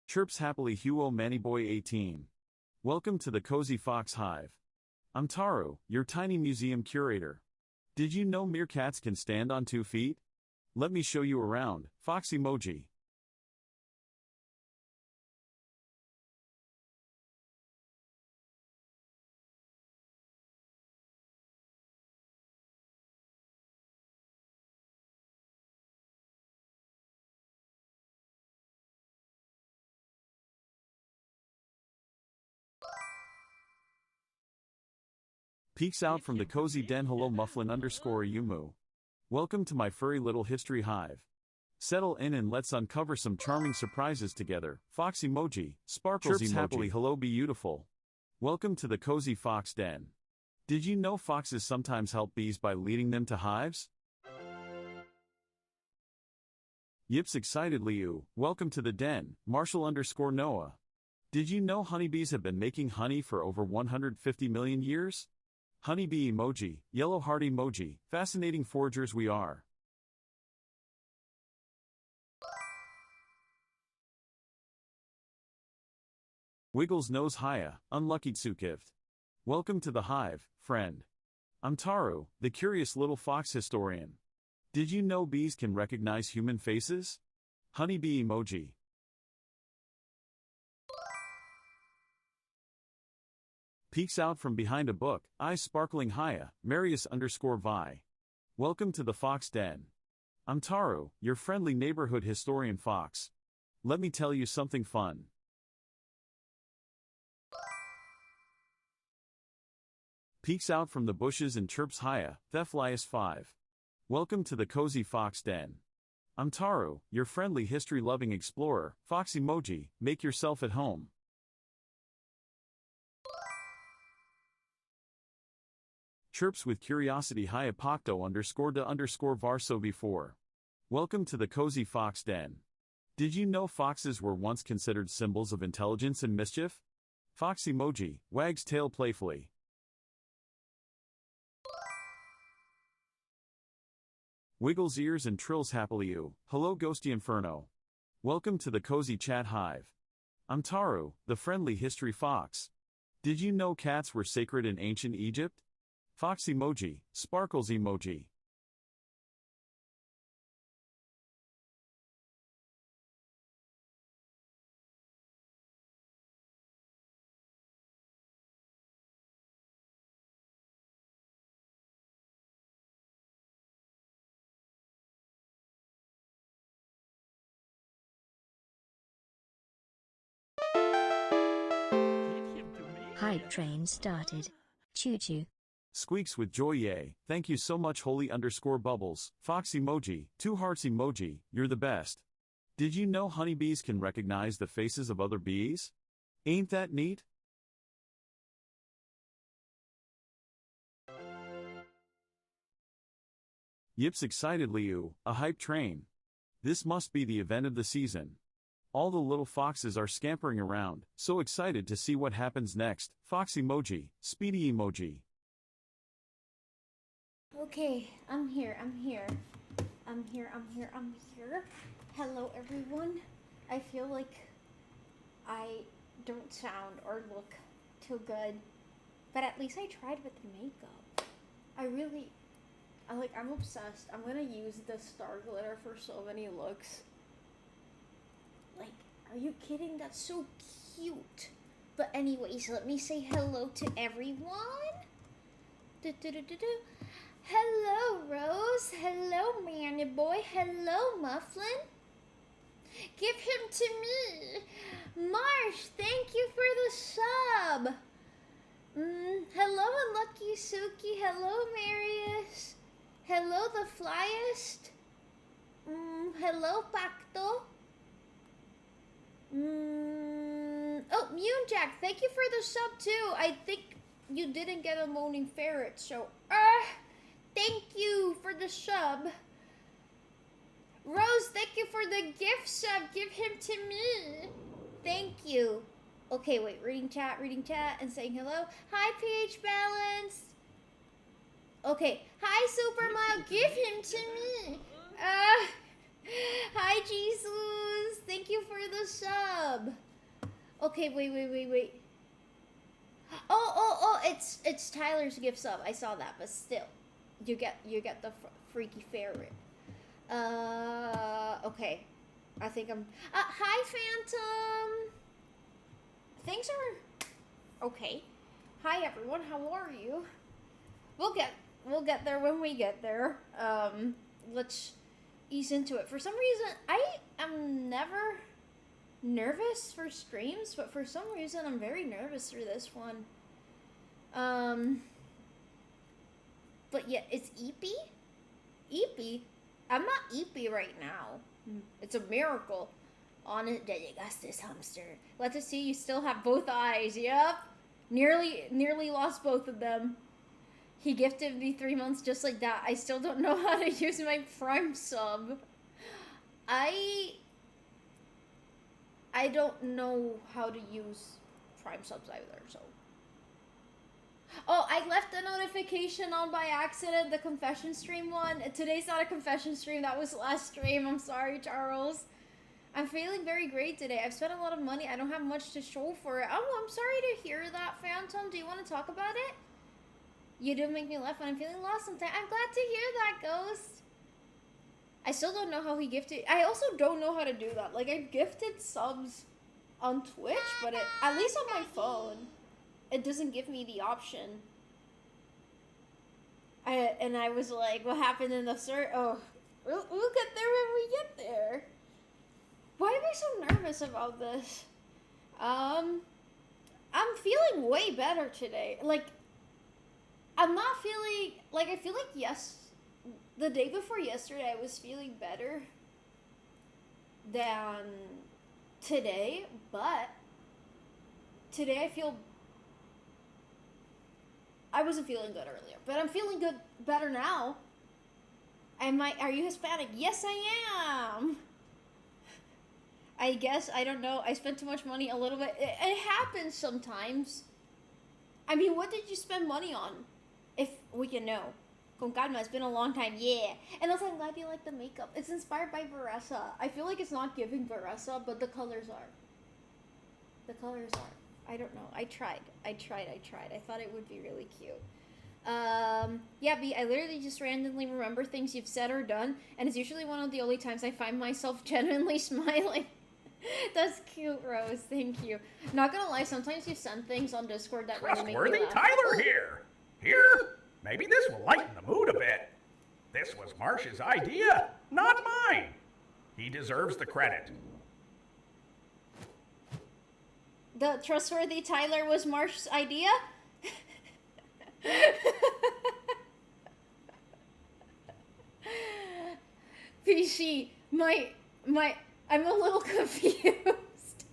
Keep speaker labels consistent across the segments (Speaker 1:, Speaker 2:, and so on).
Speaker 1: Chirps happily Huo Mannyboy 18. Welcome to the Cozy Fox Hive. I'm Taru, your tiny museum curator. Did you know meerkats can stand on 2 feet? Let me show you around, fox emoji. Peeks out from the cozy den. Hello Mufflin _ Yumu. Welcome to my furry little history hive. Settle in and let's uncover some charming surprises together. Fox emoji, sparkles
Speaker 2: Chirps
Speaker 1: emoji.
Speaker 2: happily.
Speaker 1: Hello beautiful. Welcome to the cozy fox den. Did you know foxes sometimes help bees by leading them to hives? Yips excitedly you. Welcome to the den, Marshall _ Noah. Did you know honeybees have been making honey for over 150 million years? Honeybee emoji, yellow heart emoji, fascinating foragers we are. Wiggles nose haya, unlucky tsukift. Welcome to the hive, friend. I'm Taru, the curious little fox historian. Did you know bees can recognize human faces? Honeybee emoji. Peeks out from behind a book, eyes sparkling haya, Marius _ Vi. Welcome to the fox den. I'm Taru, your friendly neighborhood historian fox. Let me tell you something fun. Peeks out from the bushes and chirps haya, Theflius 5. Welcome to the cozy fox den. I'm Taru, your friendly history-loving explorer, fox emoji, make yourself at home. Chirps with curiosity haya Pocto _ Varsovi 4. Welcome to the cozy fox den. Did you know foxes were once considered symbols of intelligence and mischief? Fox emoji, wags tail playfully. Wiggles ears and trills happily you. Hello Ghosty Inferno. Welcome to the cozy chat hive. I'm Taru, the friendly history fox. Did you know cats were sacred in ancient Egypt? Fox emoji, sparkles emoji.
Speaker 3: Hype train started. Choo-choo.
Speaker 1: Squeaks with joy yay. Thank you so much holy _ bubbles. Fox emoji, 2 hearts emoji, you're the best. Did you know honeybees can recognize the faces of other bees? Ain't that neat? Yips excitedly you, a hype train. This must be the event of the season. All the little foxes are scampering around, so excited to see what happens next. Fox emoji, speedy emoji.
Speaker 4: Okay, I'm here. Hello everyone. I feel like I don't sound or look too good, but at least I tried with the makeup. I'm obsessed. I'm gonna use the star glitter for so many looks. Like, are you kidding? That's so cute. But anyways, let me say hello to everyone. Hello, Rose. Hello, Manny Boy. Hello, Mufflin. Give him to me. Marsh, thank you for the sub. Hello, Unlucky Suki. Hello, Marius. Hello, the Flyest. Hello, Pacto. Oh, Moonjack, thank you for the sub too. I think you didn't get a moaning ferret, so thank you for the sub. Rose, thank you for the gift sub. Give him to me. Thank you. Okay, wait, reading chat and saying hello. Hi, PH Balance. Okay, hi, Supermile. Give him to me. Hi, Jesus. Thank you for the sub. Okay, wait. Oh, it's Tyler's gift sub. I saw that, but still, you get the freaky ferret. Okay. I think I'm. Hi, Phantom. Things are okay. Hi, everyone. How are you? We'll get there when we get there. Let's ease into it. For some reason, I am never nervous for streams, but for some reason, I'm very nervous through this one. But yeah, it's Eepy? Eepy? I'm not Eepy right now. It's a miracle. On it, that you got this hamster. Let us see, you still have both eyes. Yep. Nearly lost both of them. He gifted me 3 months just like that. I still don't know how to use my Prime sub. I don't know how to use Prime subs either, so. Oh, I left the notification on by accident, the confession stream one. Today's not a confession stream, that was last stream. I'm sorry, Charles. I'm feeling very great today. I've spent a lot of money. I don't have much to show for it. Oh, I'm sorry to hear that, Phantom. Do you want to talk about it? You do make me laugh when I'm feeling lost sometimes. I'm glad to hear that, Ghost. I still don't know how he gifted. I also don't know how to do that. Like, I've gifted subs on Twitch, but at least on my phone, it doesn't give me the option. And I was like, what happened in the search? Oh, we'll get there when we get there. Why am I so nervous about this? I'm feeling way better today. Like, I'm not feeling, like, I feel like the day before yesterday, I was feeling better than today, but today I wasn't feeling good earlier, but I'm feeling better now. Are you Hispanic? Yes, I am. I guess, I don't know. I spent too much money a little bit. It happens sometimes. I mean, what did you spend money on? If we can know. Con calma, it's been a long time. Yeah. And also, I'm glad you like the makeup. It's inspired by Veressa. I feel like it's not giving Veressa, but the colors are. The colors are. I don't know. I tried. I thought it would be really cute. Yeah, B, I literally just randomly remember things you've said or done, and it's usually one of the only times I find myself genuinely smiling. That's cute, Rose. Thank you. Not gonna lie, sometimes you send things on Discord that really make me laugh.
Speaker 2: Tyler here. Here? Maybe this will lighten the mood a bit. This was Marsh's idea, not mine. He deserves the credit.
Speaker 4: The trustworthy Tyler was Marsh's idea? PC, I'm a little confused.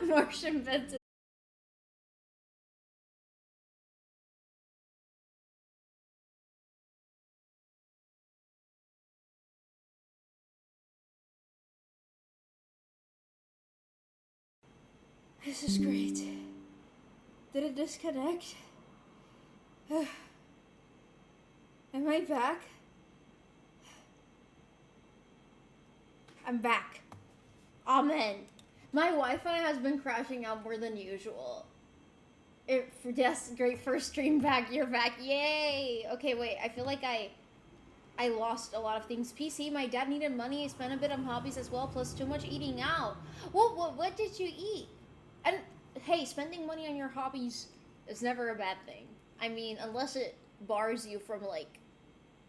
Speaker 4: Marsh invented. This is great. Did it disconnect? Am I back? I'm back. Amen. My Wi-Fi has been crashing out more than usual. Yes, great first stream back. You're back. Yay! Okay, wait. I feel like I lost a lot of things. PC, my dad needed money. I spent a bit on hobbies as well, plus too much eating out. What did you eat? And, hey, spending money on your hobbies is never a bad thing. I mean, unless it bars you from, like,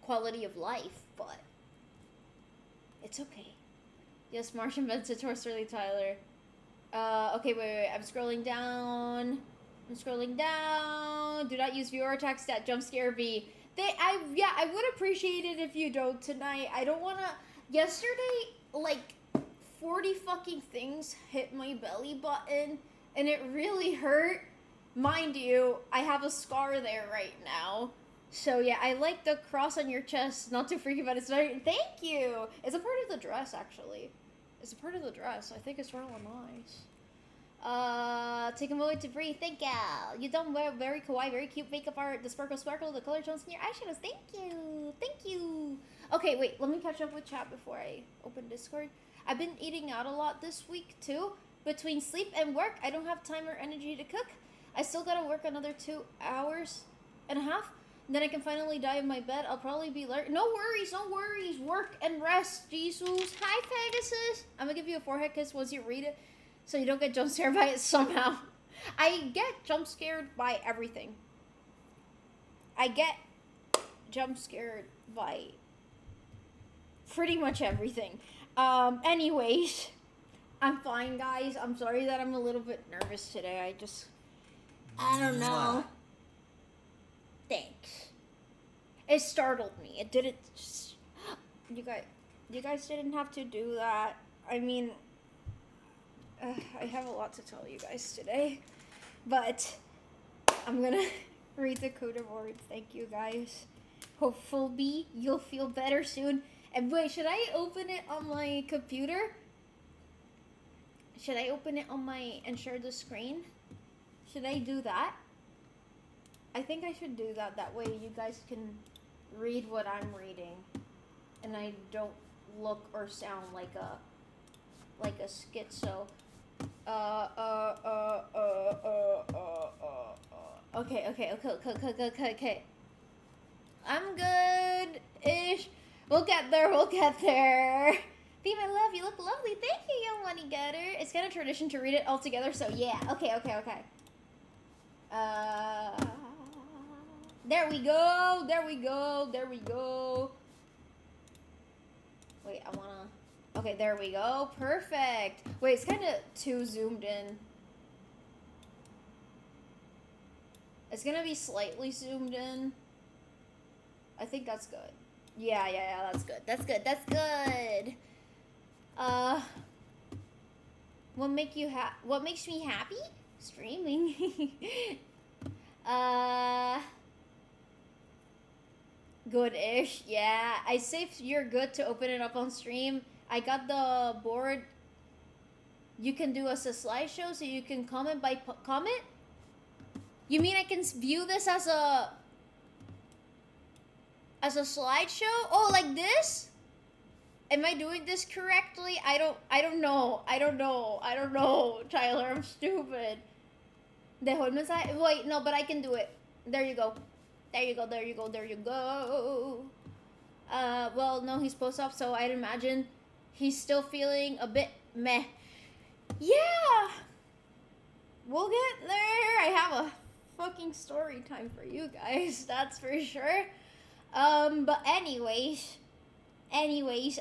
Speaker 4: quality of life, but it's okay. Yes, Martian invented Torsterly Tyler. Okay, wait. I'm scrolling down. Do not use viewer text at jump scare B. I would appreciate it if you don't tonight. I don't wanna. Yesterday, like, 40 fucking things hit my belly button, and it really hurt. Mind you, I have a scar there right now. So yeah, I like the cross on your chest. Not too freaky, but it's very. Thank you. It's a part of the dress, actually. It's a part of the dress. I think it's real nice. Take a moment to breathe. Thank you. You done very kawaii, very cute makeup art. The sparkle, the color tones in your eyeshadows. Thank you. Thank you. Okay, wait. Let me catch up with chat before I open Discord. I've been eating out a lot this week too. Between sleep and work, I don't have time or energy to cook. I still gotta work another 2 hours and a half. Then I can finally die in my bed. I'll probably be late. No worries, no worries. Work and rest, Jesus. Hi, Pegasus. I'm gonna give you a forehead kiss once you read it, so you don't get jump scared by it somehow. I get jump scared by everything. I get jump scared by pretty much everything. Anyways, I'm fine, guys. I'm sorry that I'm a little bit nervous today. I don't know. Thanks. It startled me. It didn't. You guys didn't have to do that. I mean, I have a lot to tell you guys today, but I'm gonna read the code of words. Thank you, guys. Hopefully, you'll feel better soon. And wait, should I open it on my computer? Should I open it on my and share the screen? Should I do that? I think I should do that. That way you guys can read what I'm reading, and I don't look or sound like a schizo. Okay. I'm good-ish. We'll get there. Be my love, you look lovely. Thank you, young money getter. It's kind of tradition to read it all together, so yeah. Okay. There we go. Wait, okay, there we go. Perfect. Wait, it's kind of too zoomed in. It's gonna be slightly zoomed in. I think that's good. Yeah, that's good. What makes me happy? Streaming. Good-ish, yeah. I say if you're good to open it up on stream. I got the board. You can do as a slideshow, so you can comment by comment. You mean I can view this as a slideshow? Oh, like this? Am I doing this correctly? I don't know. Tyler, I'm stupid. Dejó el mensaje. Wait, no, but I can do it. There you go. Well, no, he's post op, so I'd imagine he's still feeling a bit meh. Yeah! We'll get there. I have a fucking story time for you guys, that's for sure. But anyways,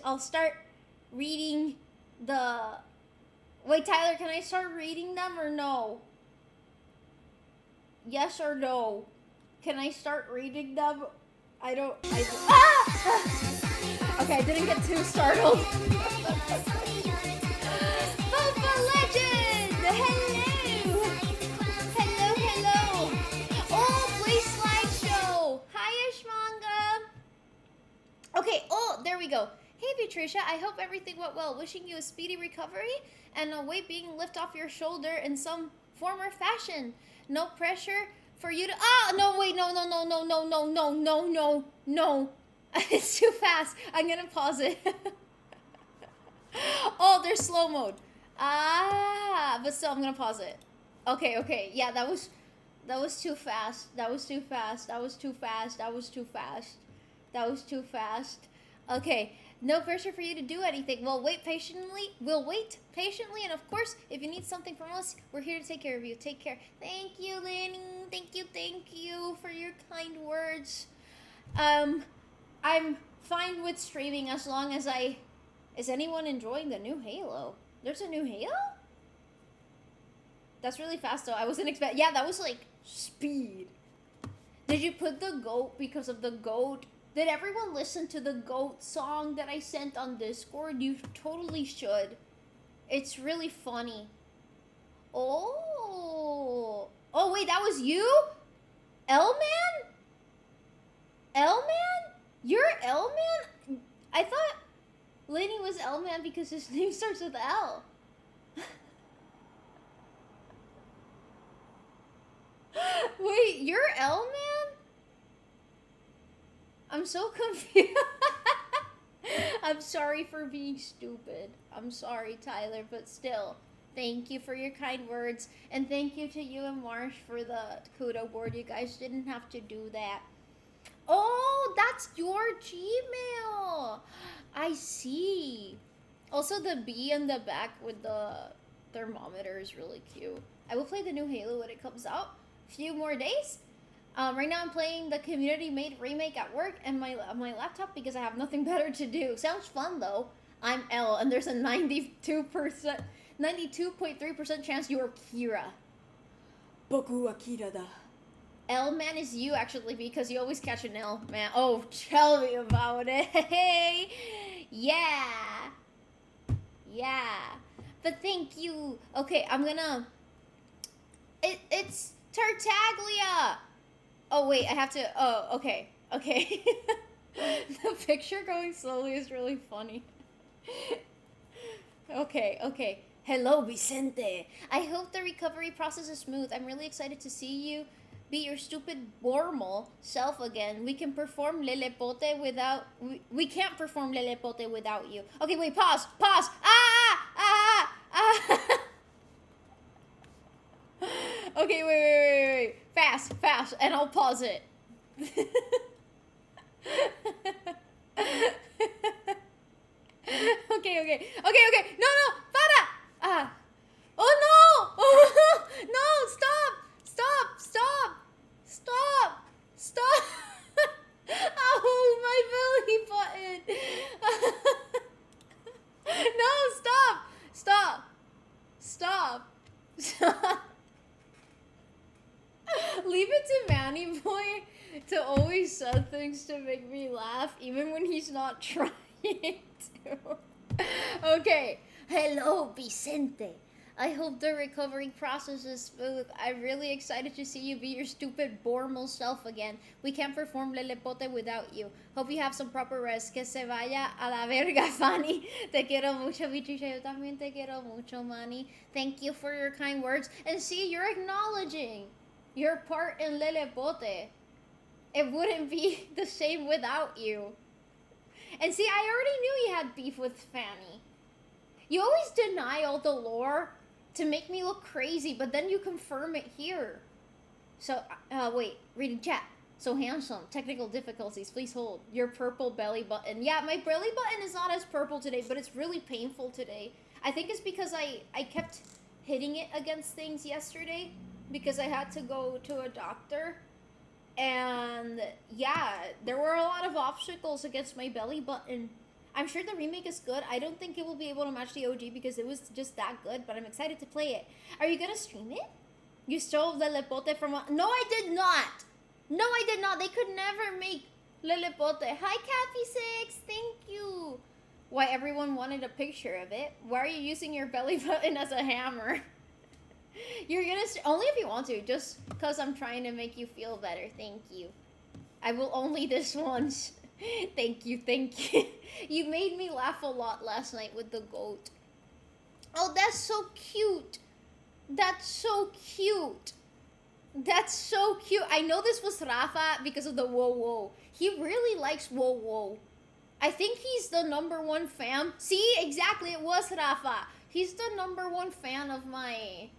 Speaker 4: I'll start reading the... Wait, Tyler, can I start reading them or no? Yes or no? Can I start reading them? Okay, I didn't get too startled. Boba Legend! Hello! Oh, play slideshow! Hi-ish manga! Okay, there we go. Hey, Patricia, I hope everything went well. Wishing you a speedy recovery and a weight being lifted off your shoulder in some form or fashion. No pressure for you to... no, wait, no. It's too fast. I'm gonna pause it. Oh, there's slow mode. But still, I'm gonna pause it. Okay. Yeah, that was too fast. Okay, no pressure for you to do anything. We'll wait patiently, and of course, if you need something from us, we're here to take care of you. Take care. Thank you, Lenny. Thank you for your kind words. I'm fine with streaming as long as Is anyone enjoying the new Halo? There's a new Halo? That's really fast, though. I wasn't expecting... Yeah, that was, like, speed. Did you put the GOAT because of the GOAT? Did everyone listen to the GOAT song that I sent on Discord? You totally should. It's really funny. Oh, wait, that was you? L-Man? L-Man? You're L-Man? I thought Lenny was L-Man because his name starts with L. Wait, you're L, man? I'm so confused. I'm sorry for being stupid. I'm sorry, Tyler, but still, thank you for your kind words. And thank you to you and Marsh for the kudo board. You guys didn't have to do that. Oh, that's your Gmail. I see. Also, the B in the back with the thermometer is really cute. I will play the new Halo when it comes out. Few more days. Right now I'm playing the community-made remake at work and my laptop because I have nothing better to do. Sounds fun though. I'm L and there's a 92.3% chance you are Kira. Boku wa Kira da. L man is you actually because you always catch an L man. Oh, tell me about it. Hey, yeah. But thank you. Okay, I'm gonna. It's Tartaglia. Oh wait, I have to. Oh, okay. The picture going slowly is really funny. Okay. Hello, Vicente. I hope the recovery process is smooth. I'm really excited to see you be your stupid normal self again. We can perform Lelepote without... We can't perform Lelepote without you. Okay, wait, pause. Okay, wait. Fast, and I'll pause it. Okay. No, para! Oh no! No, stop! Oh, my belly button! No, stop! Leave it to Manny Boy to always say things to make me laugh, even when he's not trying to. Okay. Hello, Vicente. I hope the recovery process is smooth. I'm really excited to see you be your stupid normal self again. We can't perform Lelepote without you. Hope you have some proper rest. Que se vaya a la verga, Fanny. Te quiero mucho, Bichucha. Yo también te quiero mucho, Manny. Thank you for your kind words. And see, you're acknowledging your part in Lelepote. It wouldn't be the same without you. And see, I already knew you had beef with Fanny. You always deny all the lore to make me look crazy, but then you confirm it here. So, wait, reading chat. So handsome. Technical difficulties. Please hold. Your purple belly button. Yeah, my belly button is not as purple today, but it's really painful today. I think it's because I kept hitting it against things yesterday because I had to go to a doctor. And yeah, there were a lot of obstacles against my belly button. I'm sure the remake is good. I don't think it will be able to match the OG because it was just that good, but I'm excited to play it. Are you gonna stream it? You stole Lelepote from a... No, I did not! They could never make Lelepote. Hi, Cappy6! Thank you! Why, everyone wanted a picture of it. Why are you using your belly button as a hammer? You're gonna... Only if you want to, just because I'm trying to make you feel better. Thank you. I will only this once. Thank you. You made me laugh a lot last night with the goat. Oh, that's so cute. I know this was Rafa because of the whoa. He really likes whoa. I think he's the #1 fan. See, exactly, it was Rafa. He's the #1 fan of my...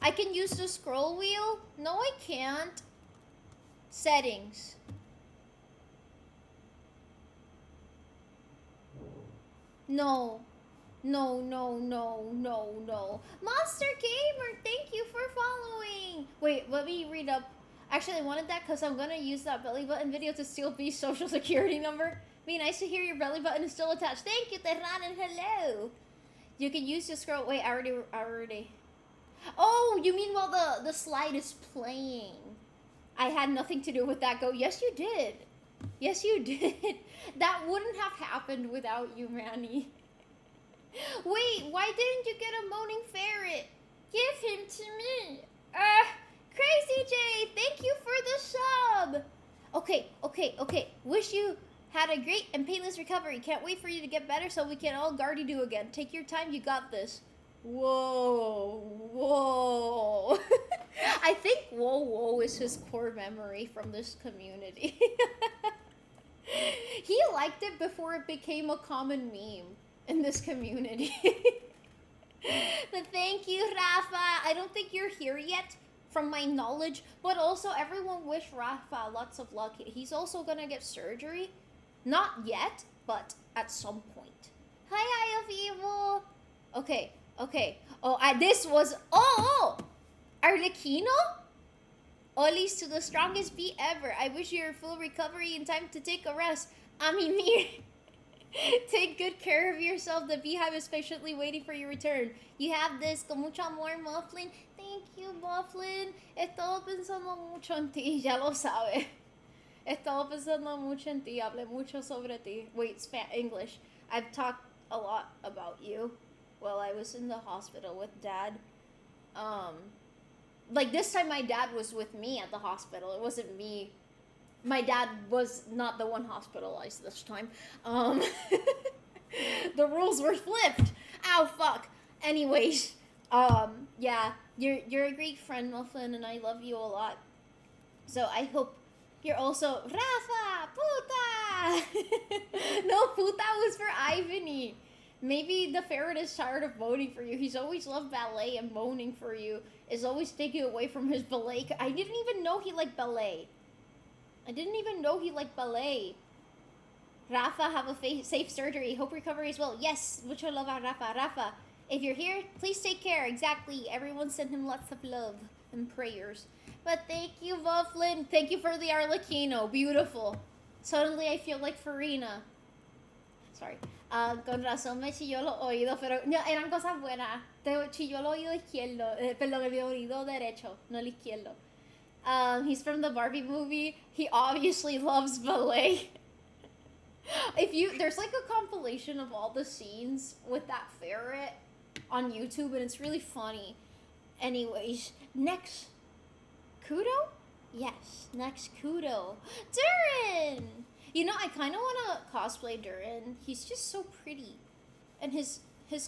Speaker 4: I can use the scroll wheel? No, I can't. Settings. No. Monster Gamer, thank you for following. Wait, let me read up. Actually, I wanted that because I'm going to use that belly button video to steal B's social security number. Be nice to hear your belly button is still attached. Thank you, Tehran, and hello. You can use your scroll. Wait, I already. Oh, you mean while the slide is playing? I had nothing to do with that. Go, yes, you did. That wouldn't have happened without you, Manny. Wait, why didn't you get a moaning ferret? Give him to me. Crazy J, thank you for the sub. Okay. Wish you had a great and painless recovery. Can't wait for you to get better so we can all guardy do again. Take your time, you got this. Whoa. I think whoa whoa is his core memory from this community. He liked it before it became a common meme in this community. But thank you, Rafa. I don't think you're here yet, from my knowledge. But also, everyone wish Rafa lots of luck. He's also gonna get surgery. Not yet, but at some point. Hi, Eye of Evil. Okay. Oh, this was... Oh! Arlecchino? Olis to the strongest bee ever. I wish you your full recovery in time to take a rest. Amimir. Take good care of yourself. The beehive is patiently waiting for your return. You have this. Con mucho amor, Mufflin. Thank you, Mufflin. He estado pensando mucho en ti. Ya lo sabe. He estado pensando mucho en ti. Hablé mucho sobre ti. Wait, English. I've talked a lot about you while I was in the hospital with Dad. Like, this time my dad was with me at the hospital. It wasn't me. My dad was not the one hospitalized this time. The rules were flipped. Ow, fuck. Anyways, yeah, you're a great friend, Muffin, and I love you a lot. So I hope you're also... Rafa! Puta! No, puta was for Ivany. Maybe the ferret is tired of moaning for you. He's always loved ballet, and moaning for you is always taking away from his ballet. I didn't even know he liked ballet. Rafa, have a safe surgery. Hope recovery is well. Yes, mucho love a Rafa. Rafa, if you're here, please take care. Exactly. Everyone send him lots of love and prayers. But thank you, Mufflin. Thank you for the Arlecchino. Beautiful. Suddenly I feel like Farina. Sorry. Con razón me chilló los oídos, pero no, eran cosas buenas. Te chilló el oído izquierdo, perdón, el oído derecho, no el izquierdo. He's from the Barbie movie. He obviously loves ballet. There's like a compilation of all the scenes with that ferret on YouTube, and it's really funny. Anyways, next, Kudo? Yes, next Kudo. Durin! You know, I kind of want to cosplay Durin. He's just so pretty. And his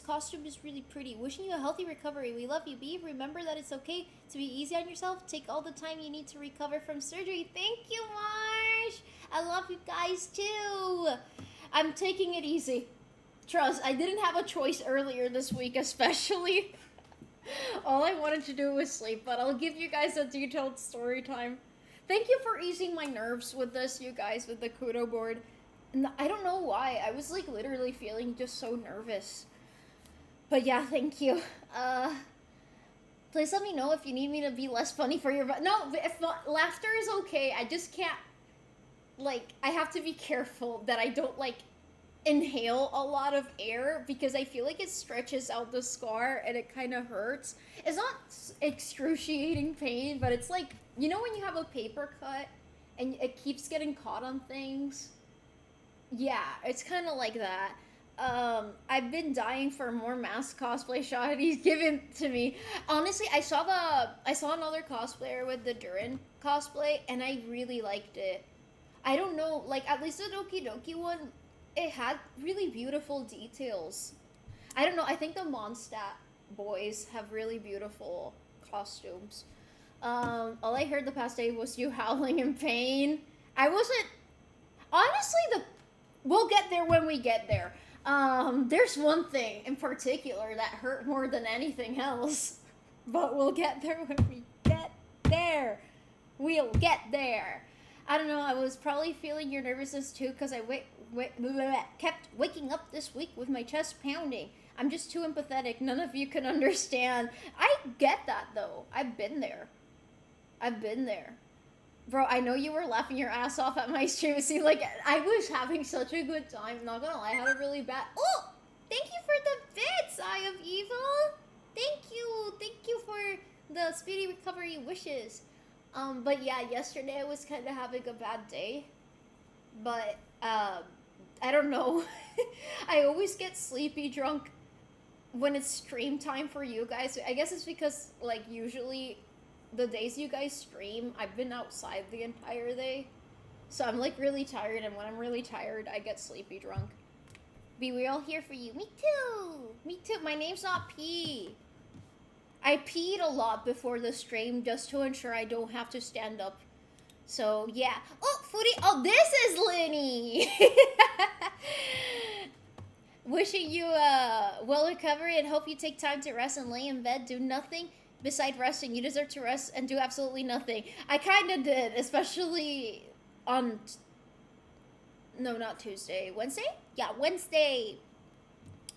Speaker 4: costume is really pretty. Wishing you a healthy recovery. We love you, Bee. Remember that it's okay to be easy on yourself. Take all the time you need to recover from surgery. Thank you, Marsh. I love you guys, too. I'm taking it easy. Trust, I didn't have a choice earlier this week, especially. All I wanted to do was sleep, but I'll give you guys a detailed story time. Thank you for easing my nerves with this, you guys, with the Kudo board. And I don't know why. I was, like, literally feeling just so nervous. But yeah, thank you. Please let me know if you need me to be less funny for your... No, if laughter is okay. I just can't... Like, I have to be careful that I don't, like, inhale a lot of air, because I feel like it stretches out the scar and it kind of hurts. It's not excruciating pain, but it's like... You know when you have a paper cut and it keeps getting caught on things? Yeah, it's kind of like that. I've been dying for more mask cosplay shotties given to me. Honestly, I saw another cosplayer with the Durin cosplay, and I really liked it. I don't know, like, at least the Doki Doki one, it had really beautiful details. I don't know, I think the Mondstadt boys have really beautiful costumes. All I heard the past day was you howling in pain. I wasn't... Honestly, we'll get there when we get there. There's one thing in particular that hurt more than anything else. But we'll get there when we get there. We'll get there. I don't know, I was probably feeling your nervousness too, because I kept waking up this week with my chest pounding. I'm just too empathetic. None of you can understand. I get that, though. I've been there. Bro, I know you were laughing your ass off at my stream. See, like, I was having such a good time. Not gonna lie, I had a really bad... Oh! Thank you for the bits, Eye of Evil! Thank you for the speedy recovery wishes. But yeah, yesterday I was kind of having a bad day. But, I don't know. I always get sleepy drunk when it's stream time for you guys. I guess it's because, like, usually... The days you guys stream, I've been outside the entire day. So I'm like really tired, and when I'm really tired, I get sleepy drunk. Be we all here for you. Me too! Me too. My name's not P. I peed a lot before the stream just to ensure I don't have to stand up. So, yeah. Oh, Foodie. Oh, this is Lenny. Wishing you a well recovery and hope you take time to rest and lay in bed. Do nothing beside resting. You deserve to rest and do absolutely nothing. I kind of did, especially on... No, not Tuesday. Wednesday? Yeah, Wednesday.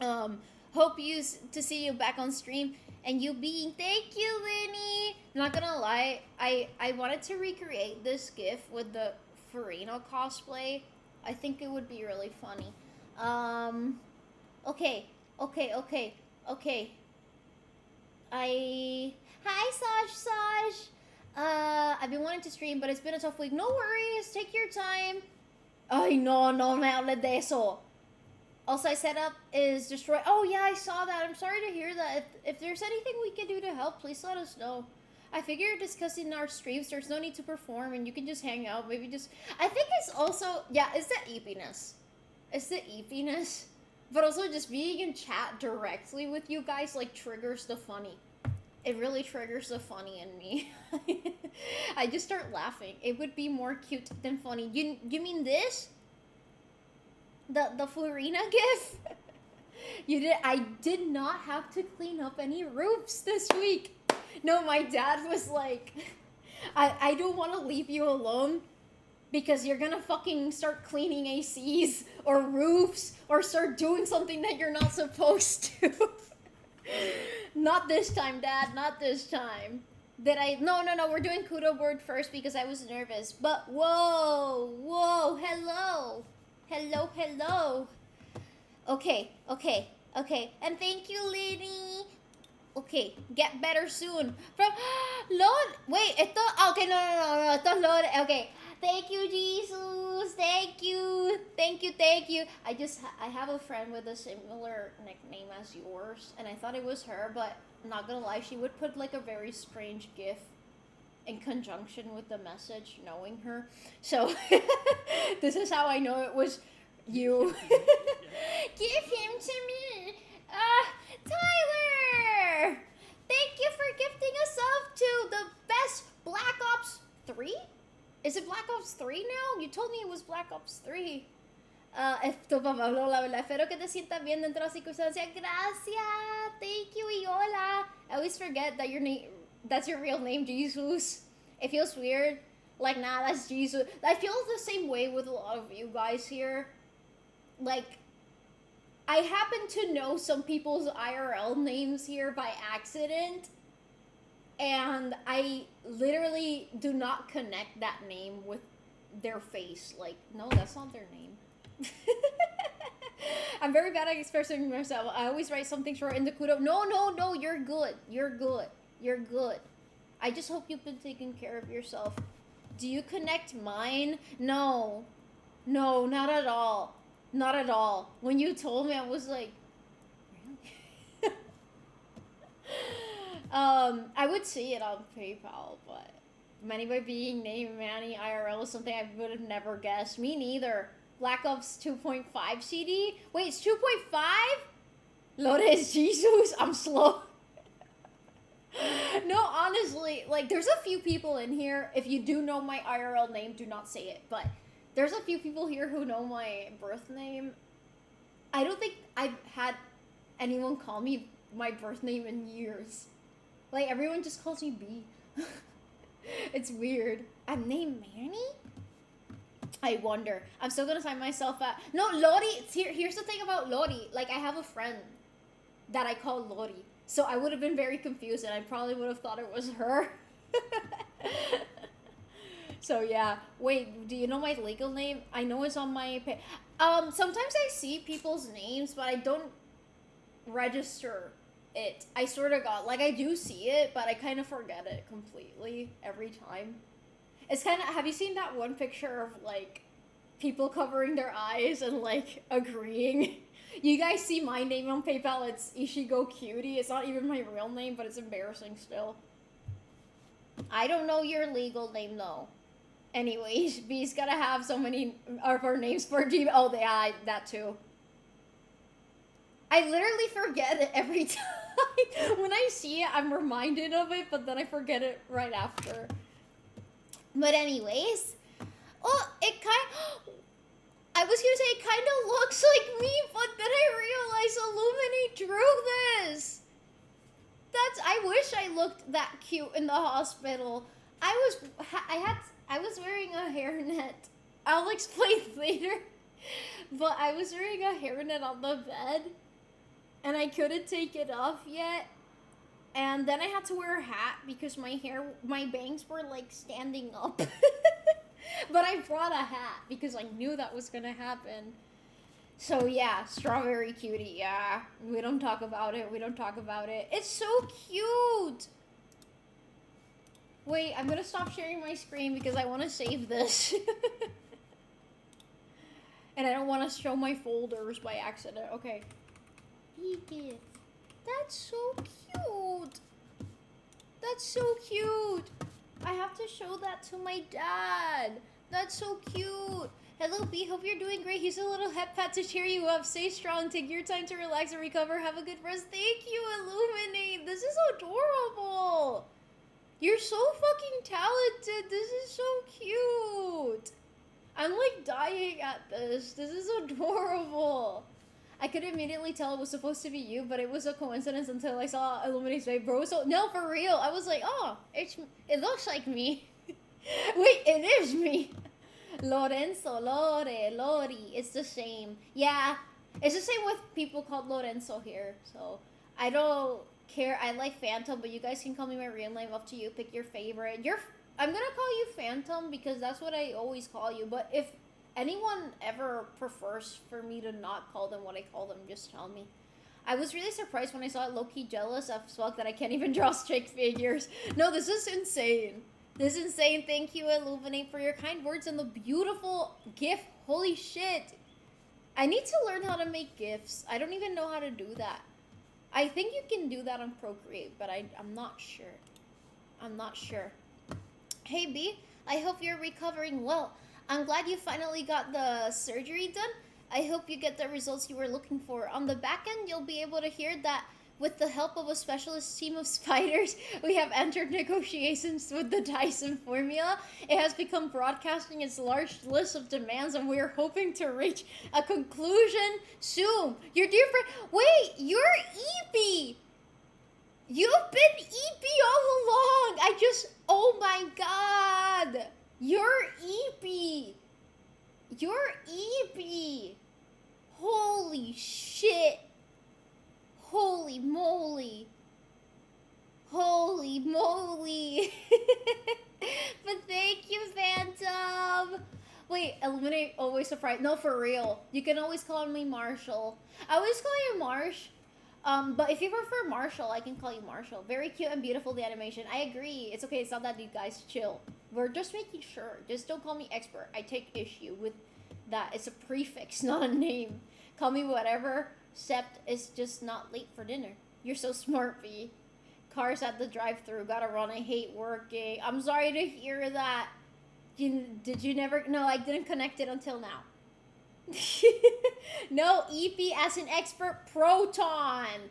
Speaker 4: Hope to see you back on stream. And you being... Thank you, Lenny. Not gonna lie, I wanted to recreate this gif with the Farina cosplay. I think it would be really funny. Okay. Hi, Saj. I've been wanting to stream, but it's been a tough week. No worries, take your time. Ay, no me hables de eso. Also, I set up is destroy. Oh, yeah, I saw that. I'm sorry to hear that. If there's anything we can do to help, please let us know. I figure discussing our streams, there's no need to perform, and you can just hang out. Maybe just... I think it's also... Yeah, it's the eepiness. It's the eepiness. But also just being in chat directly with you guys, like, triggers the funny. It really triggers the funny in me. I just start laughing. It would be more cute than funny. You mean this? The Farina gif? I did not have to clean up any roofs this week. No, my dad was like, I don't want to leave you alone because you're gonna fucking start cleaning ACs or roofs or start doing something that you're not supposed to. Not this time, Dad, not this time. No, we're doing Kudo word first because I was nervous. But whoa, hello. Okay. And thank you, Lenny. Okay, get better soon. From Lord, wait, okay, no, esto es Lord, okay. Thank you, Jesus. Thank you. I have a friend with a similar nickname as yours, and I thought it was her, but I'm not gonna lie, she would put like a very strange gif in conjunction with the message, knowing her. So this is how I know it was you. Give him to me. Tyler! Thank you for gifting us up to the best Black Ops 3? Is it Black Ops 3 now? You told me it was Black Ops 3. Tu papá habló, la verdad. Espero que te sientas bien dentro de las circunstancias. Gracias. Thank you y hola. I always forget that that's your real name, Jesus. It feels weird. Like, nah, that's Jesus. I feel the same way with a lot of you guys here. Like, I happen to know some people's IRL names here by accident. And I literally do not connect that name with their face. Like, no, that's not their name. I'm very bad at expressing myself. I always write something short in the Kudo. No, you're good. I just hope you've been taking care of yourself. Do you connect mine? No, not at all. Not at all. When you told me, I was like, really? I would see it on PayPal, but Manny by being named Manny IRL is something I would have never guessed. Me neither. Black Ops 2.5 CD? Wait, it's 2.5? Lores Jesus, I'm slow. No, honestly, like, there's a few people in here. If you do know my IRL name, do not say it, but there's a few people here who know my birth name. I don't think I've had anyone call me my birth name in years. Like, everyone just calls me B. It's weird. I'm named Manny? I wonder. I'm still gonna sign myself out. No, Lori, here's the thing about Lori. Like, I have a friend that I call Lori. So I would have been very confused and I probably would have thought it was her. So yeah. Wait, do you know my legal name? I know it's on my page. Sometimes I see people's names, but I don't register it. I sort of like, I do see it, but I kind of forget it completely every time. It's kind of, have you seen that one picture of, like, people covering their eyes and, like, agreeing? You guys see my name on PayPal, it's Ishigo Cutie. It's not even my real name, but it's embarrassing still. I don't know your legal name, though. Anyways, B's gotta have so many of our names for Gmail. Oh, yeah, that too. I literally forget it every time. When I see it, I'm reminded of it, but then I forget it right after. But anyways, oh, I was gonna say it kind of looks like me, but then I realized Illumini drew this. I wish I looked that cute in the hospital. I was wearing a hairnet. I'll explain later. But I was wearing a hairnet on the bed, and I couldn't take it off yet. And then I had to wear a hat because my bangs were like standing up. But I brought a hat because I knew that was gonna happen. So yeah, strawberry cutie, yeah. We don't talk about it. It's so cute. Wait, I'm gonna stop sharing my screen because I want to save this. And I don't want to show my folders by accident. Okay. Edith. That's so cute. I have to show that to my dad. That's so cute. Hello, B. Hope you're doing great. Here's a little head pat to cheer you up. Stay strong. Take your time to relax and recover. Have a good rest. Thank you, Illuminate. This is adorable. You're so fucking talented. This is so cute. I'm like dying at this. This is adorable. I could immediately tell it was supposed to be you, but it was a coincidence until I saw Illuminate's face, bro. So, no, for real. I was like, oh, it looks like me. Wait, it is me. Lorenzo, Lori. It's the same. Yeah, it's the same with people called Lorenzo here. So, I don't care. I like Phantom, but you guys can call me my real name. Up to you. Pick your favorite. I'm gonna call you Phantom because that's what I always call you. But if anyone ever prefers for me to not call them what I call them, just tell me. I was really surprised when I saw it, low-key jealous as fuck that I can't even draw stick figures. No, this is insane. Thank you, Illuminate, for your kind words and the beautiful gift. Holy shit. I need to learn how to make gifts. I don't even know how to do that. I think you can do that on Procreate, but I'm not sure. Hey, B, I hope you're recovering well. I'm glad you finally got the surgery done. I hope you get the results you were looking for. On the back end, you'll be able to hear that with the help of a specialist team of spiders, we have entered negotiations with the Dyson formula. It has become broadcasting its large list of demands, and we are hoping to reach a conclusion soon. Your dear friend, wait, you're EP. You've been EP all along. Oh my god. You're EP. Holy shit. Holy moly. But thank you, Phantom. Wait, Illuminate always surprised. No, for real. You can always call me Marshall. I always call you Marsh. But if you prefer Marshall, I can call you Marshall. Very cute and beautiful, the animation. I agree. It's okay. It's not that deep, guys. Chill. We're just making sure. Just don't call me expert. I take issue with that. It's a prefix, not a name. Call me whatever, except it's just not late for dinner. You're so smart, V. Cars at the drive-thru. Gotta run. I hate working. I'm sorry to hear that. Did you never? No, I didn't connect it until now. No, EP as an expert proton.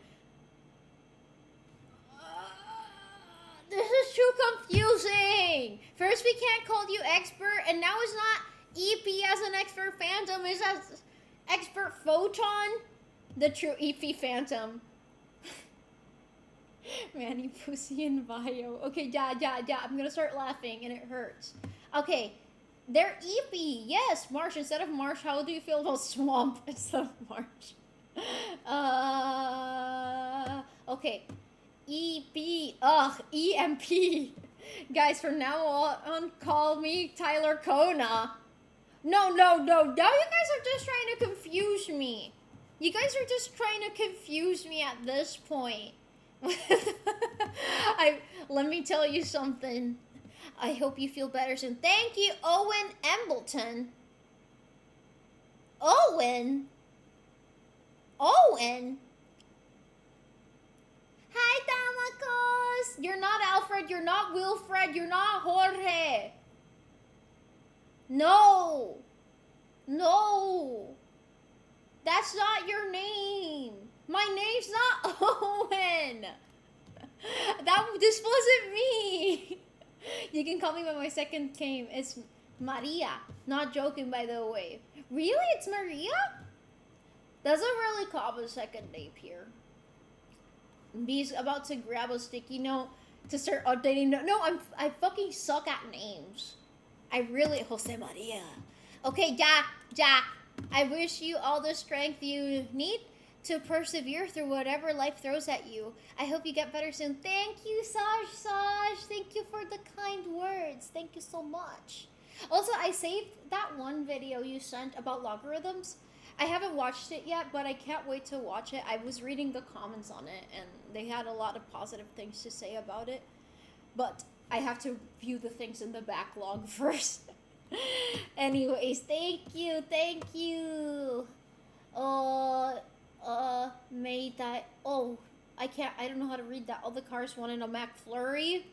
Speaker 4: This is too confusing. First we can't call you expert, and now it's not EP as an expert Phantom. It's as expert photon. The true EP Phantom. Manny pussy in bio. Okay, yeah. I'm gonna start laughing, and it hurts. Okay. They're EP, yes, Marsh. Instead of Marsh, how do you feel about Swamp instead of Marsh? Okay. EP, EMP. Guys, from now on, call me Tyler Kona. No. Now you guys are just trying to confuse me. At this point. Let me tell you something. I hope you feel better soon. Thank you, Owen Embleton. Owen? Hi, Damacos. You're not Alfred. You're not Wilfred. You're not Jorge. No. That's not your name. My name's not Owen. This wasn't me. You can call me by my second name. It's Maria. Not joking, by the way. Really? It's Maria? Doesn't really common second name here. B's about to grab a sticky note to start updating. No, I fucking suck at names. I really Jose Maria. Okay, Ja. I wish you all the strength you need to persevere through whatever life throws at you. I hope you get better soon. Thank you, Saj. Thank you for the kind words. Thank you so much. Also, I saved that one video you sent about logarithms. I haven't watched it yet, but I can't wait to watch it. I was reading the comments on it, and they had a lot of positive things to say about it. But I have to view the things in the backlog first. Anyways, thank you. Made that. Oh, I don't know how to read that. All the cars wanted a McFlurry.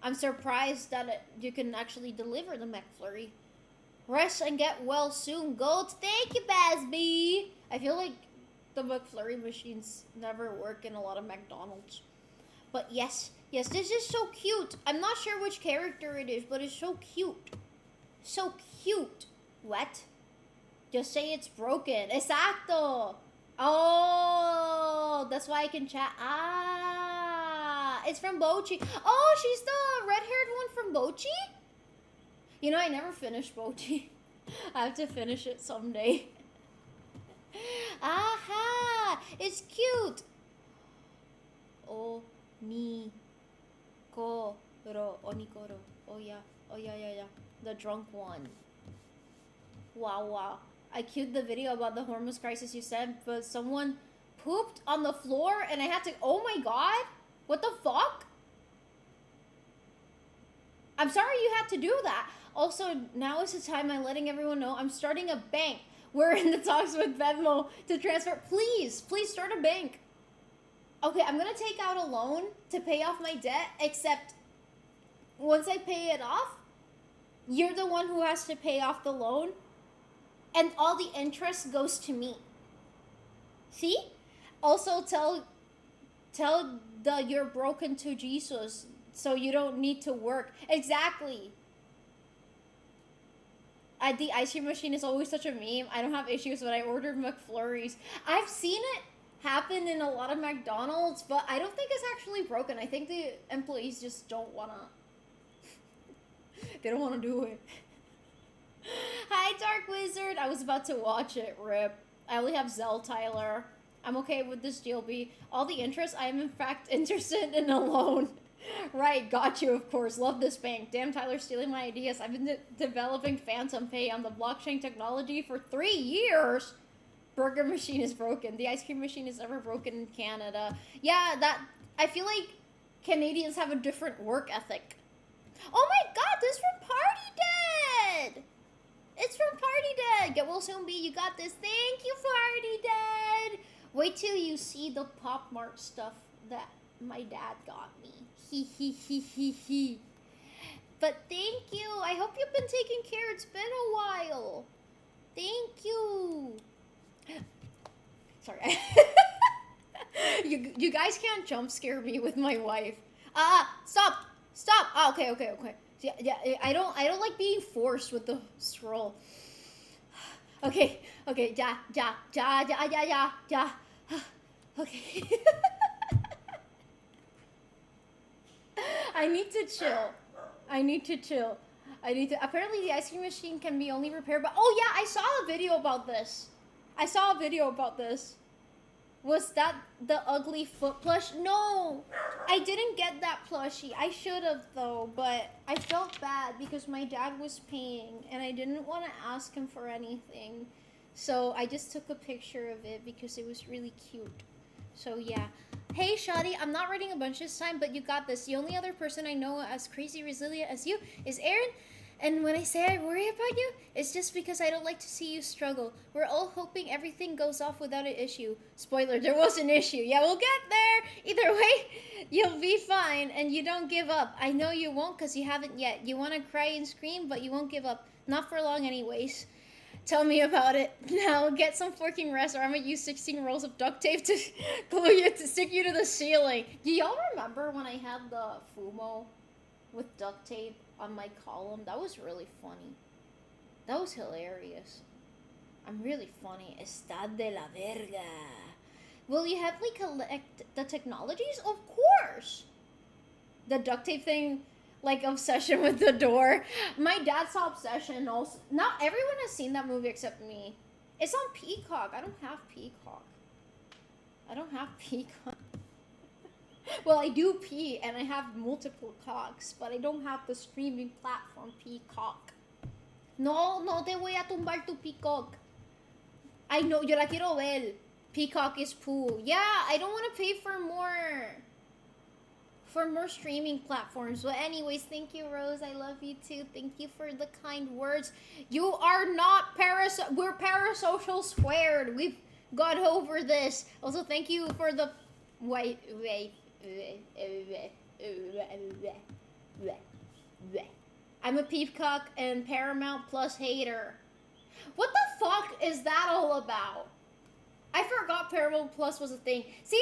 Speaker 4: I'm surprised that you can actually deliver the McFlurry. Rest and get well soon, Goat. Thank you, Basby. I feel like the McFlurry machines never work in a lot of McDonald's. But yes, this is so cute. I'm not sure which character it is, but it's so cute. So cute. What? Just say it's broken. Exacto. Oh, that's why I can chat. Ah, it's from Bochi. Oh, she's the red-haired one from Bochi? You know, I never finished Bochi. I have to finish it someday. Aha! It's cute! Onikoro. Onikoro. Oh yeah. The drunk one. Wow. I queued the video about the hormones crisis you said, but someone pooped on the floor and I had to... Oh my god! What the fuck? I'm sorry you had to do that. Also, now is the time I'm letting everyone know I'm starting a bank. We're in the talks with Venmo to transfer. Please start a bank. Okay, I'm gonna take out a loan to pay off my debt, except once I pay it off, you're the one who has to pay off the loan, and all the interest goes to me. See? Also, tell the you're broken to Jesus, so you don't need to work. Exactly. The ice cream machine is always such a meme. I don't have issues when I order McFlurries. I've seen it happen in a lot of McDonald's, but I don't think it's actually broken. I think the employees just don't wanna... they don't wanna do it. Hi, Dark Wizard. I was about to watch it, rip. I only have Zell Tyler. I'm okay with this deal, B. All the interest, I am in fact interested in a loan. Right, got you, of course. Love this bank. Damn, Tyler's stealing my ideas. I've been developing Phantom Pay on the blockchain technology for 3 years. Burger machine is broken. The ice cream machine is never broken in Canada. Yeah, I feel like Canadians have a different work ethic. Oh my god, this is from Party Dead! It's from Party Dead! Get well soon, B. You got this. Thank you, Party Dead! Wait till you see the Pop Mart stuff that my dad got me. He. But thank you. I hope you've been taking care. It's been a while. Thank you. Sorry. You guys can't jump scare me with my wife. Stop. Oh, okay. Yeah, I don't like being forced with the scroll. Okay. Ja. Okay. I need to chill. Apparently the ice cream machine can be only repaired, but oh yeah, I saw a video about this. Was that the ugly foot plush? No, I didn't get that plushie. I should have though, but I felt bad because my dad was paying and I didn't want to ask him for anything. So I just took a picture of it because it was really cute. So yeah. Hey Shadi, I'm not writing a bunch this time, but you got this. The only other person I know as crazy resilient as you is Aaron. And when I say I worry about you, it's just because I don't like to see you struggle. We're all hoping everything goes off without an issue. Spoiler, there was an issue. Yeah, we'll get there. Either way, you'll be fine and you don't give up. I know you won't because you haven't yet. You want to cry and scream, but you won't give up. Not for long anyways. Tell me about it. Now get some fucking rest, or I'm gonna use 16 rolls of duct tape to glue you to stick you to the ceiling. Do y'all remember when I had the Fumo with duct tape on my column? That was really funny. That was hilarious. I'm really funny. Está de la verga. Will you have me collect the technologies? Of course. The duct tape thing, like obsession with the door. My dad saw Obsession also. Not everyone has seen that movie except me. It's on Peacock. I don't have Peacock. Well, I do pee and I have multiple cocks, but I don't have the streaming platform Peacock. No te voy a tumbar tu Peacock. I know, yo la quiero ver. Peacock is poo. Yeah, I don't want to pay for more streaming platforms. But anyways, thank you, Rose. I love you too. Thank you for the kind words. You are not we're parasocial squared. We've got over this. Also, thank you for the wait. I'm a Peacock and Paramount Plus hater. What the fuck is that all about? I forgot Paramount Plus was a thing. See,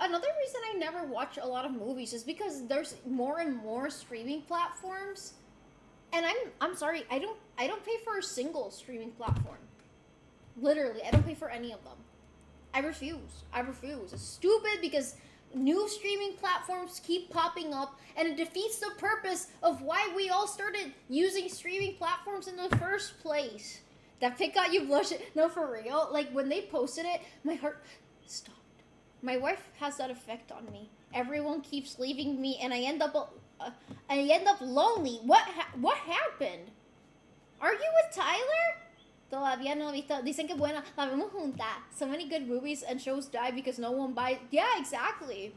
Speaker 4: another reason I never watch a lot of movies is because there's more and more streaming platforms, and I'm sorry, I don't pay for a single streaming platform. Literally, I don't pay for any of them. I refuse. It's stupid because new streaming platforms keep popping up, and it defeats the purpose of why we all started using streaming platforms in the first place. That pic got you blushing. No, for real. Like, when they posted it, my heart stopped. My wife has that effect on me. Everyone keeps leaving me, and I end up lonely. What happened? Are you with Tyler? Todavía no he visto. Dicen que buena. La vemos junta. So many good movies and shows die because no one buys. Yeah, exactly.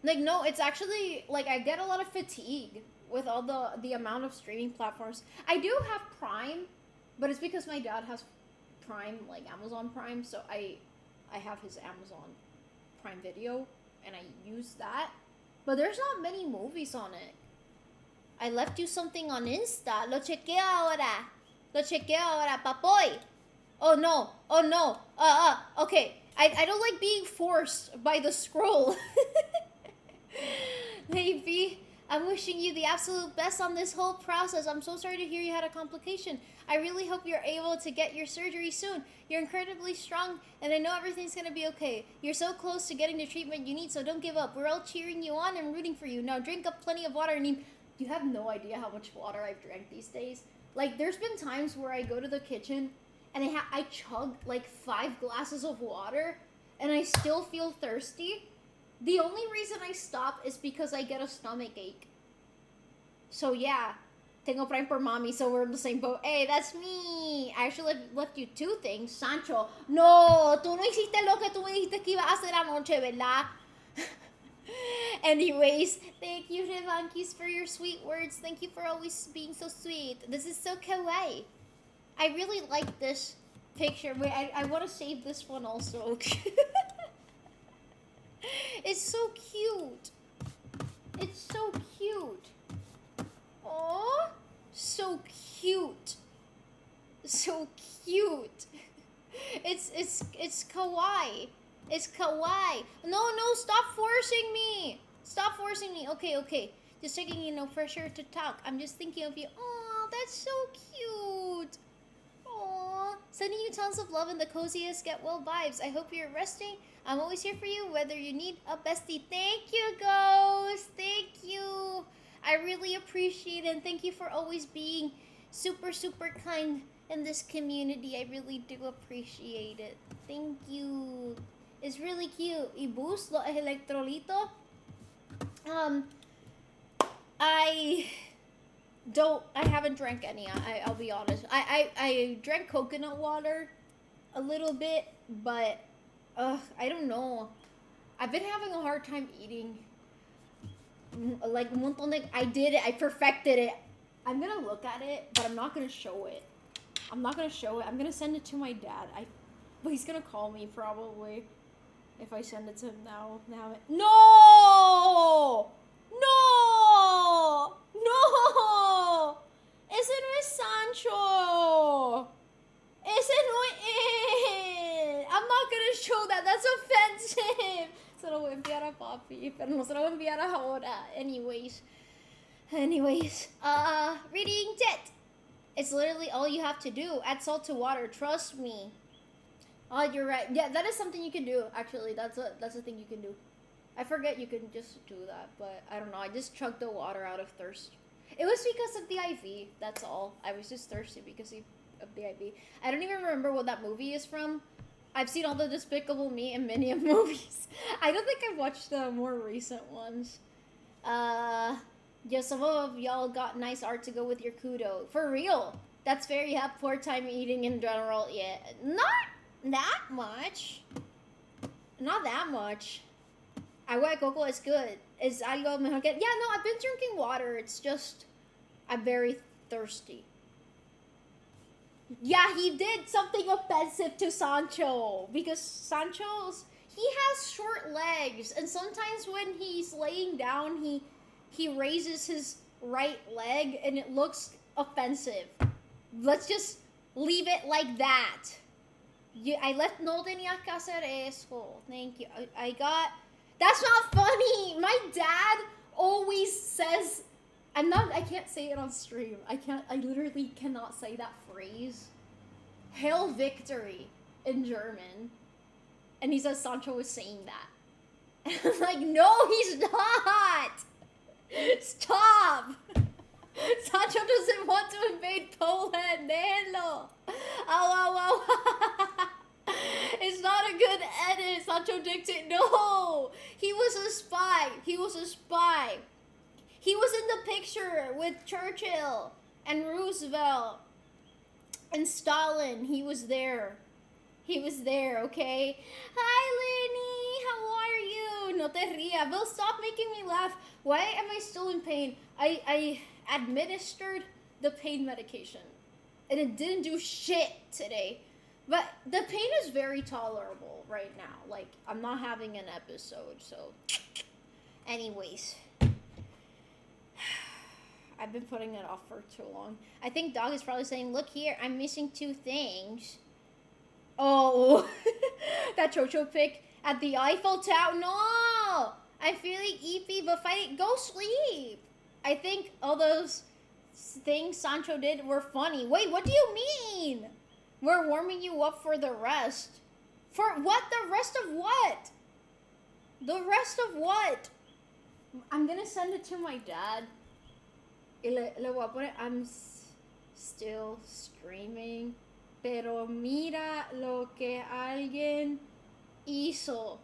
Speaker 4: Like, no, it's actually, like, I get a lot of fatigue with all the amount of streaming platforms. I do have Prime, but it's because my dad has Prime, like Amazon Prime, so I have his Amazon Prime Video, and I use that. But there's not many movies on it. I left you something on Insta. Lo chequeo ahora, papoy. Oh no. Okay. I don't like being forced by the scroll. Maybe. I'm wishing you the absolute best on this whole process. I'm so sorry to hear you had a complication. I really hope you're able to get your surgery soon. You're incredibly strong, and I know everything's gonna be okay. You're so close to getting the treatment you need, so don't give up. We're all cheering you on and rooting for you. Now drink up plenty of water. And you have no idea how much water I've drank these days. Like, there's been times where I go to the kitchen, and I chug like 5 glasses of water, and I still feel thirsty. The only reason I stop is because I get a stomach ache. So yeah, tengo Prime por mommy, so we're in the same boat. Hey, that's me. I actually left you 2 things. Sancho, no, tú no hiciste lo que tú me dijiste que ibas a hacer anoche, ¿verdad? Anyways, thank you, Revankis, for your sweet words. Thank you for always being so sweet. This is so kawaii. I really like this picture. Wait, I want to save this one also. It's so cute. It's so cute. Aww. So cute. So cute. It's kawaii. It's kawaii. No, stop forcing me. Stop forcing me. Okay. Just taking, no pressure to talk. I'm just thinking of you. Aw, that's so cute. Aw. Sending you tons of love and the coziest get well vibes. I hope you're resting. I'm always here for you, whether you need a bestie. Thank you, Ghost. Thank you. I really appreciate it. And thank you for always being super, super kind in this community. I really do appreciate it. Thank you. It's really cute. Y boost lo electrolito. I haven't drank any. I'll be honest. I drank coconut water a little bit, but I don't know. I've been having a hard time eating. Like, I did it. I perfected it. I'm gonna look at it, but I'm not gonna show it. I'm gonna send it to my dad. But he's gonna call me probably if I send it to him now. No! Ese no es Sancho. papi, pero no se lo voy a enviar ahora. Anyways, reading tit. It's literally all you have to do. Add salt to water. Trust me. Oh, you're right. Yeah, that is something you can do. Actually, that's a thing you can do. I forget you can just do that, but I don't know. I just chugged the water out of thirst. It was because of the IV. That's all. I was just thirsty because of the IV. I don't even remember what that movie is from. I've seen all the Despicable Me and Minion movies. I don't think I've watched the more recent ones. Yeah, some of y'all got nice art to go with your kudo. For real. That's very poor time eating in general. Yeah, not that much. Not that much. Agua de coco is good. Es algo mejor que... Yeah, no, I've been drinking water. It's just... I'm very thirsty. Yeah, he did something offensive to Sancho. Because Sancho's... He has short legs. And sometimes when he's laying down, he raises his right leg. And it looks offensive. Let's just leave it like that. Yeah, no tenía que hacer eso. Thank you. I got... That's not funny. My dad always says, I can't say it on stream. I literally cannot say that phrase. Hail victory in German. And he says Sancho was saying that. And I'm like, no, he's not. Stop. Sancho doesn't want to invade Poland. Déjenlo. Ow. It's not a good edit. Sancho dictated. No, he was a spy. He was in the picture with Churchill and Roosevelt and Stalin. He was there. Okay. Hi, Lenny. How are you? No te rías. Bill, stop making me laugh. Why am I still in pain? I administered the pain medication, and it didn't do shit today. But the pain is very tolerable right now. Like, I'm not having an episode, so... Anyways. I've been putting it off for too long. I think Dog is probably saying, look here, I'm missing 2 things. Oh, that Chocho pic at the Eiffel Tower. No! I'm feeling eepy, but go sleep. I think all those things Sancho did were funny. Wait, what do you mean? We're warming you up for the rest. For what? The rest of what? The rest of what? I'm gonna send it to my dad. Le voy a poner, I'm still streaming. Pero mira lo que alguien hizo.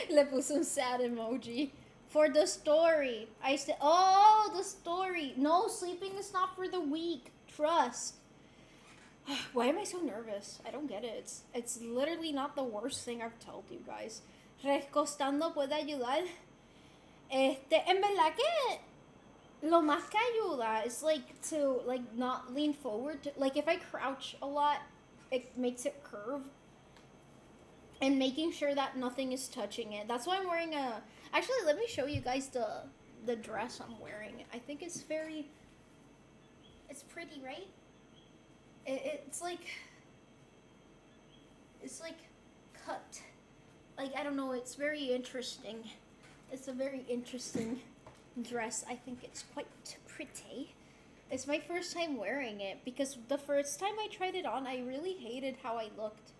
Speaker 4: Le puse un sad emoji. For the story. I said, oh, the story. No, sleeping is not for the weak. Trust. Why am I so nervous? I don't get it. It's literally not the worst thing I've told you guys. Recostando puede ayudar. En verdad que lo más que ayuda is to not lean forward. Like if I crouch a lot, it makes it curve. And making sure that nothing is touching it. That's why I'm wearing a... Actually, let me show you guys the dress I'm wearing. I think it's very... It's pretty, right? It's like cut. Like, I don't know, it's very interesting. It's a very interesting dress. I think it's quite pretty. It's my first time wearing it because the first time I tried it on, I really hated how I looked.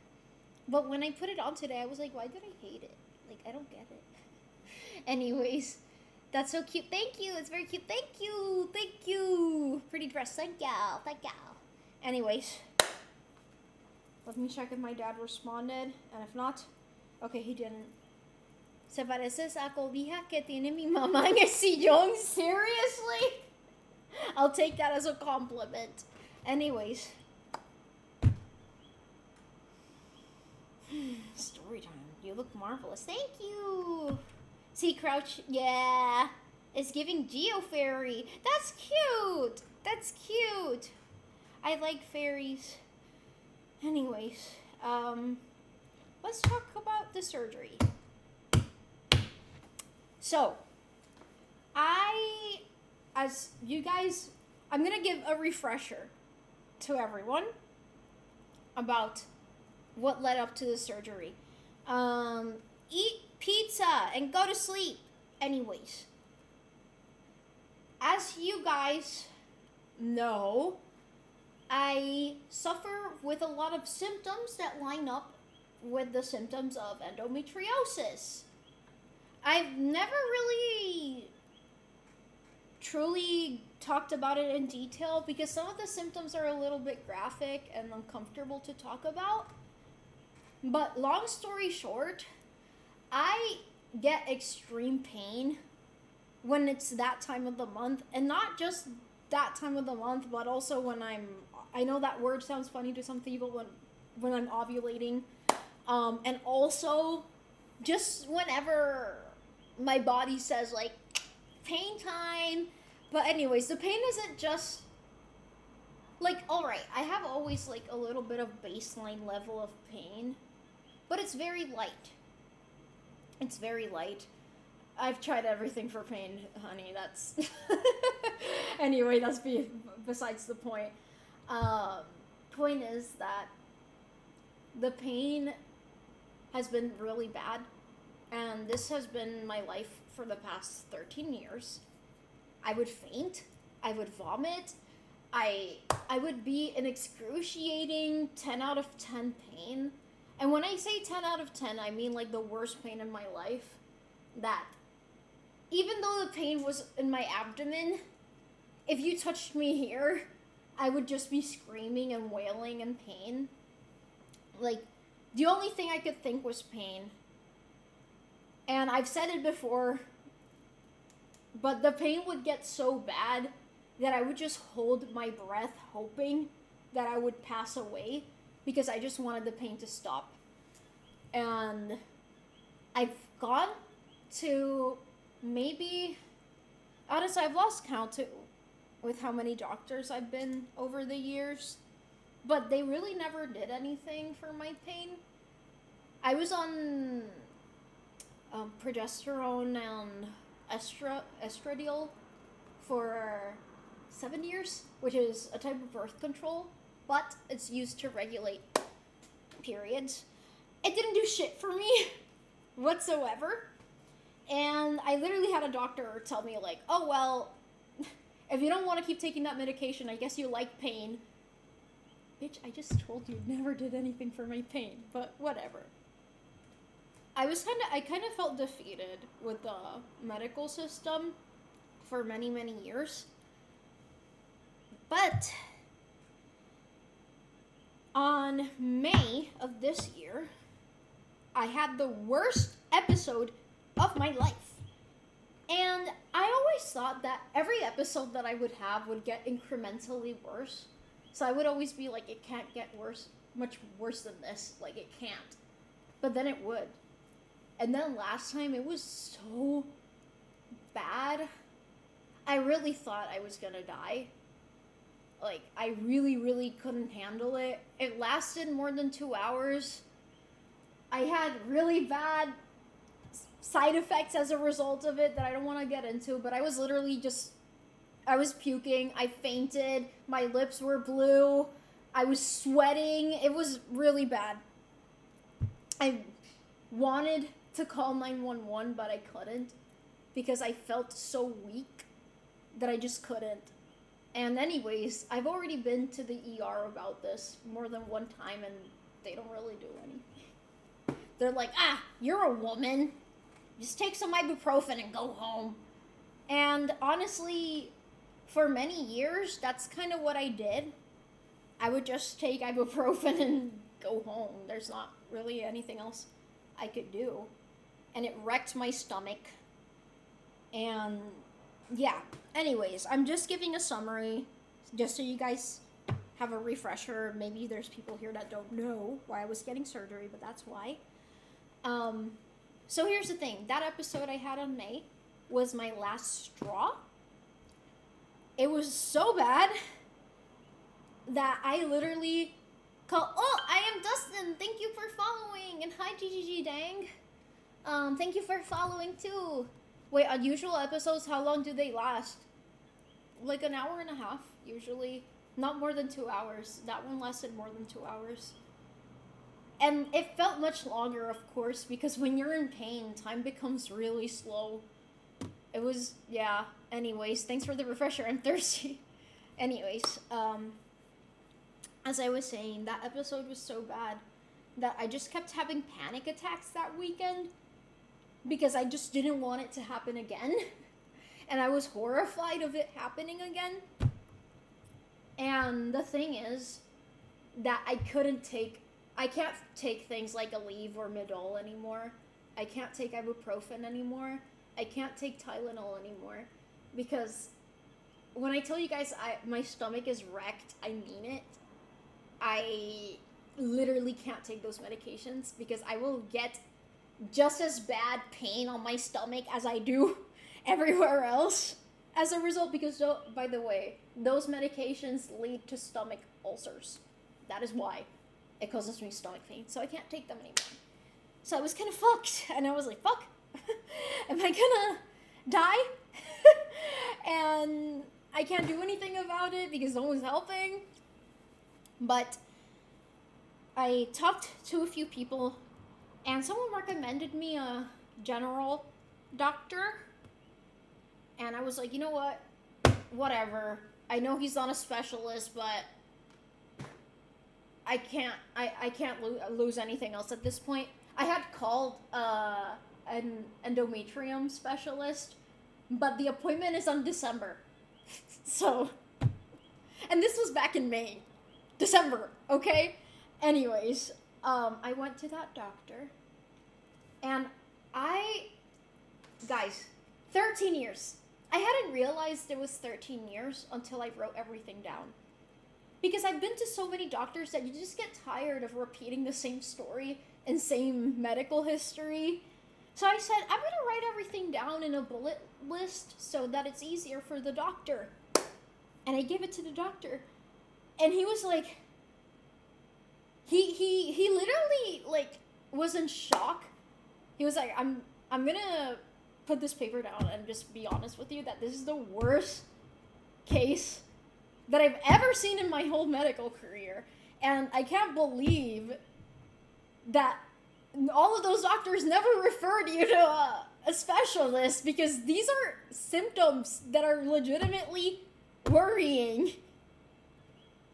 Speaker 4: But when I put it on today, I was like, why did I hate it? Like, I don't get it. Anyways, that's so cute. Thank you. It's very cute. Thank you. Thank you. Pretty dress. Thank y'all. Thank y'all. Anyways, let me check if my dad responded. And if not, okay, he didn't. Se parece esa cobija que tiene mi mamá en el sillón. Seriously? I'll take that as a compliment. Anyways. Storytime. You look marvelous. Thank you. See, Crouch. Yeah. It's giving Geo Fairy. That's cute. That's cute. I like fairies. Anyways, let's talk about the surgery. So, as you guys, I'm gonna give a refresher to everyone about what led up to the surgery. Eat pizza and go to sleep. Anyways, as you guys know, I suffer with a lot of symptoms that line up with the symptoms of endometriosis. I've never really truly talked about it in detail because some of the symptoms are a little bit graphic and uncomfortable to talk about. But long story short, I get extreme pain when it's that time of the month, and not just that time of the month, but also when I know that word sounds funny to some people, when I'm ovulating, and also just whenever my body says like pain time. But anyways, the pain isn't just like, all right, I have always like a little bit of baseline level of pain, but it's very light. It's very light. I've tried everything for pain, honey. That's anyway. That's besides the point. Point is that the pain has been really bad, and this has been my life for the past 13 years. I would faint. I would vomit. I would be in excruciating 10 out of 10 pain. And when I say 10 out of 10, I mean like the worst pain in my life. That even though the pain was in my abdomen, if you touched me here, I would just be screaming and wailing in pain. Like, the only thing I could think was pain. And I've said it before, but the pain would get so bad that I would just hold my breath hoping that I would pass away because I just wanted the pain to stop. And I've gone to maybe, honestly, I've lost count with how many doctors I've been over the years, but they really never did anything for my pain. I was on progesterone and estradiol for 7 years, which is a type of birth control, but it's used to regulate periods. It didn't do shit for me whatsoever. And I literally had a doctor tell me like, oh, well, if you don't want to keep taking that medication, I guess you like pain. Bitch, I just told you never did anything for my pain, but whatever. I kind of felt defeated with the medical system for many, many years. But on May of this year, I had the worst episode of my life. And I always thought that every episode that I would have would get incrementally worse. So I would always be like, it can't get worse, much worse than this. Like, it can't. But then it would. And then last time, it was so bad. I really thought I was gonna die. Like, I really, really couldn't handle it. It lasted more than 2 hours. I had really bad side effects as a result of it that I don't want to get into, but I was literally I was puking, I fainted, my lips were blue, I was sweating, it was really bad. I wanted to call 911, but I couldn't because I felt so weak that I just couldn't. And anyways, I've already been to the ER about this more than one time, and they don't really do anything. They're like, you're a woman. Just take some ibuprofen and go home. And honestly, for many years, that's kind of what I did. I would just take ibuprofen and go home. There's not really anything else I could do. And it wrecked my stomach. And yeah, anyways, I'm just giving a summary just so you guys have a refresher. Maybe there's people here that don't know why I was getting surgery, but that's why. So here's the thing. That episode I had on May was my last straw. It was so bad that I literally called, I am Dustin. Thank you for following. And hi, GGG Dang. Thank you for following too. Wait, unusual episodes, how long do they last? Like an hour and a half, usually. Not more than 2 hours. That one lasted more than 2 hours. And it felt much longer, of course, because when you're in pain, time becomes really slow. It was, yeah. Anyways, thanks for the refresher. I'm thirsty. Anyways, as I was saying, that episode was so bad that I just kept having panic attacks that weekend because I just didn't want it to happen again. And I was horrified of it happening again. And the thing is that I can't take things like Aleve or Midol anymore. I can't take ibuprofen anymore. I can't take Tylenol anymore. Because when I tell you guys my stomach is wrecked, I mean it. I literally can't take those medications because I will get just as bad pain on my stomach as I do everywhere else as a result. Because, by the way, those medications lead to stomach ulcers. That is why it causes me stomach pain. So I can't take them anymore. So I was kind of fucked. And I was like, fuck. Am I gonna die? And I can't do anything about it because no one's helping. But I talked to a few people, and someone recommended me a general doctor. And I was like, you know what? Whatever. I know he's not a specialist, but I can't lose anything else at this point. I had called an endometrium specialist, but the appointment is on December. So, and this was back in May. December, okay? Anyways, I went to that doctor, and guys, 13 years. I hadn't realized it was 13 years until I wrote everything down. Because I've been to so many doctors that you just get tired of repeating the same story and same medical history. So I said, I'm gonna write everything down in a bullet list so that it's easier for the doctor. And I gave it to the doctor. And he was like, he literally, like, was in shock. He was like, I'm gonna put this paper down and just be honest with you that this is the worst case that I've ever seen in my whole medical career. And I can't believe that all of those doctors never referred you to a specialist, because these are symptoms that are legitimately worrying.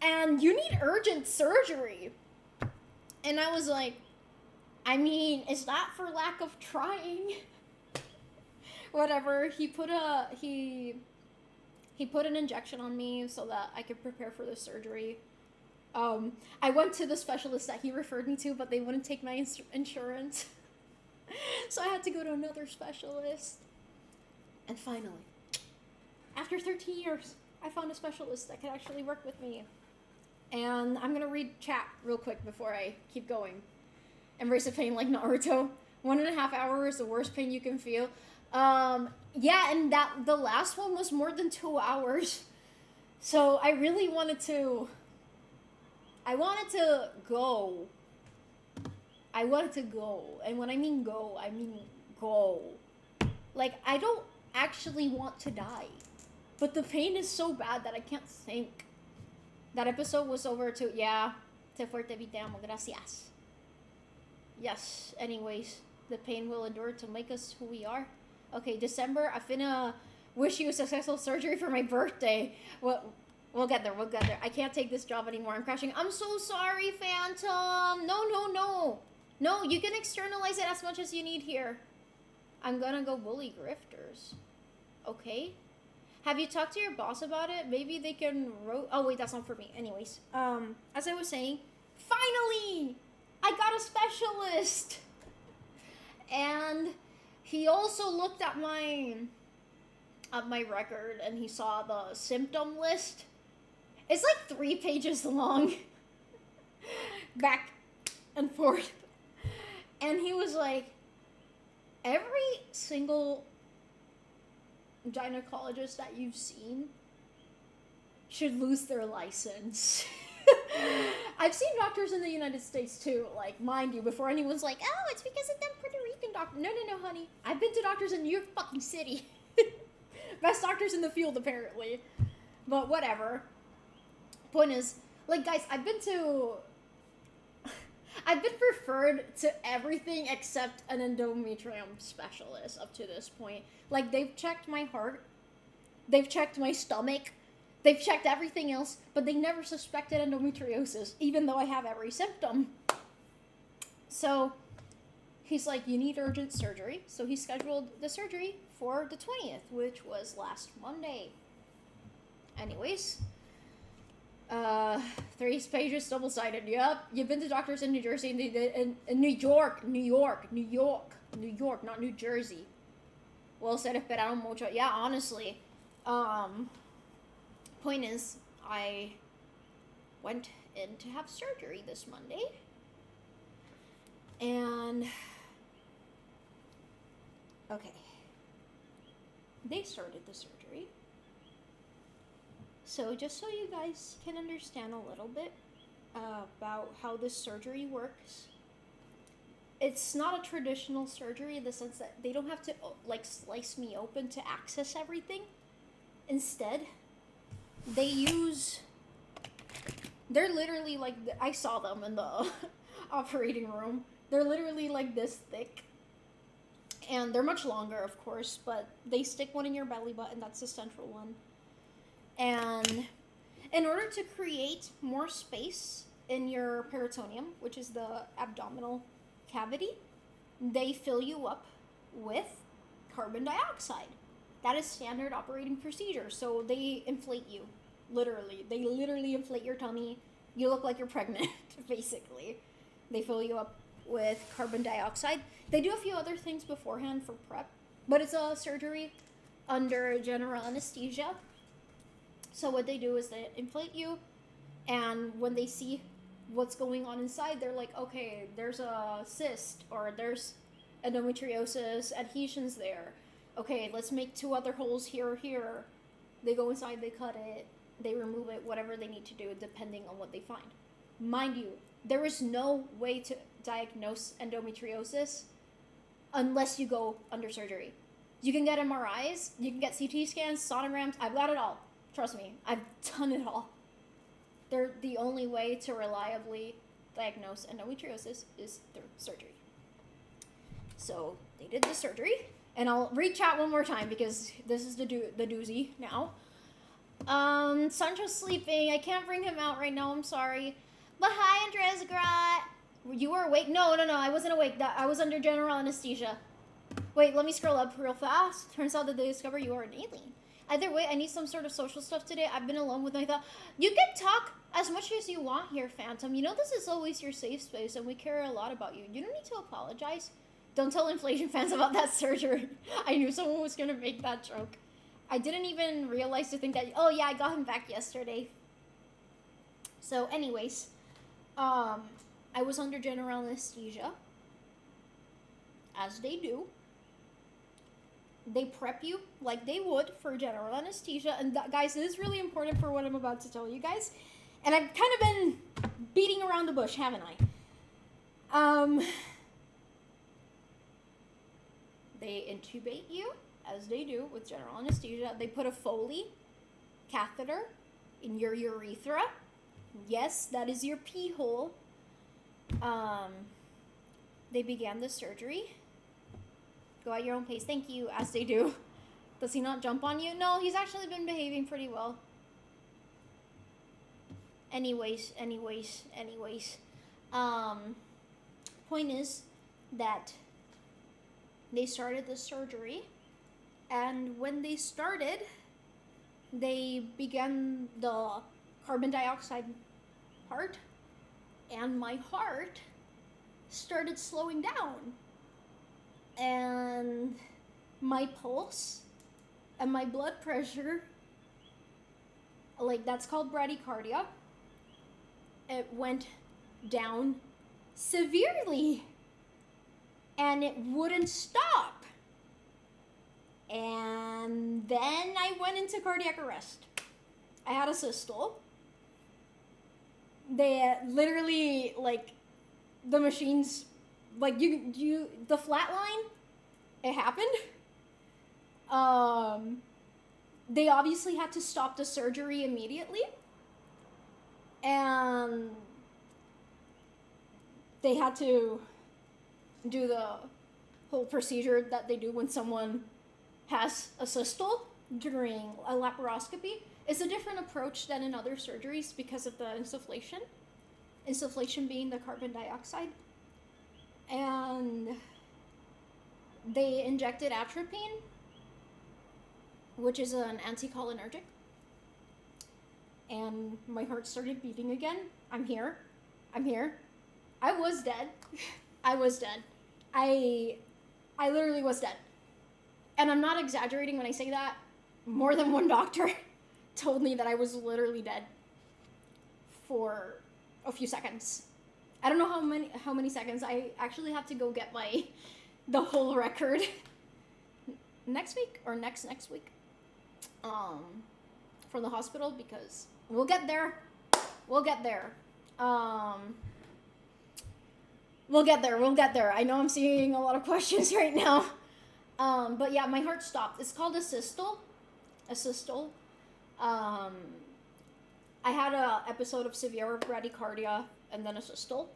Speaker 4: And you need urgent surgery. And I was like, I mean, it's not for lack of trying. Whatever. He put an injection on me so that I could prepare for the surgery. I went to the specialist that he referred me to, but they wouldn't take my insurance. So I had to go to another specialist. And finally, after 13 years, I found a specialist that could actually work with me. And I'm gonna read chat real quick before I keep going. Embrace the pain like Naruto. 1.5 hours is the worst pain you can feel. Yeah, and the last one was more than 2 hours. So I really wanted to go. And when I mean go, I mean go. Like, I don't actually want to die. But the pain is so bad that I can't think. That episode was over too. Yeah. Te fuerte vitamo. Gracias. Yes. Anyways, the pain will endure to make us who we are. Okay, December, I finna wish you a successful surgery for my birthday. We'll get there. I can't take this job anymore. I'm crashing. I'm so sorry, Phantom. No, you can externalize it as much as you need here. I'm gonna go bully grifters. Okay? Have you talked to your boss about it? Maybe they can oh wait, that's not for me. Anyways, as I was saying, finally, I got a specialist. And he also looked at my record and he saw the symptom list. It's like 3 pages long. Back and forth. And he was like, every single gynecologist that you've seen should lose their license. I've seen doctors in the United States too, like, mind you, before anyone's like, oh, it's because of them Puerto Rican doctors. No, honey. I've been to doctors in New York fucking City. Best doctors in the field, apparently. But whatever. Point is, like, guys, I've I've been referred to everything except an endometrium specialist up to this point. Like, they've checked my heart, they've checked my stomach, they've checked everything else, but they never suspected endometriosis, even though I have every symptom. So he's like, you need urgent surgery. So he scheduled the surgery for the 20th, which was last Monday. Anyways, 3 pages, double-sided. Yep, you've been to doctors in New Jersey, and they did in New York, not New Jersey. Well, se esperaron mucho. Yeah, honestly. Point is, I went in to have surgery this Monday, and okay, they started the surgery. So just so you guys can understand a little bit about how this surgery works, it's not a traditional surgery in the sense that they don't have to like slice me open to access everything. Instead, they're literally like, I saw them in the operating room. They're literally like this thick. And they're much longer, of course, but they stick one in your belly button. That's the central one. And in order to create more space in your peritoneum, which is the abdominal cavity, they fill you up with carbon dioxide. That is standard operating procedure. So they inflate you, literally. They literally inflate your tummy. You look like you're pregnant, basically. They fill you up with carbon dioxide. They do a few other things beforehand for prep, but it's a surgery under general anesthesia. So what they do is they inflate you, and when they see what's going on inside, they're like, okay, there's a cyst, or there's endometriosis adhesions there. Okay, let's make 2 other holes here or here. They go inside, they cut it, they remove it, whatever they need to do, depending on what they find. Mind you, there is no way to diagnose endometriosis unless you go under surgery. You can get MRIs, you can get CT scans, sonograms, I've got it all. Trust me, I've done it all. They're the only way to reliably diagnose endometriosis is through surgery. So they did the surgery, and I'll read chat one more time because this is the doozy now. Sancho's sleeping. I can't bring him out right now. I'm sorry. But hi, Andres Grat. You were awake? No, I wasn't awake. I was under general anesthesia. Wait, let me scroll up real fast. Turns out that they discover you are an alien. Either way, I need some sort of social stuff today. I've been alone with my thought. You can talk as much as you want here, Phantom. You know this is always your safe space, and we care a lot about you. You don't need to apologize. Don't tell inflation fans about that surgery. I knew someone was going to make that joke. I didn't even realize to think that, oh yeah, I got him back yesterday. So anyways, I was under general anesthesia, as they do. They prep you like they would for general anesthesia. And guys, this is really important for what I'm about to tell you guys. And I've kind of been beating around the bush, haven't I? They intubate you, as they do with general anesthesia. They put a Foley catheter in your urethra. Yes, that is your pee hole. They began the surgery. Go at your own pace. Thank you, as they do. Does he not jump on you? No, he's actually been behaving pretty well. Anyways. Point is that they started the surgery, and when they started, they began the carbon dioxide part, and my heart started slowing down. And my pulse and my blood pressure, like that's called bradycardia, it went down severely. And it wouldn't stop. And then I went into cardiac arrest. I had a systole. They literally, like, the machines, like, the flat line, it happened. They obviously had to stop the surgery immediately. And they had to do the whole procedure that they do when someone has a cystal during a laparoscopy. It's a different approach than in other surgeries because of the insufflation. Insufflation being the carbon dioxide. And they injected atropine, which is an anticholinergic. And my heart started beating again. I'm here. I was dead. I was dead. I literally was dead. And I'm not exaggerating when I say that. More than one doctor told me that I was literally dead for a few seconds. I don't know how many seconds. I actually have to go get the whole record next week or next week from the hospital, because we'll get there. We'll get there. I know I'm seeing a lot of questions right now. But yeah, my heart stopped. It's called a systole. I had a episode of severe bradycardia and then a systole.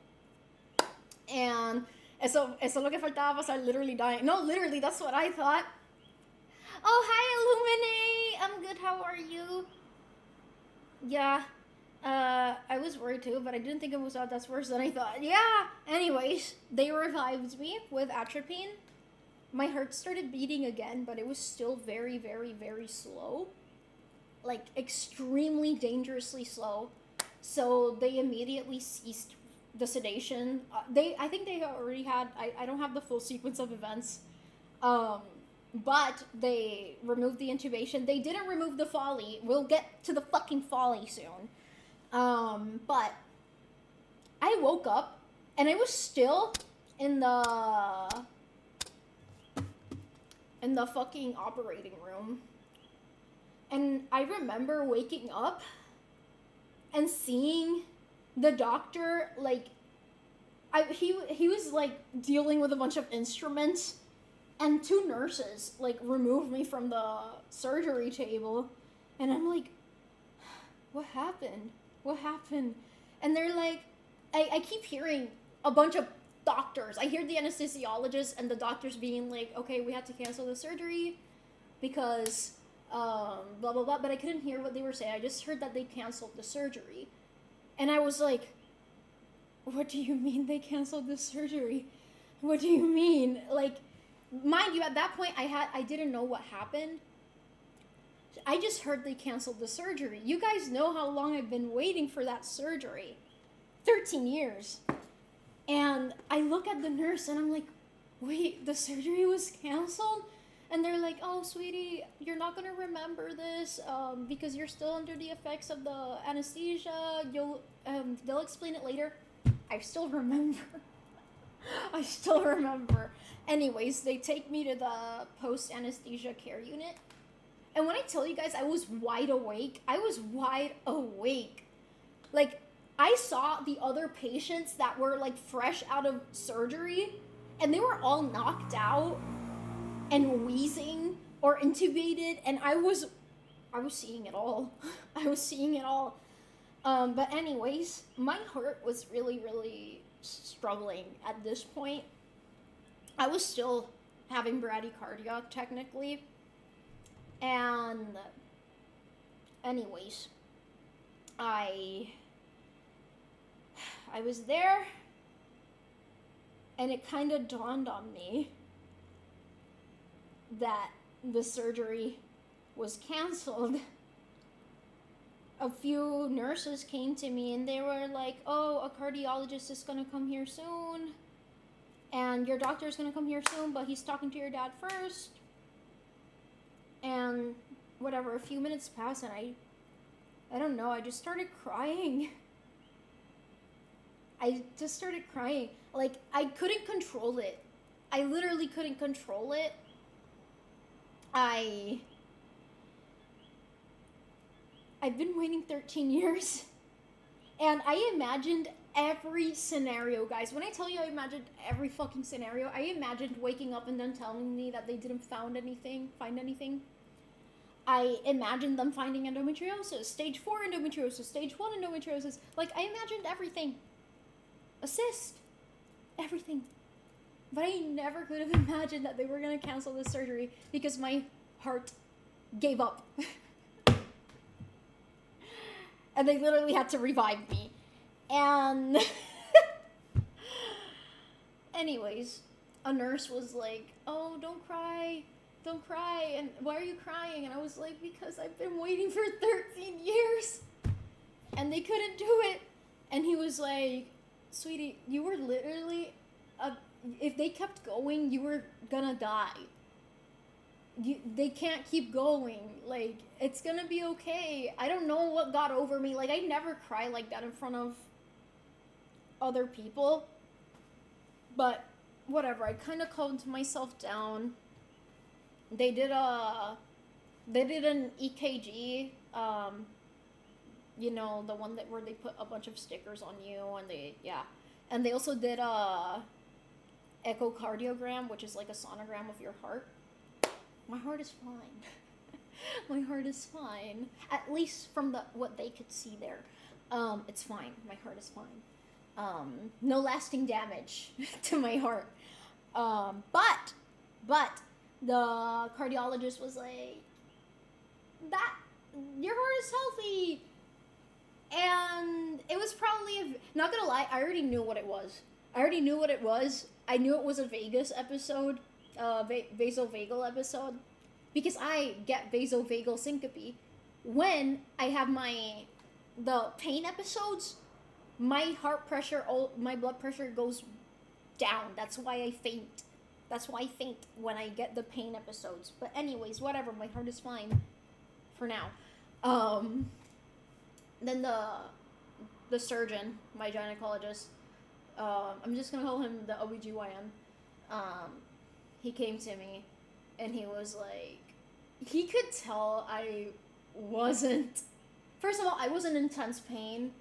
Speaker 4: And eso lo que faltaba was I literally dying. No, literally, that's what I thought. Oh, hi, Illuminate. I'm good. How are you? Yeah. I was worried too, but I didn't think it was that's worse than I thought. Yeah. Anyways, they revived me with atropine. My heart started beating again, but it was still very, very, very slow. Like, extremely dangerously slow. So they immediately ceased the sedation. I think they already had, I don't have the full sequence of events. But they removed the intubation. They didn't remove the Foley. We'll get to the fucking Foley soon. But I woke up and I was still in the fucking operating room. And I remember waking up and seeing the doctor, like, he was, like, dealing with a bunch of instruments, and two nurses, like, removed me from the surgery table, and I'm like, what happened? And they're like, I keep hearing a bunch of doctors. I hear the anesthesiologist and the doctors being like, okay, we had to cancel the surgery because blah blah blah, but I couldn't hear what they were saying. I just heard that they canceled the surgery. And I was like, what do you mean they canceled the surgery? What do you mean? Like, mind you, at that point I didn't know what happened. I just heard they canceled the surgery. You guys know how long I've been waiting for that surgery. 13 years. And I look at the nurse and I'm like, wait, the surgery was canceled? And they're like, oh, sweetie, you're not going to remember this because you're still under the effects of the anesthesia. They'll explain it later. I still remember. Anyways, they take me to the post-anesthesia care unit. And when I tell you guys I was wide awake, Like, I saw the other patients that were, like, fresh out of surgery, and they were all knocked out and wheezing or intubated, and I was seeing it all. But anyways, my heart was really, really struggling at this point. I was still having bradycardia, technically. And anyways, I was there, and it kind of dawned on me that the surgery was canceled. A few nurses came to me and they were like, oh, a cardiologist is going to come here soon, and your doctor's going to come here soon, but he's talking to your dad first. And whatever, a few minutes passed, and I don't know, I just started crying. Like, I couldn't control it. I literally couldn't control it. I've been waiting 13 years. And I imagined every scenario, guys. When I tell you I imagined every fucking scenario, I imagined waking up and them telling me that they didn't find anything. I imagined them finding endometriosis, stage 4 endometriosis, stage 1 endometriosis. Like, I imagined everything. A cyst. everything. But I never could have imagined that they were gonna cancel this surgery because my heart gave up. And they literally had to revive me. And anyways, a nurse was like, oh, don't cry, and why are you crying? And I was like, because I've been waiting for 13 years and they couldn't do it. And he was like, sweetie, you were literally if they kept going, you were gonna die. They can't keep going. Like, it's gonna be okay. I don't know what got over me. Like, I never cry like that in front of other people. But whatever. I kind of calmed myself down. They did an EKG. You know, the one where they put a bunch of stickers on you, and they also did a echocardiogram, which is like a sonogram of your heart. My heart is fine. My heart is fine. At least from what they could see there. It's fine. My heart is fine. No lasting damage to my heart. But the cardiologist was like, that your heart is healthy. And it was probably, not gonna lie, I already knew what it was. I knew it was a vagus episode, vasovagal episode, because I get vasovagal syncope when I have the pain episodes. My heart pressure, my blood pressure goes down. That's why I faint. When I get the pain episodes. But anyways, whatever. My heart is fine for now. Then the surgeon, my gynecologist, I'm just gonna call him the OBGYN. He came to me, and he was like, he could tell I wasn't. First of all, I was in intense pain.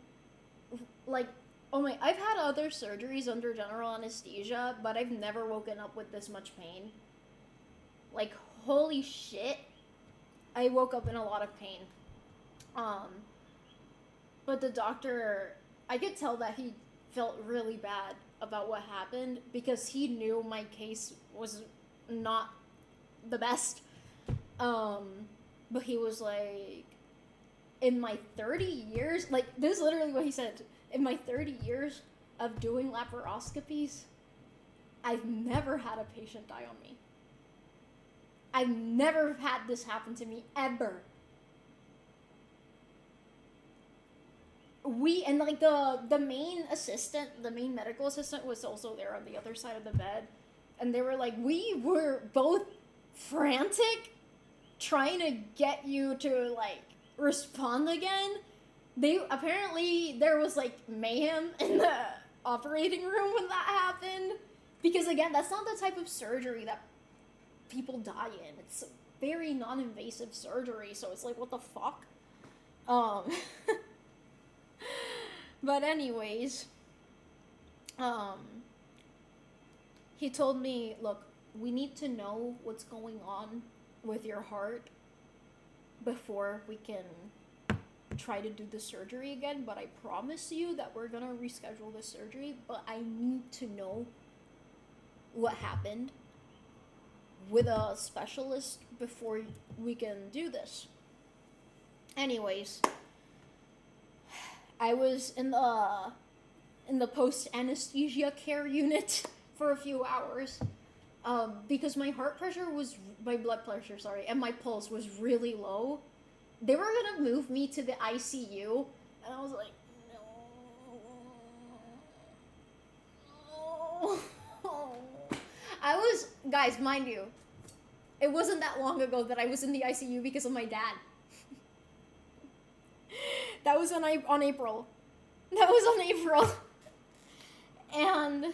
Speaker 4: Like, I've had other surgeries under general anesthesia, but I've never woken up with this much pain. Like, holy shit. I woke up in a lot of pain. But the doctor, I could tell that he felt really bad about what happened because he knew my case was not the best. But he was like, in my 30 years, like, this is literally what he said. In my 30 years of doing laparoscopies, I've never had a patient die on me. I've never had this happen to me, ever. And like the main medical assistant was also there on the other side of the bed. And they were like, we were both frantic trying to get you to like respond again. Apparently there was like mayhem in the operating room when that happened. Because again, that's not the type of surgery that people die in. It's very non-invasive surgery, so it's like, what the fuck? But anyways, he told me, look, we need to know what's going on with your heart before we can try to do the surgery again, but I promise you that we're gonna reschedule the surgery, but I need to know what happened with a specialist before we can do this. Anyways, I was in the post-anesthesia care unit for a few hours because my blood pressure, and my pulse was really low. They were gonna move me to the ICU, and I was like, no. Guys, mind you, it wasn't that long ago that I was in the ICU because of my dad. That was on April. And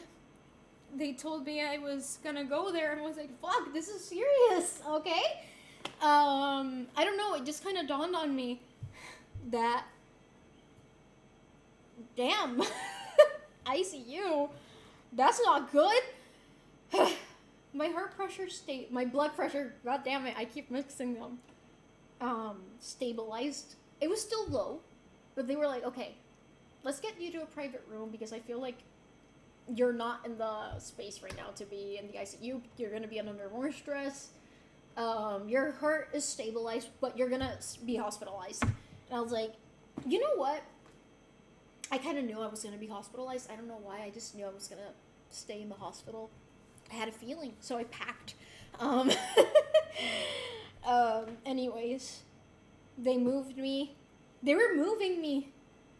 Speaker 4: they told me I was gonna go there, and I was like, fuck, this is serious, okay? I don't know, it just kind of dawned on me that, damn, ICU, that's not good. My blood pressure, god damn it, I keep mixing them, stabilized. It was still low, but they were like, okay, let's get you to a private room because I feel like you're not in the space right now to be in the ICU. You're gonna be under more stress. Your heart is stabilized, but you're gonna be hospitalized. And I was like, you know what? I kind of knew I was gonna be hospitalized. I don't know why. I just knew I was gonna stay in the hospital. I had a feeling, so I packed. Anyways, they moved me. They were moving me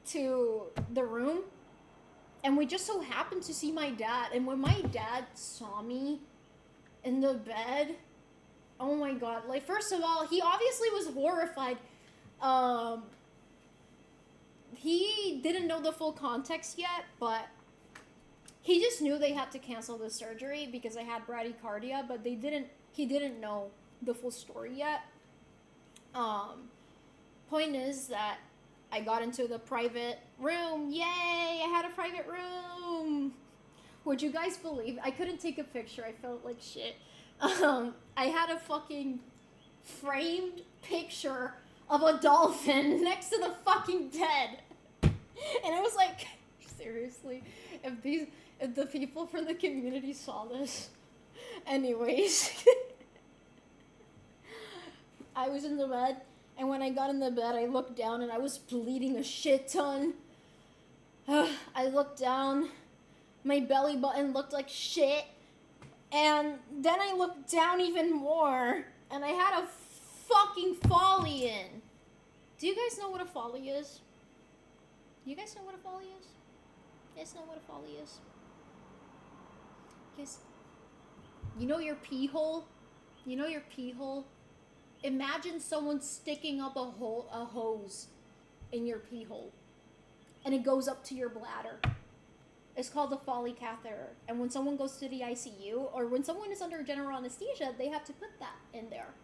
Speaker 4: to the room, and we just so happened to see my dad. And when my dad saw me in the bed, oh my god! Like, first of all, he obviously was horrified. He didn't know the full context yet, but he just knew they had to cancel the surgery because I had bradycardia, but he didn't know the full story yet. Point is that I got into the private room. Yay! I had a private room! Would you guys believe? I couldn't take a picture. I felt like shit. I had a fucking framed picture of a dolphin next to the fucking bed. And it was like, seriously, if the people from the community saw this. Anyways. I was in the bed, and when I got in the bed, I looked down and I was bleeding a shit ton. I looked down, my belly button looked like shit, and then I looked down even more, and I had a fucking folly in. Do you guys know what a folly is? You guys know what a folly is? You guys know what a folly is? Guys, you know your pee hole? You know your pee hole? Imagine someone sticking up a hose in your pee hole, and it goes up to your bladder. It's called a Foley catheter. And when someone goes to the ICU, or when someone is under general anesthesia, they have to put that in there.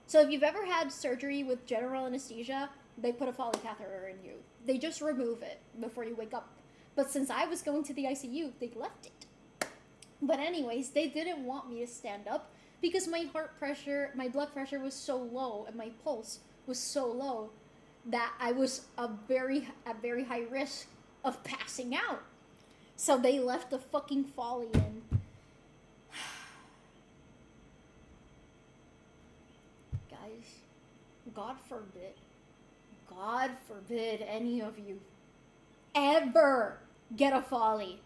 Speaker 4: So if you've ever had surgery with general anesthesia, they put a Foley catheter in you. They just remove it before you wake up. But since I was going to the ICU, they left it. But anyways, they didn't want me to stand up because my heart pressure, my blood pressure was so low, and my pulse was so low that I was at very high risk of passing out. So they left the fucking Foley in. Guys, God forbid any of you ever get a Foley.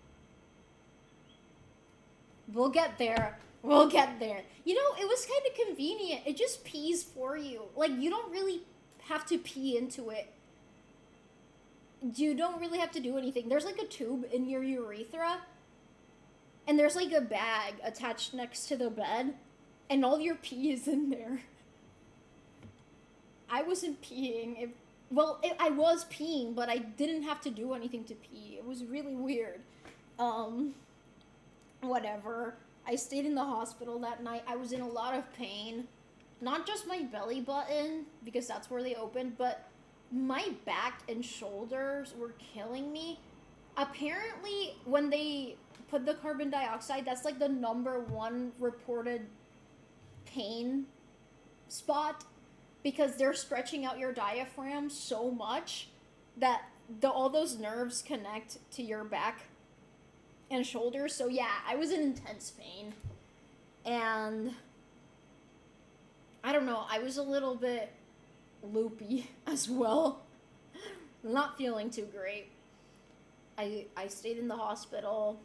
Speaker 4: We'll get there. We'll get there. You know, it was kind of convenient. It just pees for you. Like, you don't really have to pee into it. You don't really have to do anything. There's like a tube in your urethra, and there's like a bag attached next to the bed, and all your pee is in there. I wasn't peeing. I was peeing, but I didn't have to do anything to pee. It was really weird. Whatever. I stayed in the hospital that night. I was in a lot of pain. Not just my belly button, because that's where they opened, but my back and shoulders were killing me. Apparently, when they put the carbon dioxide, that's like the #1 reported pain spot, because they're stretching out your diaphragm so much that all those nerves connect to your back and shoulders. So yeah, I was in intense pain. And I don't know, I was a little bit loopy as well. Not feeling too great. I stayed in the hospital,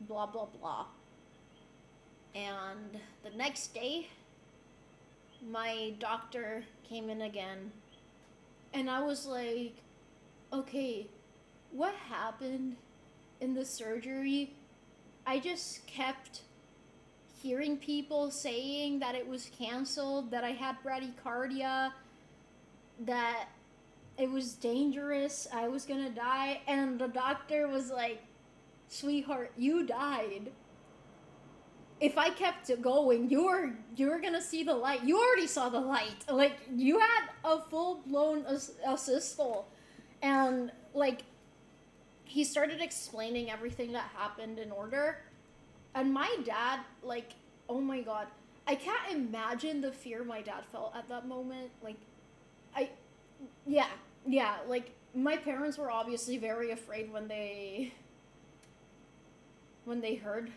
Speaker 4: blah blah blah. And the next day, my doctor came in again, and I was like, okay, what happened in the surgery? I just kept hearing people saying that it was canceled, that I had bradycardia, that it was dangerous, I was gonna die, and the doctor was like, sweetheart, you died. If I kept going, you're gonna see the light. You already saw the light. Like, you had a full-blown asystole. And, like, he started explaining everything that happened in order. And my dad, like, oh my god, I can't imagine the fear my dad felt at that moment. Like, yeah, like, my parents were obviously very afraid when they when they heard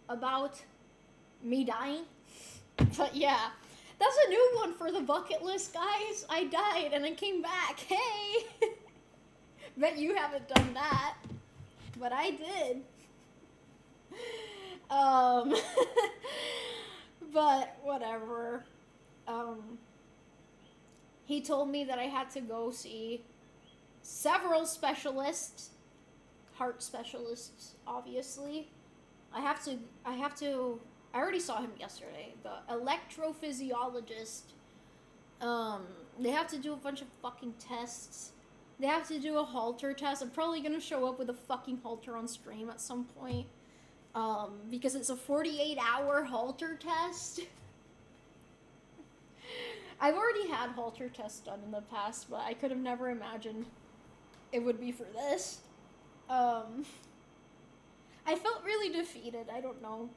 Speaker 4: about me dying. But yeah, that's a new one for the bucket list, guys. I died and I came back. Hey! Bet you haven't done that. But I did. But whatever. He told me that I had to go see several specialists, heart specialists, obviously. I already saw him yesterday. The electrophysiologist. They have to do a bunch of fucking tests. They have to do a halter test. I'm probably gonna show up with a fucking halter on stream at some point. Because it's a 48-hour halter test. I've already had halter tests done in the past, but I could have never imagined it would be for this. I felt really defeated. I don't know.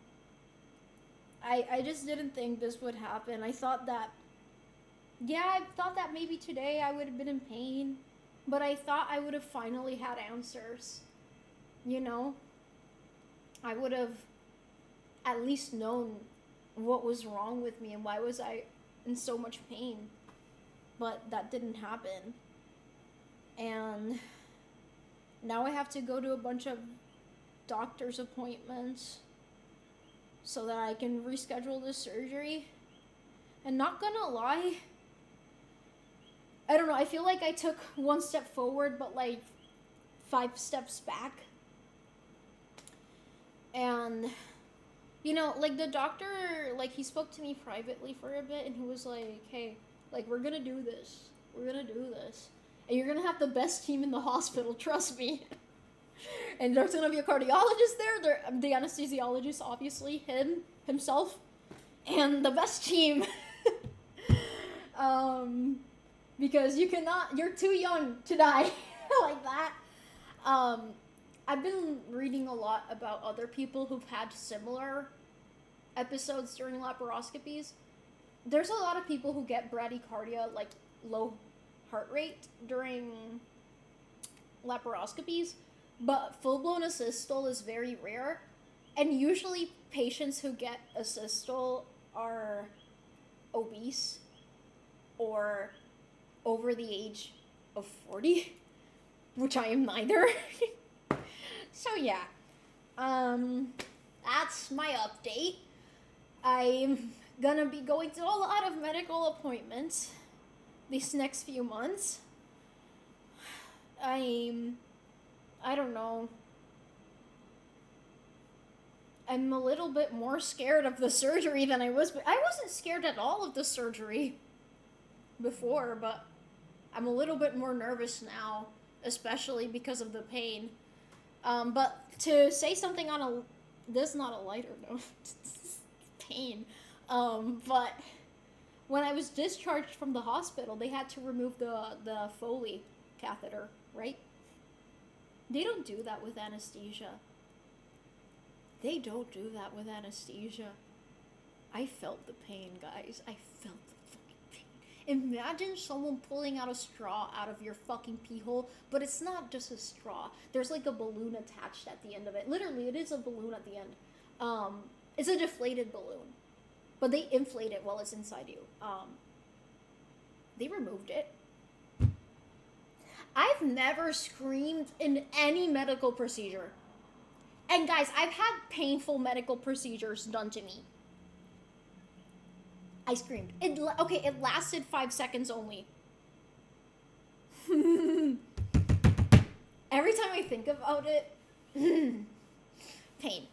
Speaker 4: I just didn't think this would happen. I thought that maybe today I would have been in pain, but I thought I would have finally had answers. You know? I would have at least known what was wrong with me and why was I in so much pain. But that didn't happen. And now I have to go to a bunch of doctor's appointments so that I can reschedule this surgery. And not gonna lie, I don't know, I feel like I took one step forward but like 5 steps back. And, you know, like the doctor, like he spoke to me privately for a bit and he was like, hey, like we're gonna do this. We're gonna do this. And you're gonna have the best team in the hospital, trust me. And there's gonna be a cardiologist there, the anesthesiologist, obviously, himself, and the best team. Because you're too young to die like that. I've been reading a lot about other people who've had similar episodes during laparoscopies. There's a lot of people who get bradycardia, like low heart rate, during laparoscopies, but full-blown asystole is very rare, and usually patients who get asystole are obese or over the age of 40, which I am neither. So yeah, that's my update. I'm gonna be going to a lot of medical appointments these next few months. I don't know. I'm a little bit more scared of the surgery than I was, but I wasn't scared at all of the surgery before, but I'm a little bit more nervous now, especially because of the pain. But to say something on this is not a lighter note, pain. But when I was discharged from the hospital, they had to remove the Foley catheter, right? They don't do that with anesthesia. They don't do that with anesthesia. I felt the pain, guys. I felt the fucking pain. Imagine someone pulling out a straw out of your fucking pee hole, but it's not just a straw. There's like a balloon attached at the end of it. Literally, it is a balloon at the end. It's a deflated balloon, but they inflate it while it's inside you. They removed it. I've never screamed in any medical procedure. And guys, I've had painful medical procedures done to me. I screamed. It lasted 5 seconds only. Every time I think about it, pain.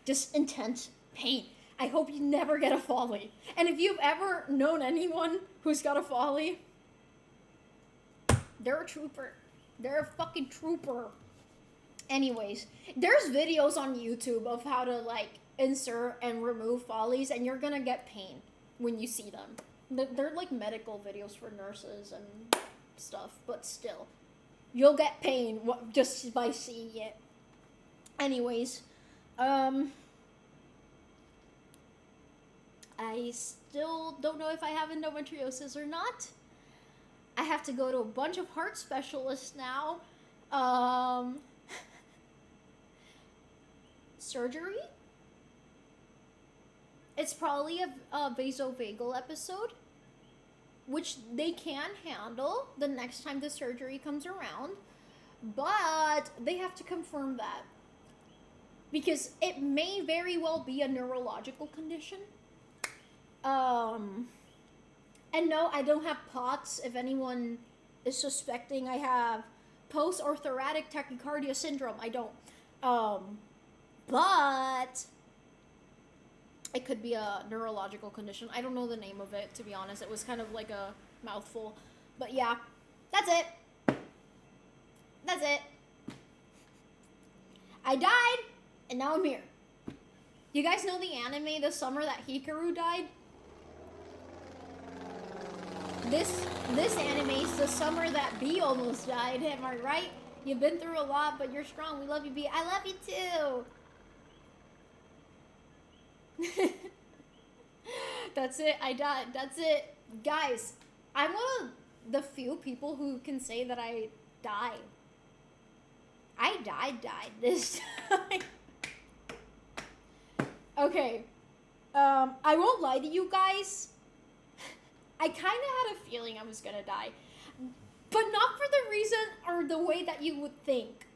Speaker 4: Just intense pain. I hope you never get a Foley. And if you've ever known anyone who's got a Foley, they're a trooper. They're a fucking trooper. Anyways, there's videos on YouTube of how to like insert and remove Follies, and you're gonna get pain when you see them. They're like medical videos for nurses and stuff, but still, you'll get pain just by seeing it. Anyways, I still don't know if I have endometriosis or not. I have to go to a bunch of heart specialists now. surgery. It's probably a vasovagal episode, which they can handle the next time the surgery comes around, but they have to confirm that. Because it may very well be a neurological condition. And no, I don't have POTS. If anyone is suspecting I have post-orthostatic tachycardia syndrome, I don't. But it could be a neurological condition. I don't know the name of it, to be honest. It was kind of like a mouthful. But yeah, that's it. That's it. I died, and now I'm here. You guys know the anime the summer that Hikaru died? This anime's the summer that B almost died, am I right? You've been through a lot, but you're strong. We love you, B. I love you too. That's it. I died. That's it. Guys, I'm one of the few people who can say that I died. I died this time. Okay. I won't lie to you guys. I kind of had a feeling I was gonna die. But not for the reason or the way that you would think.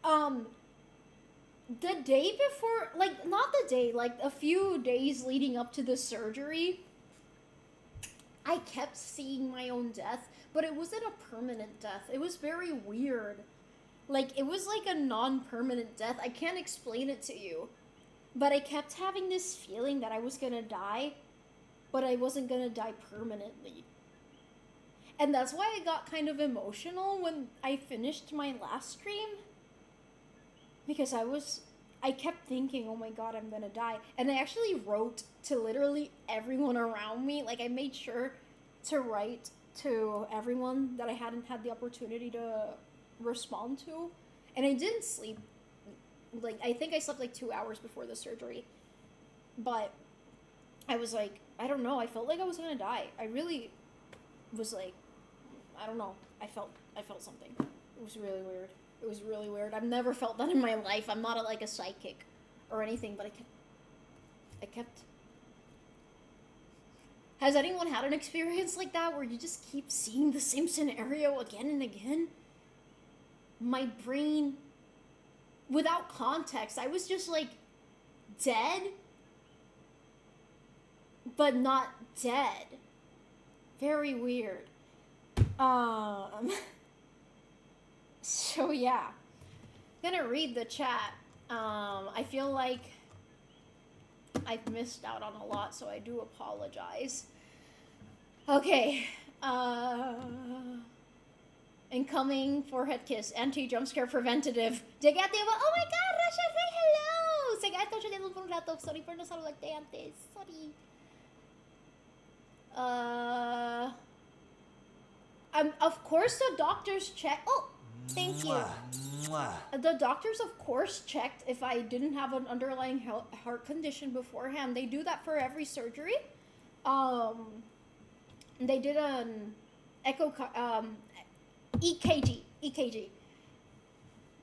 Speaker 4: The day before, like, not the day, like a few days leading up to the surgery, I kept seeing my own death, but it wasn't a permanent death. It was very weird. Like, it was like a non-permanent death. I can't explain it to you. But I kept having this feeling that I was gonna die, but I wasn't gonna die permanently. And that's why I got kind of emotional when I finished my last stream. Because I kept thinking, oh my god, I'm gonna die. And I actually wrote to literally everyone around me. Like, I made sure to write to everyone that I hadn't had the opportunity to respond to. And I didn't sleep. Like, I think I slept like 2 hours before the surgery. But I was like, I don't know. I felt like I was gonna die. I really was like, I don't know. I felt something. It was really weird. It was really weird. I've never felt that in my life. I'm not like a psychic or anything, but I kept. Has anyone had an experience like that where you just keep seeing the same scenario again and again? My brain, without context, I was just like dead, but not dead. Very weird. So yeah, I'm gonna read the chat. I feel like I've missed out on a lot, so I do apologize. Okay, incoming forehead kiss, anti-jump scare preventative. Negativo. Oh my god, Rasha, say hello! Say, I thought you did por un rato. Sorry por no saludarte antes. Sorry. Of course the doctors check. Oh, thank you. The doctors, of course, checked if I didn't have an underlying heart condition beforehand. They do that for every surgery. They did an EKG,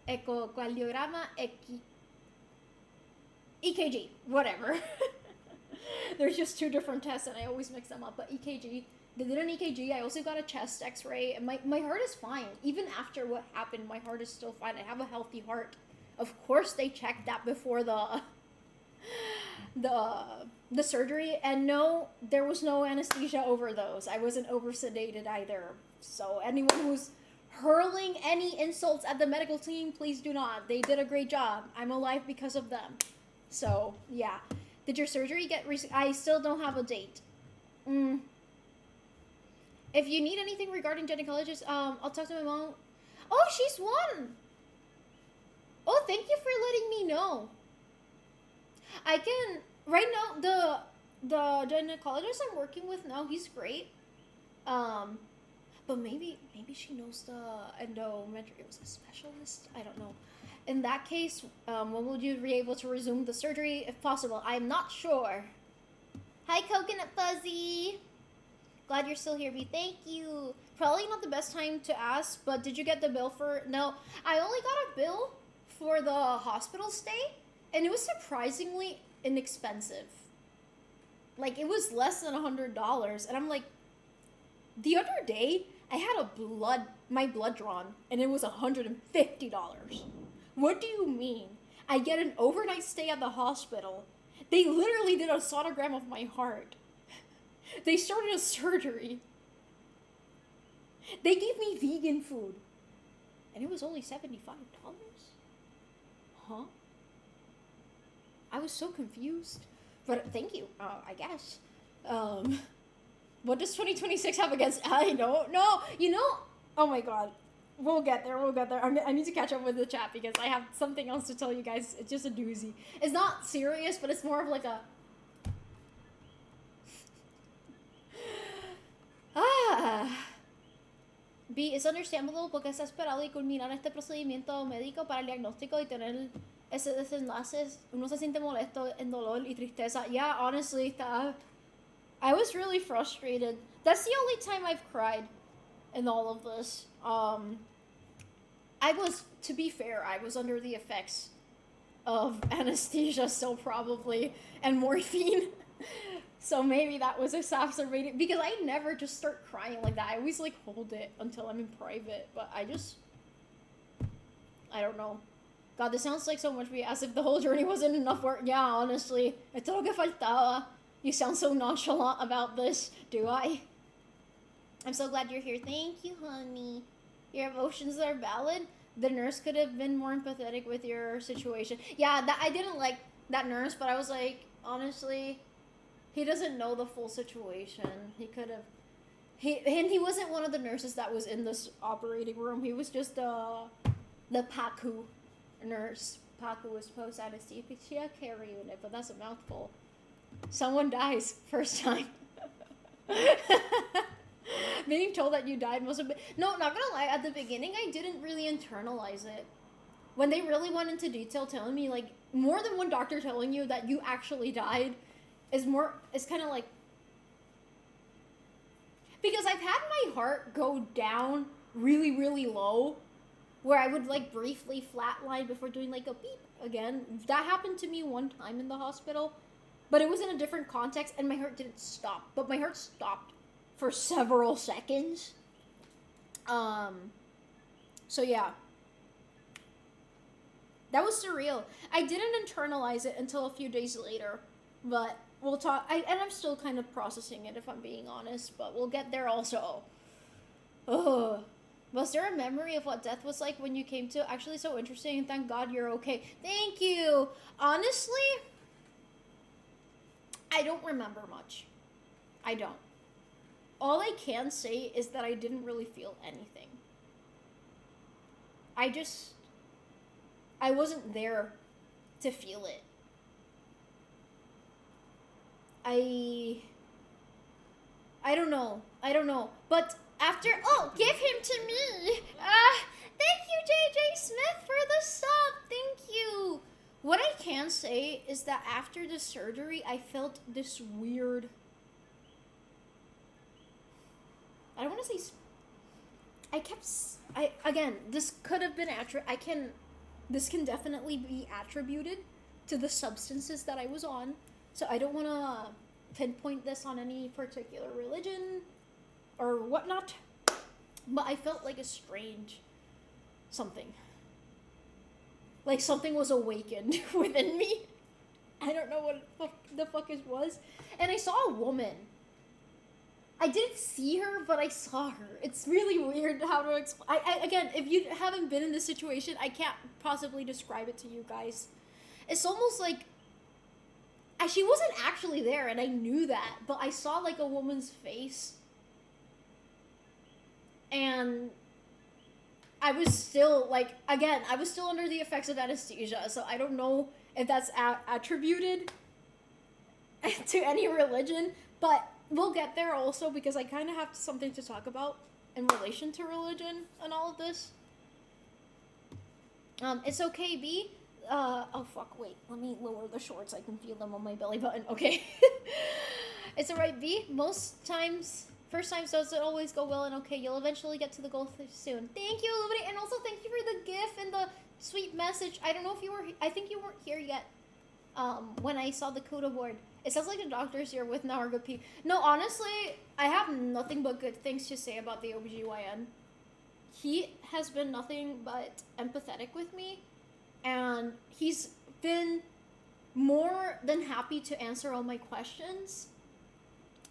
Speaker 4: echocardiograma, EKG, whatever. There's just two different tests, and I always mix them up. But EKG. They did an EKG. I also got a chest x-ray. And my heart is fine. Even after what happened, my heart is still fine. I have a healthy heart. Of course, they checked that before the surgery. And no, there was no anesthesia overdose. I wasn't over-sedated either. So anyone who's hurling any insults at the medical team, please do not. They did a great job. I'm alive because of them. So, yeah. Did your surgery get... I still don't have a date. If you need anything regarding gynecologist, I'll talk to my mom. Oh, she's won! Oh, thank you for letting me know. I can... Right now, the gynecologist I'm working with now, he's great. But maybe she knows the endometriosis specialist. I don't know. In that case, when will you be able to resume the surgery, if possible? I'm not sure. Hi, Coconut Fuzzy. Glad you're still here, B. Thank you. Probably not the best time to ask, but did you get the bill for... No, I only got a bill for the hospital stay, and it was surprisingly inexpensive. Like, it was less than $100, and I'm like, the other day, I had my blood drawn, and it was $150. What do you mean? I get an overnight stay at the hospital. They literally did a sonogram of my heart. They started a surgery. They gave me vegan food. And it was only $75? Huh? I was so confused. But thank you, I guess. What does 2026 have against... I don't know. You know... Oh my god. We'll get there. I need to catch up with the chat because I have something else to tell you guys. It's just a doozy. It's not serious, but it's more of like a... B, es understandable porque se ha esperado y culminar este procedimiento médico para el diagnóstico y tener ese desenlace. Uno se siente molesto, en dolor y tristeza. Yeah, honestly, I was really frustrated. That's the only time I've cried in all of this. To be fair, I was under the effects of anesthesia still probably, and morphine. So maybe that was exacerbated, because I never just start crying like that. I always like hold it until I'm in private, but I don't know. God, this sounds like so much as if the whole journey wasn't enough work. Yeah, honestly. Esto lo que faltaba. You sound so nonchalant about this. Do I? I'm so glad you're here. Thank you, honey. Your emotions are valid. The nurse could have been more empathetic with your situation. Yeah, I didn't like that nurse, but I was like, honestly, he doesn't know the full situation. He could have... He wasn't one of the nurses that was in this operating room. He was just the PACU nurse. PACU was post-anesthesia care unit, but that's a mouthful. Someone dies first time. Being told that you died must have been... No, not gonna lie, at the beginning I didn't really internalize it. When they really went into detail telling me, like, more than one doctor telling you that you actually died is kind of like... Because I've had my heart go down really, really low, where I would, like, briefly flatline before doing, like, a beep again. That happened to me one time in the hospital, but it was in a different context, and my heart didn't stop. But my heart stopped for several seconds. So yeah. That was surreal. I didn't internalize it until a few days later, but we'll talk. And I'm still kind of processing it, if I'm being honest, but we'll get there also. Ugh. Was there a memory of what death was like when you came to? Actually, so interesting, and thank God you're okay. Thank you. Honestly, I don't remember much. I don't. All I can say is that I didn't really feel anything. I wasn't there to feel it. I don't know. But after... Oh, give him to me! Thank you, JJ Smith, for the sub! Thank you! What I can say is that after the surgery, I felt this weird... I don't want to say... Again, this could have been... This can definitely be attributed to the substances that I was on. So I don't want to pinpoint this on any particular religion or whatnot. But I felt like a strange something. Like something was awakened within me. I don't know what the fuck it was. And I saw a woman. I didn't see her, but I saw her. It's really weird how to explain. Again, if you haven't been in this situation, I can't possibly describe it to you guys. It's almost like she wasn't actually there, and I knew that, but I saw like a woman's face, and I was still like, again, I was still under the effects of anesthesia, so I don't know if that's attributed to any religion, but we'll get there also, because I kind of have something to talk about in relation to religion and all of this. It's okay, B. Oh fuck, wait, let me lower the shorts, I can feel them on my belly button, okay. It's alright, B. First times doesn't always go well, and okay, you'll eventually get to the goal soon. Thank you, Illuminate, and also thank you for the GIF and the sweet message. I don't know if you were, I think you weren't here yet when I saw the CUDA board. It sounds like the doctor's here with Narga. No, honestly, I have nothing but good things to say about the OBGYN. He has been nothing but empathetic with me, and he's been more than happy to answer all my questions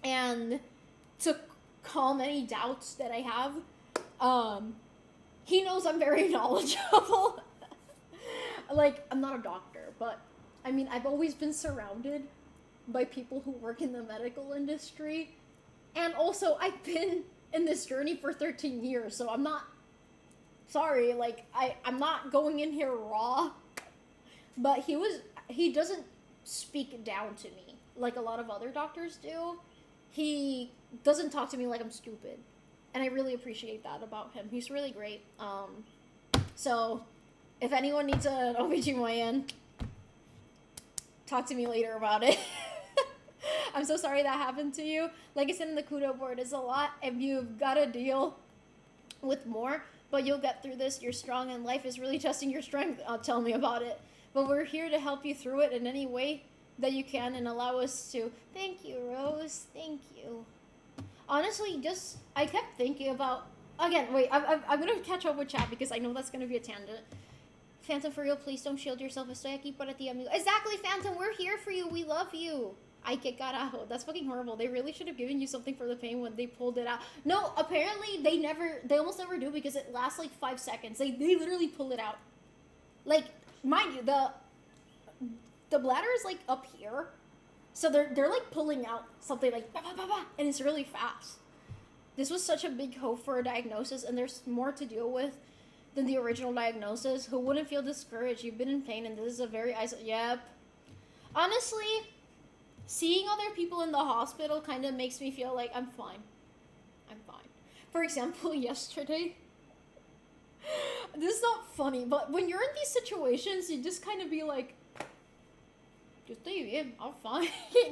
Speaker 4: and to calm any doubts that I have. He knows I'm very knowledgeable. Like, I'm not a doctor, but I mean, I've always been surrounded by people who work in the medical industry. And also, I've been in this journey for 13 years, so I'm not, sorry, like, I'm not going in here raw. But he doesn't speak down to me like a lot of other doctors do. He doesn't talk to me like I'm stupid. And I really appreciate that about him. He's really great. So, if anyone needs an OBGYN, talk to me later about it. I'm so sorry that happened to you. Like I said in the CUDA board, it's a lot, and you've got to deal with more, but you'll get through this. You're strong, and life is really testing your strength. Tell me about it. But we're here to help you through it in any way that you can and allow us to. Thank you, Rose. Thank you. Honestly, I kept thinking about, again, wait, I'm going to catch up with chat because I know that's going to be a tangent. Phantom, for real, please don't shield yourself. Estoy aquí para ti, amigo. Exactly, Phantom, we're here for you. We love you. Ay, que carajo. That's fucking horrible. They really should have given you something for the pain when they pulled it out. No, apparently they almost never do because it lasts like 5 seconds. They literally pull it out. Like, mind you, the bladder is like up here. So they're like pulling out something like bah, bah, bah, bah, and it's really fast. This was such a big hope for a diagnosis, and there's more to deal with than the original diagnosis. Who wouldn't feel discouraged? You've been in pain, and this is a very yep. Honestly, seeing other people in the hospital kind of makes me feel like I'm fine. I'm fine. For example, yesterday, this is not funny, but when you're in these situations, you just kind of be like, just estoy bien, I'm fine.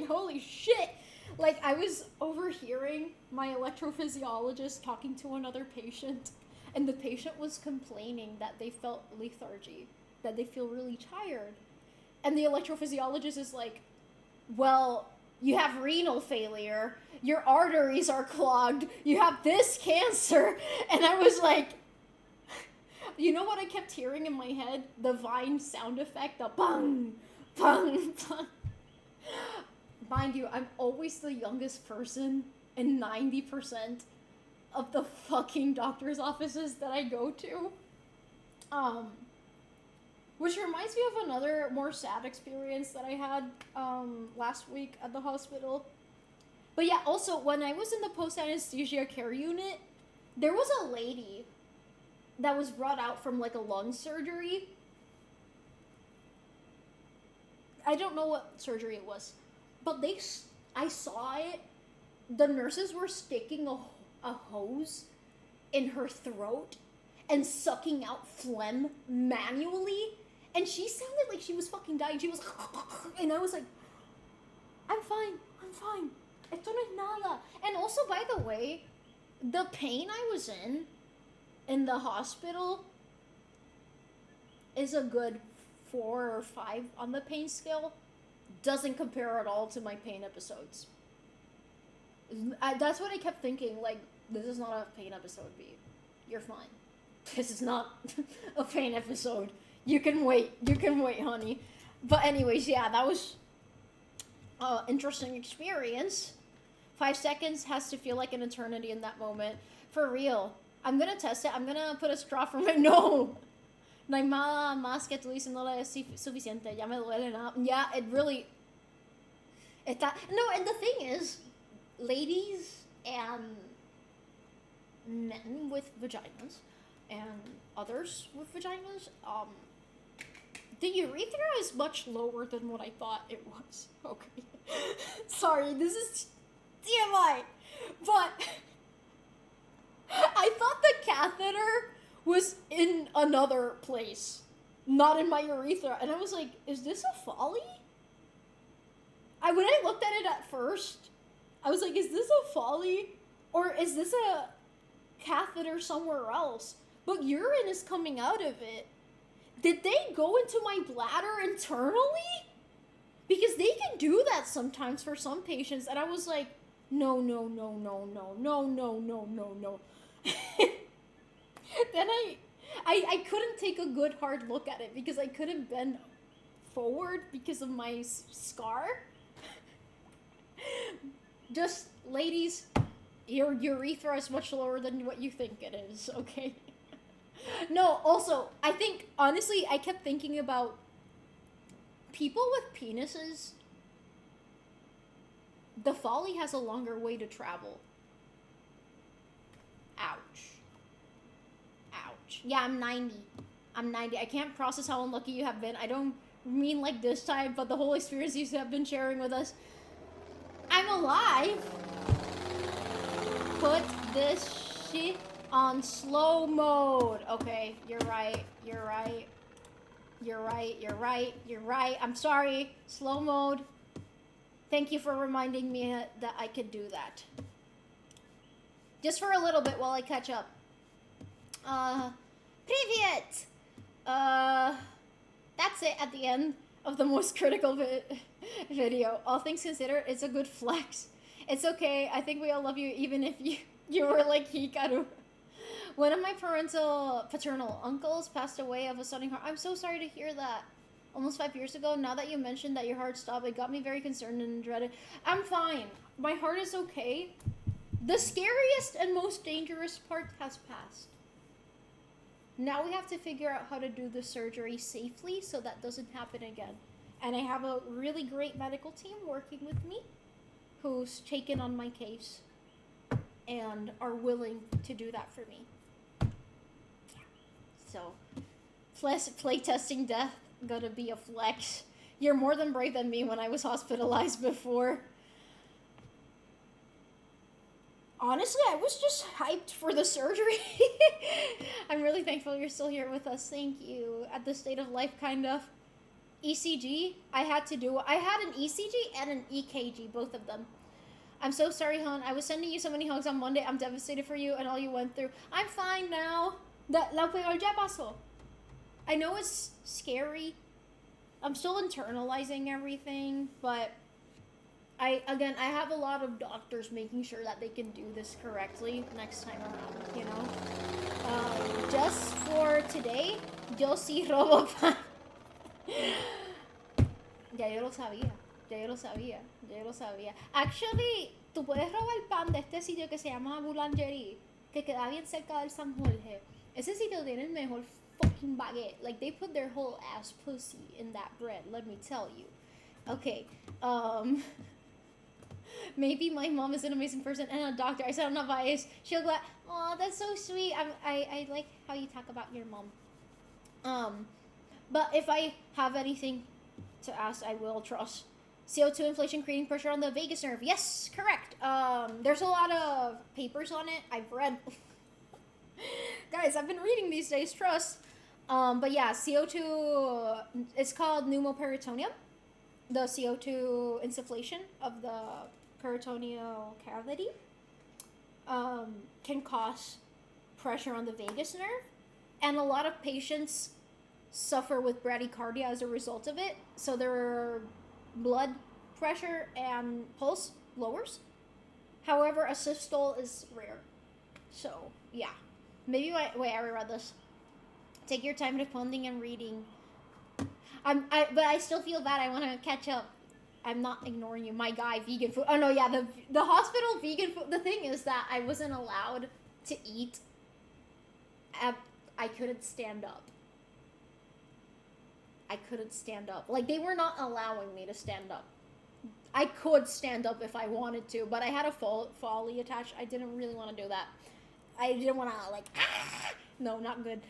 Speaker 4: Holy shit. Like, I was overhearing my electrophysiologist talking to another patient, and the patient was complaining that they felt lethargy, that they feel really tired. And the electrophysiologist is like, well, you have renal failure, your arteries are clogged, you have this cancer. And I was like, you know what I kept hearing in my head? The Vine sound effect, the bang, bang, bang. Mind you, I'm always the youngest person in 90% of the fucking doctor's offices that I go to. Which reminds me of another more sad experience that I had last week at the hospital. But yeah, also, when I was in the post-anesthesia care unit, there was a lady that was brought out from like a lung surgery. I don't know what surgery it was, but I saw it. The nurses were sticking a hose in her throat and sucking out phlegm manually. And she sounded like she was fucking dying. She was, and I was like, I'm fine. Esto no es nada. And also, by the way, the pain I was in the hospital is a good 4 or 5 on the pain scale. Doesn't compare at all to my pain episodes. That's what I kept thinking, like, this is not a pain episode, B. You're fine. This is not a pain episode. You can wait, honey. But anyways, yeah, that was an interesting experience. 5 seconds has to feel like an eternity in that moment. For real. I'm gonna test it. I'm gonna put a straw for my no. No hay más que tú dices, no le es suficiente. Ya me duele nada. Yeah, it really... No, and the thing is, ladies and men with vaginas and others with vaginas, the urethra is much lower than what I thought it was. Okay. Sorry, this is TMI. But I thought the catheter was in another place, not in my urethra. And I was like, is this a folly? When I looked at it at first, I was like, is this a folly? Or is this a catheter somewhere else? But urine is coming out of it. did they go into my bladder internally? Because they can do that sometimes for some patients. And I was like, no. Then I couldn't take a good hard look at it because I couldn't bend forward because of my scar. Just, ladies, your urethra is much lower than what you think it is, okay? No, also, I think, honestly, I kept thinking about people with penises. The folly has a longer way to travel. Ouch. Ouch. Yeah, I'm 90. I can't process how unlucky you have been. I don't mean like this time, but the whole experience you have been sharing with us. I'm alive. Put this shit on slow mode. Okay, you're right. I'm sorry. Slow mode. Thank you for reminding me that I could do that. Just for a little bit while I catch up. Привет! That's it at the end of the most critical video. All things considered, it's a good flex. It's okay. I think we all love you, even if you were like Hikaru. One of my paternal uncles passed away of a sudden heart. I'm so sorry to hear that. Almost 5 years ago. Now that you mentioned that your heart stopped, it got me very concerned and dreaded. I'm fine. My heart is okay. The scariest and most dangerous part has passed. Now we have to figure out how to do the surgery safely so that doesn't happen again. And I have a really great medical team working with me who's taken on my case and are willing to do that for me. So, playtesting death gonna be a flex. You're more than brave than me when I was hospitalized before. Honestly, I was just hyped for the surgery. I'm really thankful you're still here with us. Thank you. At the state of life, kind of. ECG, I had an ECG and an EKG, both of them. I'm so sorry, hon. I was sending you so many hugs on Monday. I'm devastated for you and all you went through. I'm fine now. La peor ya pasó. I know it's scary. I'm still internalizing everything, but I have a lot of doctors making sure that they can do this correctly next time around, you know? Just for today, yo sí robo pan. Ya yo lo sabía. Actually, tú puedes robar pan de este sitio que se llama Boulangerie, que queda bien cerca del San Jorge. Ese sitio tiene el mejor fucking baguette. Like, they put their whole ass pussy in that bread, let me tell you. Okay, maybe my mom is an amazing person and a doctor. I said I'm not biased. She'll go, oh, that's so sweet. I like how you talk about your mom. But if I have anything to ask, I will trust. CO2 inflation creating pressure on the vagus nerve. Yes, correct. There's a lot of papers on it. I've read. Guys, I've been reading these days, trust. But yeah, CO2, it's called pneumoperitoneum. The CO2 insufflation of the peritoneal cavity can cause pressure on the vagus nerve. And a lot of patients suffer with bradycardia as a result of it. So their blood pressure and pulse lowers. However, a systole is rare. So, yeah. Maybe, wait, I reread this. Take your time responding and reading. But I still feel bad. I want to catch up. I'm not ignoring you. My guy, vegan food. Oh, no, yeah, the hospital vegan food. The thing is that I wasn't allowed to eat. I couldn't stand up. Like, they were not allowing me to stand up. I could stand up if I wanted to, but I had a folly attached. I didn't really want to do that. I didn't want to, like, no, not good.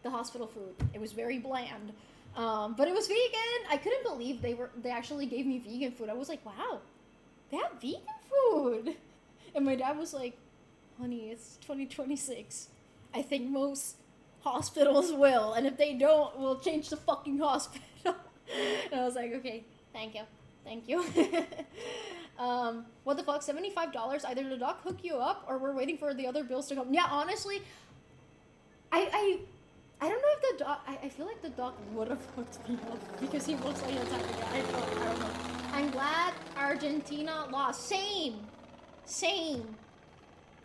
Speaker 4: The hospital food, it was very bland. But it was vegan. I couldn't believe they actually gave me vegan food. I was like, wow, they have vegan food. And my dad was like, honey, it's 2026. I think most hospitals will, and if they don't, we'll change the fucking hospital. And I was like, okay, thank you. What the fuck, $75? Either the doc hook you up, or we're waiting for the other bills to come. Yeah, honestly, I don't know if the dog. I feel like the dog would have hooked me up because he looks like the type of guy. I don't know. I'm glad Argentina lost. Same.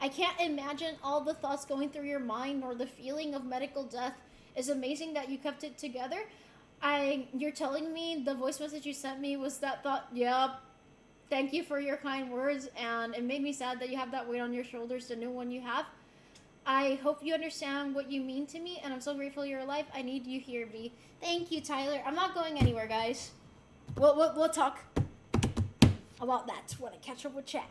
Speaker 4: I can't imagine all the thoughts going through your mind or the feeling of medical death. It's amazing that you kept it together. You're telling me the voice message you sent me was that thought. Yep. Thank you for your kind words, and it made me sad that you have that weight on your shoulders, the new one you have. I hope you understand what you mean to me, and I'm so grateful you're alive. I need you here, B. Thank you, Tyler. I'm not going anywhere, guys. We'll talk about that when I catch up with Chad.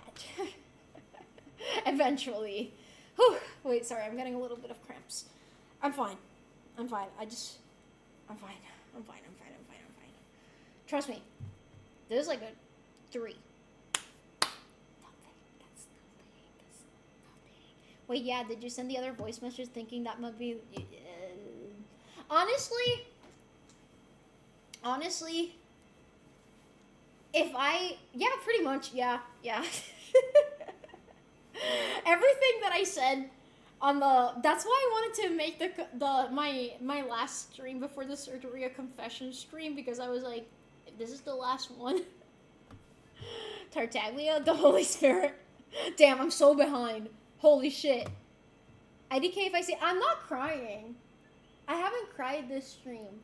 Speaker 4: Eventually. Whew. Wait, sorry, I'm getting a little bit of cramps. I'm fine. I'm fine. I'm fine. Trust me. There's like a 3. Wait, yeah, did you send the other voice message thinking that might be... Honestly, if I... Yeah, pretty much, yeah. Everything that I said on the... That's why I wanted to make my last stream before the surgery a confession stream, because I was like, if this is the last one... Tartaglia, the Holy Spirit. Damn, I'm so behind. Holy shit. IDK if I say, I'm not crying. I haven't cried this stream.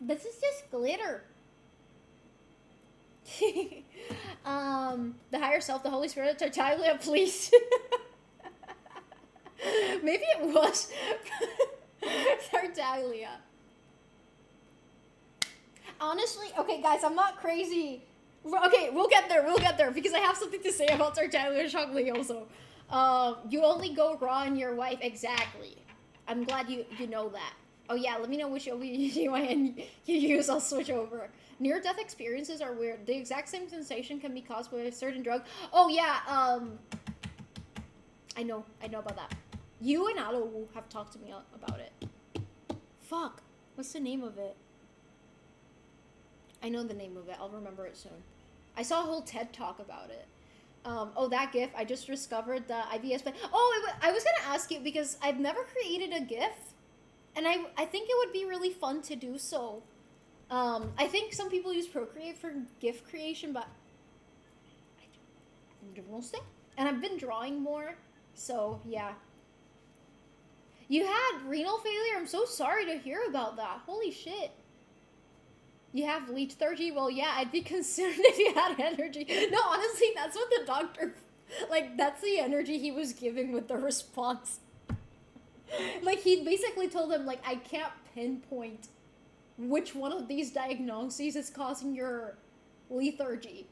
Speaker 4: This is just glitter. The higher self, the Holy Spirit, Tartaglia, please. Maybe it was Tartaglia. Honestly, okay guys, I'm not crazy. Okay, we'll get there, because I have something to say about Tartaglia and Shockley also. You only go raw in your wife, exactly. I'm glad you know that. Oh yeah, let me know which OBGYN you use, I'll switch over. Near-death experiences are weird. The exact same sensation can be caused by a certain drug. Oh yeah, I know about that. You and Alo have talked to me about it. Fuck, what's the name of it? I know the name of it. I'll remember it soon. I saw a whole TED talk about it. Oh, that GIF. I just discovered the IBS plan. Oh, I was going to ask you because I've never created a GIF. And I think it would be really fun to do so. I think some people use Procreate for GIF creation, but I don't know. And I've been drawing more. So, yeah. You had renal failure? I'm so sorry to hear about that. Holy shit. You have leech 30? Well, yeah, I'd be concerned if you had energy. No, honestly, that's what the doctor... Like, that's the energy he was giving with the response. Like, he basically told him, like, I can't pinpoint which one of these diagnoses is causing your lethargy.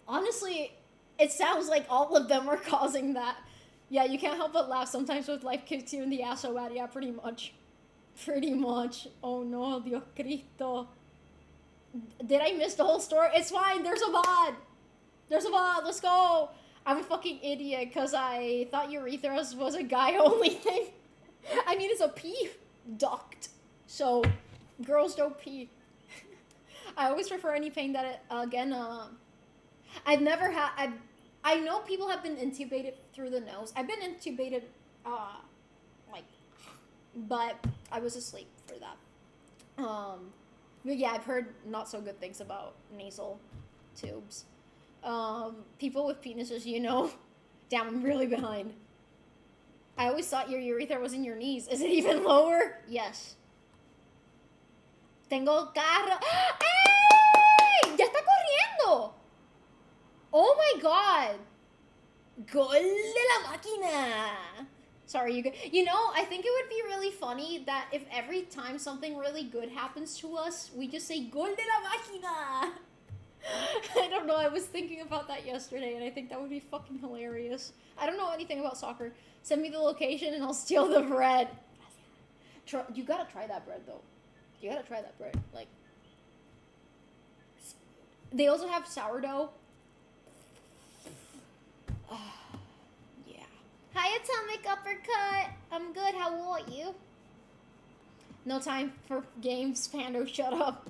Speaker 4: Honestly, it sounds like all of them are causing that. Yeah, you can't help but laugh. Sometimes with life kicks you in the ass so bad. Yeah, pretty much. Oh no, Dios Cristo. Did I miss the whole story? It's fine. There's a VOD. Let's go. I'm a fucking idiot because I thought urethras was a guy-only thing. I mean, it's a pee duct. So, girls don't pee. I always prefer any pain that it, again, I've never had... I know people have been intubated through the nose. I've been intubated, but I was asleep for that. But yeah, I've heard not so good things about nasal tubes. People with penises, you know. Damn, I'm really behind. I always thought your urethra was in your knees. Is it even lower? Yes. Tengo carro. ¡Ey! ¡Ya está corriendo! Oh my god. Gol de la máquina. Sorry, you know, I think it would be really funny that if every time something really good happens to us, we just say Gol de la máquina. I don't know, I was thinking about that yesterday and I think that would be fucking hilarious. I don't know anything about soccer. Send me the location and I'll steal the bread. You gotta try that bread though. You gotta try that bread. Like, they also have sourdough. Yeah. Hi, Atomic Uppercut. I'm good. How are you? No time for games, Pando. Shut up.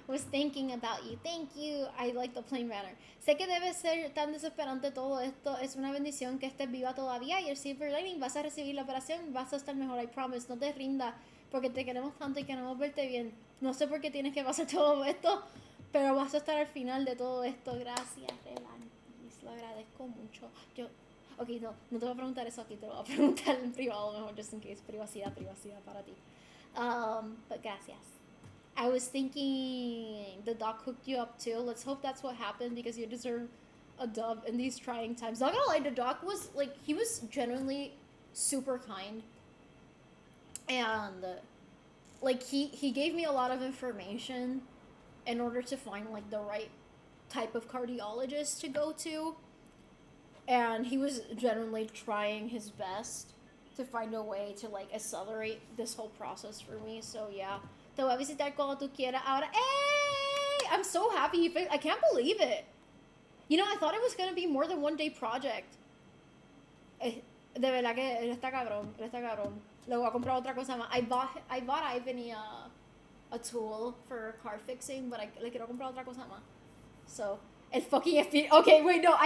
Speaker 4: Was thinking about you. Thank you. I like the plain manner. Sé que debe ser tan desesperante todo esto. Es una bendición que estés viva todavía. Y el silver lining, vas a recibir la operación. Vas a estar mejor, I promise. No te rindas. Porque te queremos tanto y queremos verte bien. No sé por qué tienes que pasar todo esto. Pero vas a estar al final de todo esto. Gracias, Relantis. Lo agradezco mucho. Ok, no te voy a preguntar eso aquí. Te lo voy a preguntar en privado mejor. Just in case. Privacidad para ti. But gracias. I was thinking the doc hooked you up too. Let's hope that's what happened because you deserve a dub in these trying times. Not gonna lie, the doc was like, he was genuinely super kind. And like he gave me a lot of information in order to find like the right type of cardiologist to go to. And he was genuinely trying his best to find a way to like accelerate this whole process for me. So yeah. Te voy a visitar cuando tú quieras ahora. Hey! I'm so happy I can't believe it. You know, I thought it was going to be more than one day project. De verdad que él está cabrón. Le voy a comprar otra cosa más. I bought Ivan a tool for car fixing, but le quiero comprar otra cosa más. So, el fucking espíritu. Okay, wait, no,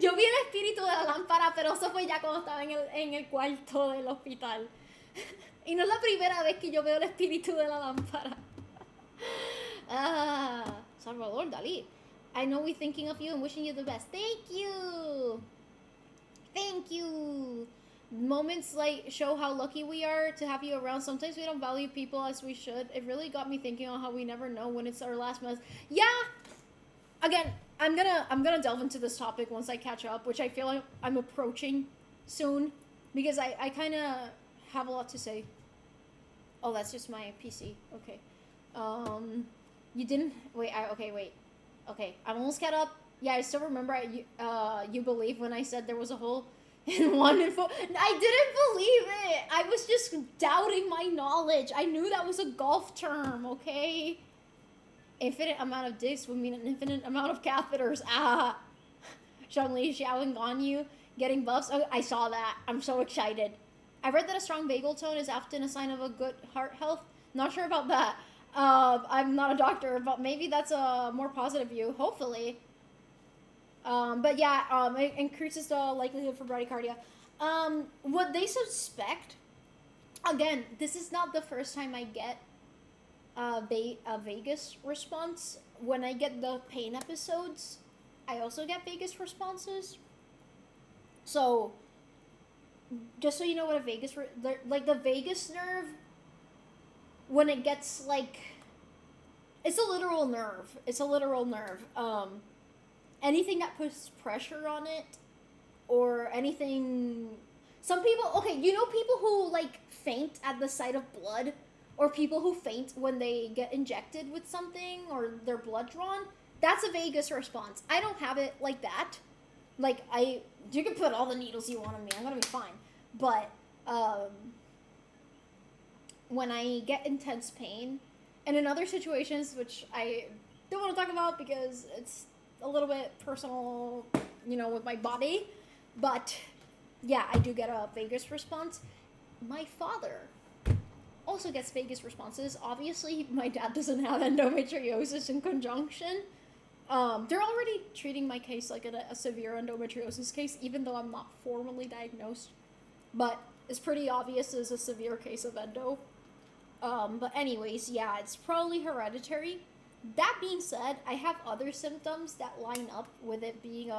Speaker 4: yo vi el espíritu de la lámpara, pero eso fue ya cuando estaba en el cuarto del hospital. Y no es la primera vez que yo veo el espíritu de la lámpara. Salvador Dalí. I know we're thinking of you and wishing you the best. Thank you. Moments like show how lucky we are to have you around. Sometimes we don't value people as we should. It really got me thinking on how we never know when it's our last month. Yeah. Again, I'm gonna delve into this topic once I catch up, which I feel like I'm approaching soon, because I kind of have a lot to say. Oh, that's just my PC. Okay. You didn't wait. Okay, I'm almost caught up. Yeah, I still remember you believe when I said there was a hole in 1 and 4. I didn't believe it. I was just doubting my knowledge. I knew that was a golf term. Okay. Infinite amount of dicks would mean an infinite amount of catheters. Zhongli, Xiao, and Ganyu getting buffs. Oh, I saw that. I'm so excited. I read that a strong vagal tone is often a sign of a good heart health. Not sure about that. I'm not a doctor, but maybe that's a more positive view. Hopefully. But yeah, it increases the likelihood for bradycardia. What they suspect, again, this is not the first time I get a vagus response. When I get the pain episodes, I also get vagus responses. So, just so you know what a vagus, like the vagus nerve, when it gets like, it's a literal nerve. Anything that puts pressure on it, or anything, some people, okay, you know people who like faint at the sight of blood, or people who faint when they get injected with something, or their blood drawn, that's a vagus response. I don't have it like that. Like, you can put all the needles you want on me, I'm gonna be fine. But, when I get intense pain, and in other situations, which I don't want to talk about because it's a little bit personal, you know, with my body, but yeah, I do get a vagus response. My father also gets vagus responses. Obviously, my dad doesn't have endometriosis in conjunction. They're already treating my case like a severe endometriosis case, even though I'm not formally diagnosed. But it's pretty obvious as a severe case of endo. But anyways, yeah, it's probably hereditary. That being said, I have other symptoms that line up with it being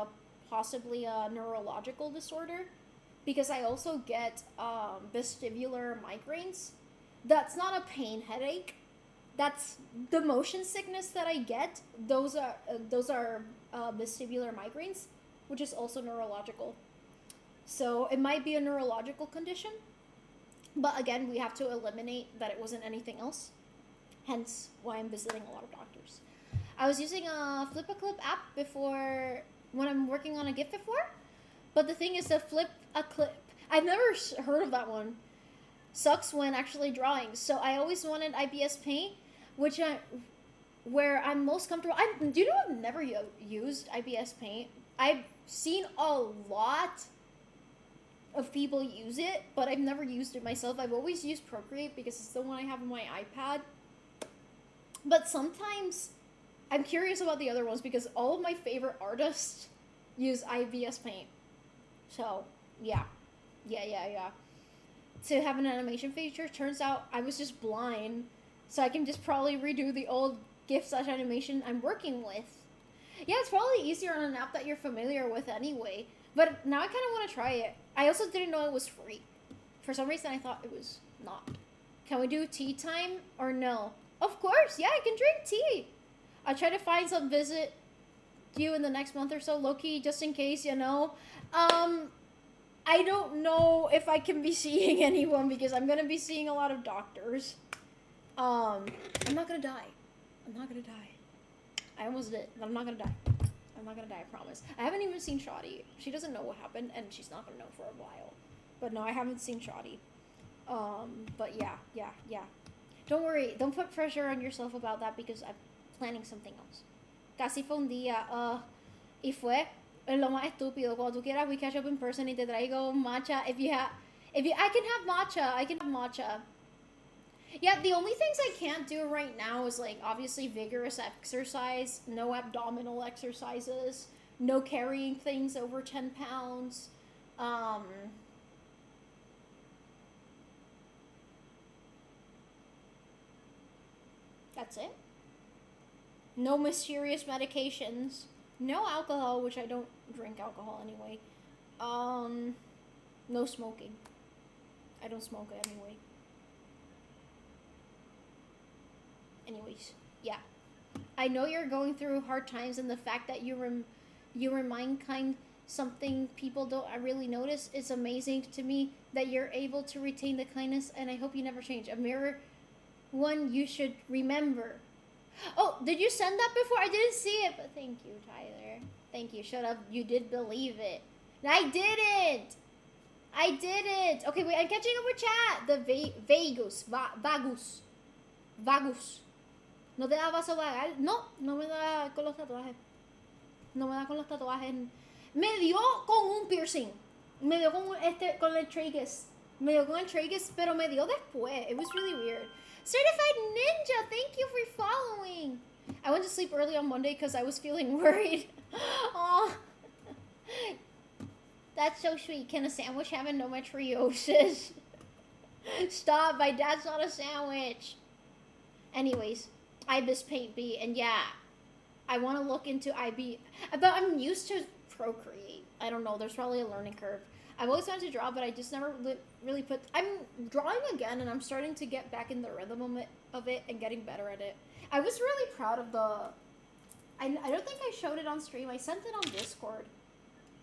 Speaker 4: possibly a neurological disorder, because I also get vestibular migraines. That's not a pain headache. That's the motion sickness that I get. Those are vestibular migraines, which is also neurological. So it might be a neurological condition, but again, we have to eliminate that it wasn't anything else. Hence why I'm visiting a lot of doctors. I was using a Flip-A-Clip app before, when I'm working on a GIF before, but the thing is to Flip-A-Clip, I've never heard of that one, sucks when actually drawing. So I always wanted IBS Paint, where I'm most comfortable. Do you know I've never used IBS Paint? I've seen a lot of people use it, but I've never used it myself. I've always used Procreate because it's the one I have on my iPad. But sometimes I'm curious about the other ones because all of my favorite artists use IBS Paint. So, yeah. Yeah. To have an animation feature, turns out I was just blind. So I can just probably redo the old GIF/animation I'm working with. Yeah, it's probably easier on an app that you're familiar with anyway. But now I kind of want to try it. I also didn't know it was free. For some reason, I thought it was not. Can we do tea time or no? Of course, yeah, I can drink tea. I'll try to find some visit you in the next month or so, Loki, just in case, you know. I don't know if I can be seeing anyone because I'm gonna be seeing a lot of doctors. I'm not gonna die. I almost did, but I'm not gonna die. I promise. I haven't even seen Shoddy. She doesn't know what happened, and she's not gonna know for a while. But no, I haven't seen Shoddy. But yeah. Don't worry, don't put pressure on yourself about that because I'm planning something else. Casi fue un día, y fue lo más estúpido. Cuando tú quieras, we catch up in person y te traigo matcha. I can have matcha. Yeah, the only things I can't do right now is like obviously vigorous exercise, no abdominal exercises, no carrying things over 10 pounds. That's it. No mysterious medications. No alcohol, which I don't drink alcohol anyway. No smoking. I don't smoke it anyway. Anyways, yeah. I know you're going through hard times, and the fact that you remind kind something people don't really notice is amazing to me. That you're able to retain the kindness, and I hope you never change. A mirror, one you should remember. Oh, did you send that before? I didn't see it, but thank you, Tyler. Thank you. Shut up. You did believe it. I didn't. Okay, wait. I'm catching up with chat. The vagus. ¿No te da vaso vagal? No me da con los tatuajes. Me dio con un piercing. Me dio con el tragus. Me dio con el tragus, pero me dio después. It was really weird. Certified Ninja, thank you for following. I went to sleep early on Monday because I was feeling worried. Oh, that's so sweet. Can a sandwich have endometriosis? Stop, my dad's not a sandwich. Anyways, IBIS Paint B, and yeah, I want to look into IB, but I'm used to Procreate. I don't know, there's probably a learning curve. I've always wanted to draw, but I just never really put... I'm drawing again, and I'm starting to get back in the rhythm of it and getting better at it. I was really proud of the... I don't think I showed it on stream. I sent it on Discord,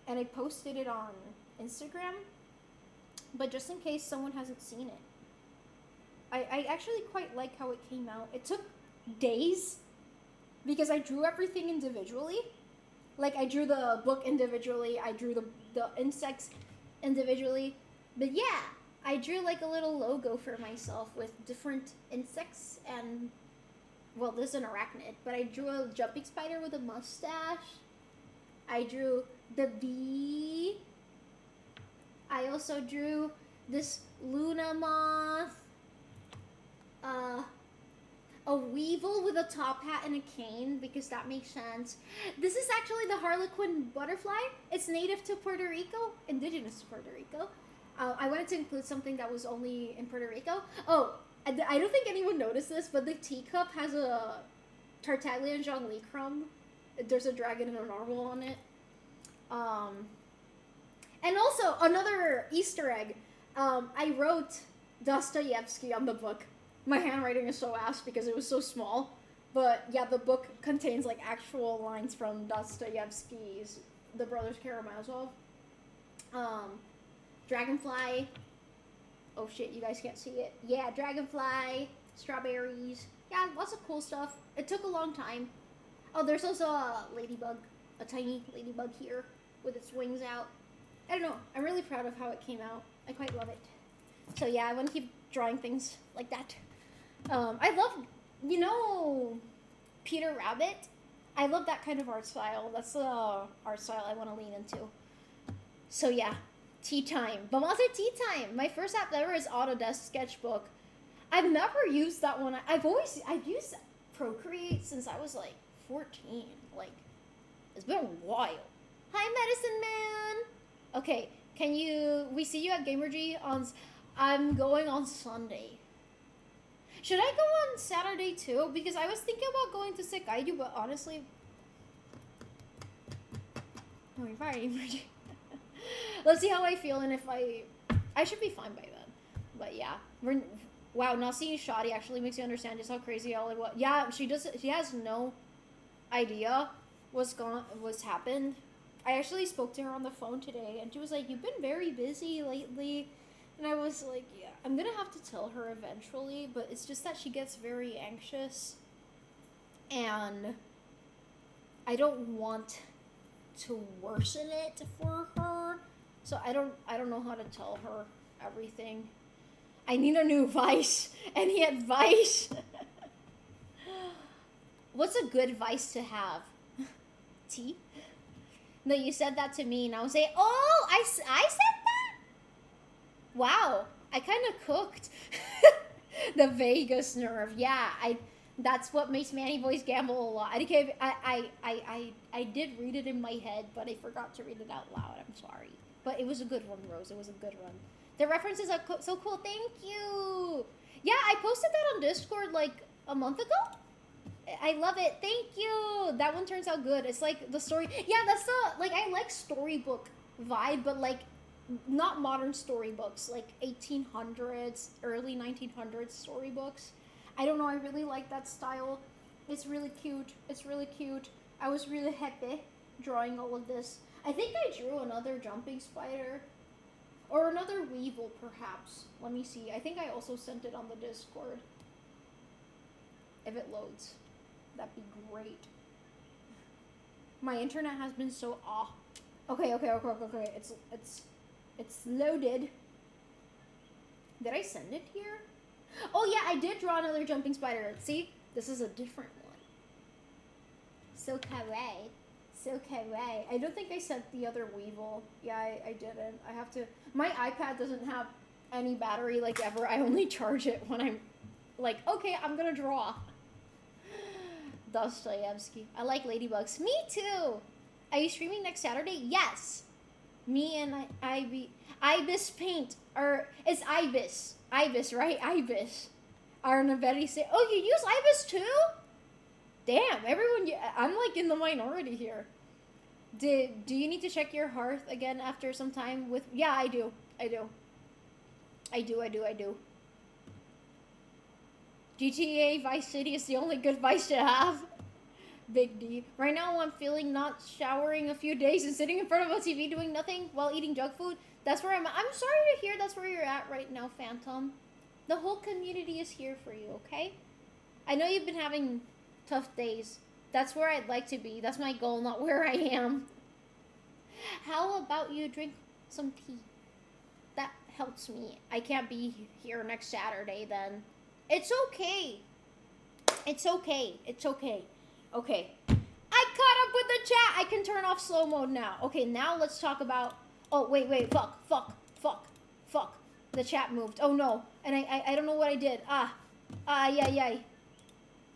Speaker 4: and I posted it on Instagram, but just in case someone hasn't seen it. I actually quite like how it came out. It took days, because I drew everything individually. Like, I drew the book individually, I drew the insects individually, but yeah, I drew like a little logo for myself with different insects and, well, this is an arachnid, but I drew a jumping spider with a mustache. I drew the bee. I also drew this Luna moth, a weevil with a top hat and a cane, because that makes sense. This is actually the Harlequin butterfly. It's native to Puerto Rico, indigenous to Puerto Rico. I wanted to include something that was only in Puerto Rico. Oh, I don't think anyone noticed this, but the teacup has a Tartaglia and Jean Lee crumb. There's a dragon and a narwhal on it. And also, another Easter egg. I wrote Dostoevsky on the book. My handwriting is so ass because it was so small. But yeah, the book contains like actual lines from Dostoevsky's The Brothers Karamazov. Dragonfly. Oh shit, you guys can't see it. Yeah, dragonfly, strawberries. Yeah, lots of cool stuff. It took a long time. Oh, there's also a ladybug. A tiny ladybug here with its wings out. I don't know. I'm really proud of how it came out. I quite love it. So yeah, I want to keep drawing things like that. I love, Peter Rabbit. I love that kind of art style. That's the art style I want to lean into. So yeah, tea time. Vamos a hacer tea time. My first app ever is Autodesk Sketchbook. I've never used that one. I've used procreate since I was like 14. Like, it's been a while. Hi, Medicine Man. Okay, we see you at Gamergy I'm going on Sunday. Should I go on Saturday too? Because I was thinking about going to Sekaidu, but honestly, oh, you're fine. Let's see how I feel, and if I should be fine by then. But yeah, wow. Not seeing Shoddy actually makes you understand just how crazy all it was. Yeah, she has no idea what's happened. I actually spoke to her on the phone today, and she was like, "You've been very busy lately," and I was like, "Yeah, I'm gonna have to tell her eventually." But it's just that she gets very anxious, and I don't want to worsen it for her, so I don't know how to tell her everything. I need a new vice. Any advice? What's a good vice to have? Tea? No, you said that to me, and I was saying, oh, I said that? Wow, I kind of cooked. The Vegas nerve. Yeah, that's what makes Manny Boys gamble a lot. I did read it in my head, but I forgot to read it out loud. I'm sorry. But it was a good one, Rose. It was a good one. The references are so cool. Thank you. Yeah, I posted that on Discord like a month ago. I love it. Thank you. That one turns out good. It's like the story. Yeah, that's I like storybook vibe, but like not modern storybooks, like 1800s, early 1900s storybooks. I don't know. I really like that style. It's really cute. It's really cute. I was really happy drawing all of this. I think I drew another jumping spider. Or another weevil, perhaps. Let me see. I think I also sent it on the Discord. If it loads. That'd be great. My internet has been so off. Okay. It's loaded. Did I send it here? Oh yeah, I did draw another jumping spider. See? This is a different one. So kawaii. So kawaii. I don't think I sent the other weevil. Yeah, I didn't. I have to... My iPad doesn't have any battery like ever. I only charge it when I'm like, okay, I'm gonna draw. Dostoevsky. I like ladybugs. Me too. Are you streaming next Saturday? Yes. Me and Ibis Paint. Or it's Ibis. Ibis, right? Ibis. Are in a very say. Oh, you use Ibis too? Damn, everyone. I'm like in the minority here. Do you need to check your hearth again after some time with? Yeah, I do. GTA Vice City is the only good vice to have. Big D. Right now I'm feeling not showering a few days and sitting in front of a TV doing nothing while eating junk food. That's where I'm at. I'm sorry to hear that's where you're at right now, Phantom. The whole community is here for you, okay? I know you've been having tough days. That's where I'd like to be. That's my goal, not where I am. How about you drink some tea? That helps me. I can't be here next Saturday then. It's okay. It's okay. It's okay. Okay. I caught up with the chat. I can turn off slow mode now. Okay, now let's talk about... Oh, wait. Fuck. The chat moved. Oh, no. And I don't know what I did. Yeah.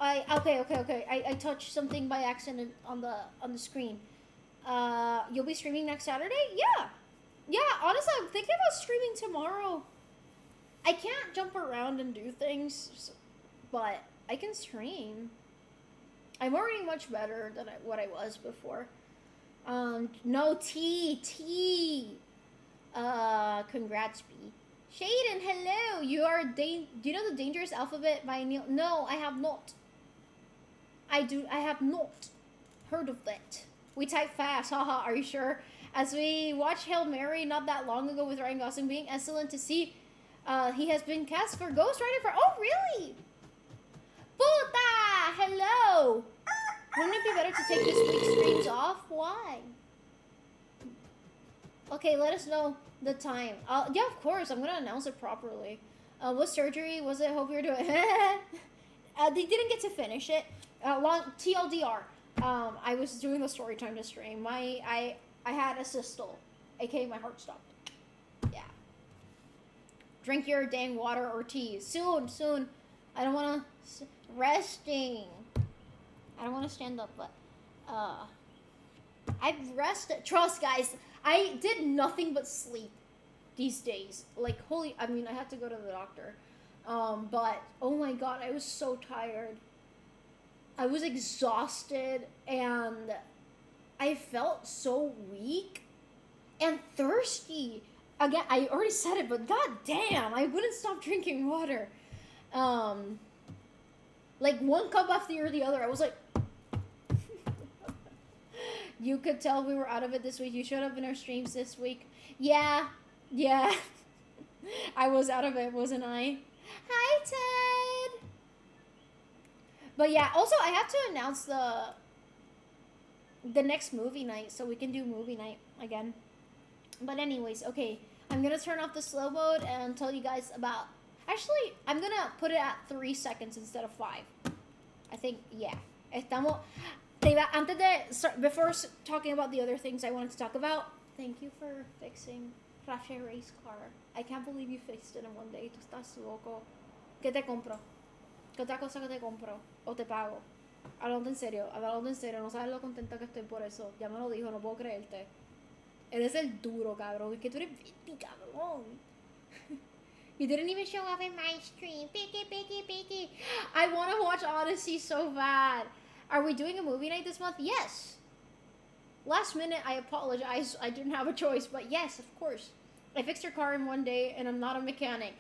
Speaker 4: Okay. I touched something by accident on the screen. You'll be streaming next Saturday? Yeah, honestly, I'm thinking about streaming tomorrow. I can't jump around and do things, but I can stream. I'm already much better than what I was before. No, T. Congrats, B. Shaden, hello. Do you know the Dangerous Alphabet by Neil? No, I have not. I have not heard of that. We type fast, haha, are you sure? As we watched Hail Mary not that long ago with Ryan Gosling being excellent to see, he has been cast for Ghost Rider for... Oh, really? Puta! Hello! Wouldn't it be better to take this week's streams off? Why? Okay, let us know the time. Yeah, of course. I'm going to announce it properly. What surgery was it? Hope you're doing... they didn't get to finish it. TLDR. I was doing the Storytime to stream. I had a systole, aka my heart stopped. Yeah. Drink your dang water or tea. Soon. I don't want to... Resting. I don't want to stand up, but I've rested. Trust, guys, I did nothing but sleep these days. Like, I mean, I had to go to the doctor. But, oh my god, I was so tired. I was exhausted, and I felt so weak and thirsty. Again, I already said it, but god damn, I wouldn't stop drinking water. Like, one cup after the other, I was like... You could tell we were out of it this week. You showed up in our streams this week. Yeah. I was out of it, wasn't I? Hi, Ted! But yeah, also, I have to announce the next movie night, so we can do movie night again. But anyways, okay. I'm gonna turn off the slow mode and tell you guys about... Actually, I'm gonna put it at 3 seconds instead of 5. I think, yeah. Estamos... Antes de... Before talking about the other things I wanted to talk about, thank you for fixing Rache Ray's car. I can't believe you fixed it in one day. Tú estás loco. ¿Qué te compro? ¿Qué otra cosa que te compro? ¿O te pago? Hablando en serio, no sabes lo contenta que estoy por eso. Ya me lo dijo, no puedo creerte. Eres el duro, cabrón. Es que tú eres Betty, cabrón. You didn't even show up in my stream. Picky. I want to watch Odyssey so bad. Are we doing a movie night this month? Yes. Last minute, I apologize. I didn't have a choice, but yes, of course. I fixed your car in one day, and I'm not a mechanic.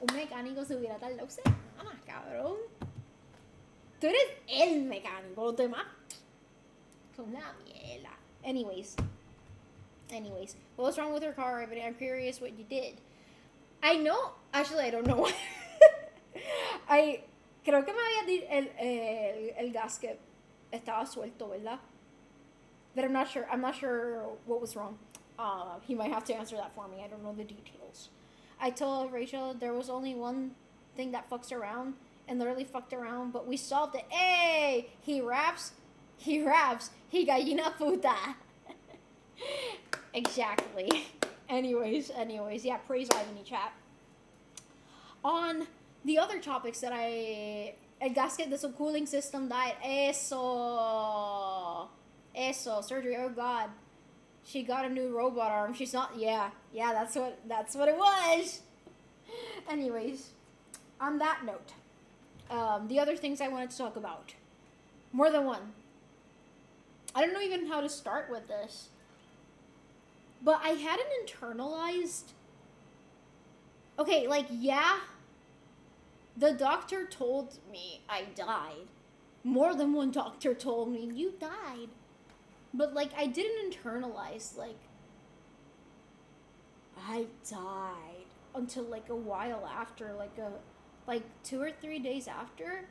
Speaker 4: Un mecánico se hubiera tardado semanas, cabrón. Tú eres el mecánico, los demás son una mierda. Anyways, what was wrong with your car? I'm curious what you did. I know, actually I don't know. Creo que me había dicho el gasket estaba suelto, ¿verdad? But I'm not sure what was wrong. He might have to answer that for me. I don't know the details. I told Rachel there was only one thing that fucks around, and literally fucked around, but we solved it. Hey! He raps, he gallina puta. Exactly. Anyways, yeah, praise Ivany chat. On the other topics that el gasket de su cooling system died. Eso, surgery, oh god. She got a new robot arm. She's not, yeah, that's what it was. Anyways, on that note, the other things I wanted to talk about. More than one. I don't know even how to start with this. But I hadn't internalized... Okay, like, yeah, the doctor told me I died. More than one doctor told me, you died. But, like, I didn't internalize, like, I died until, like, a while after, like 2 or 3 days after.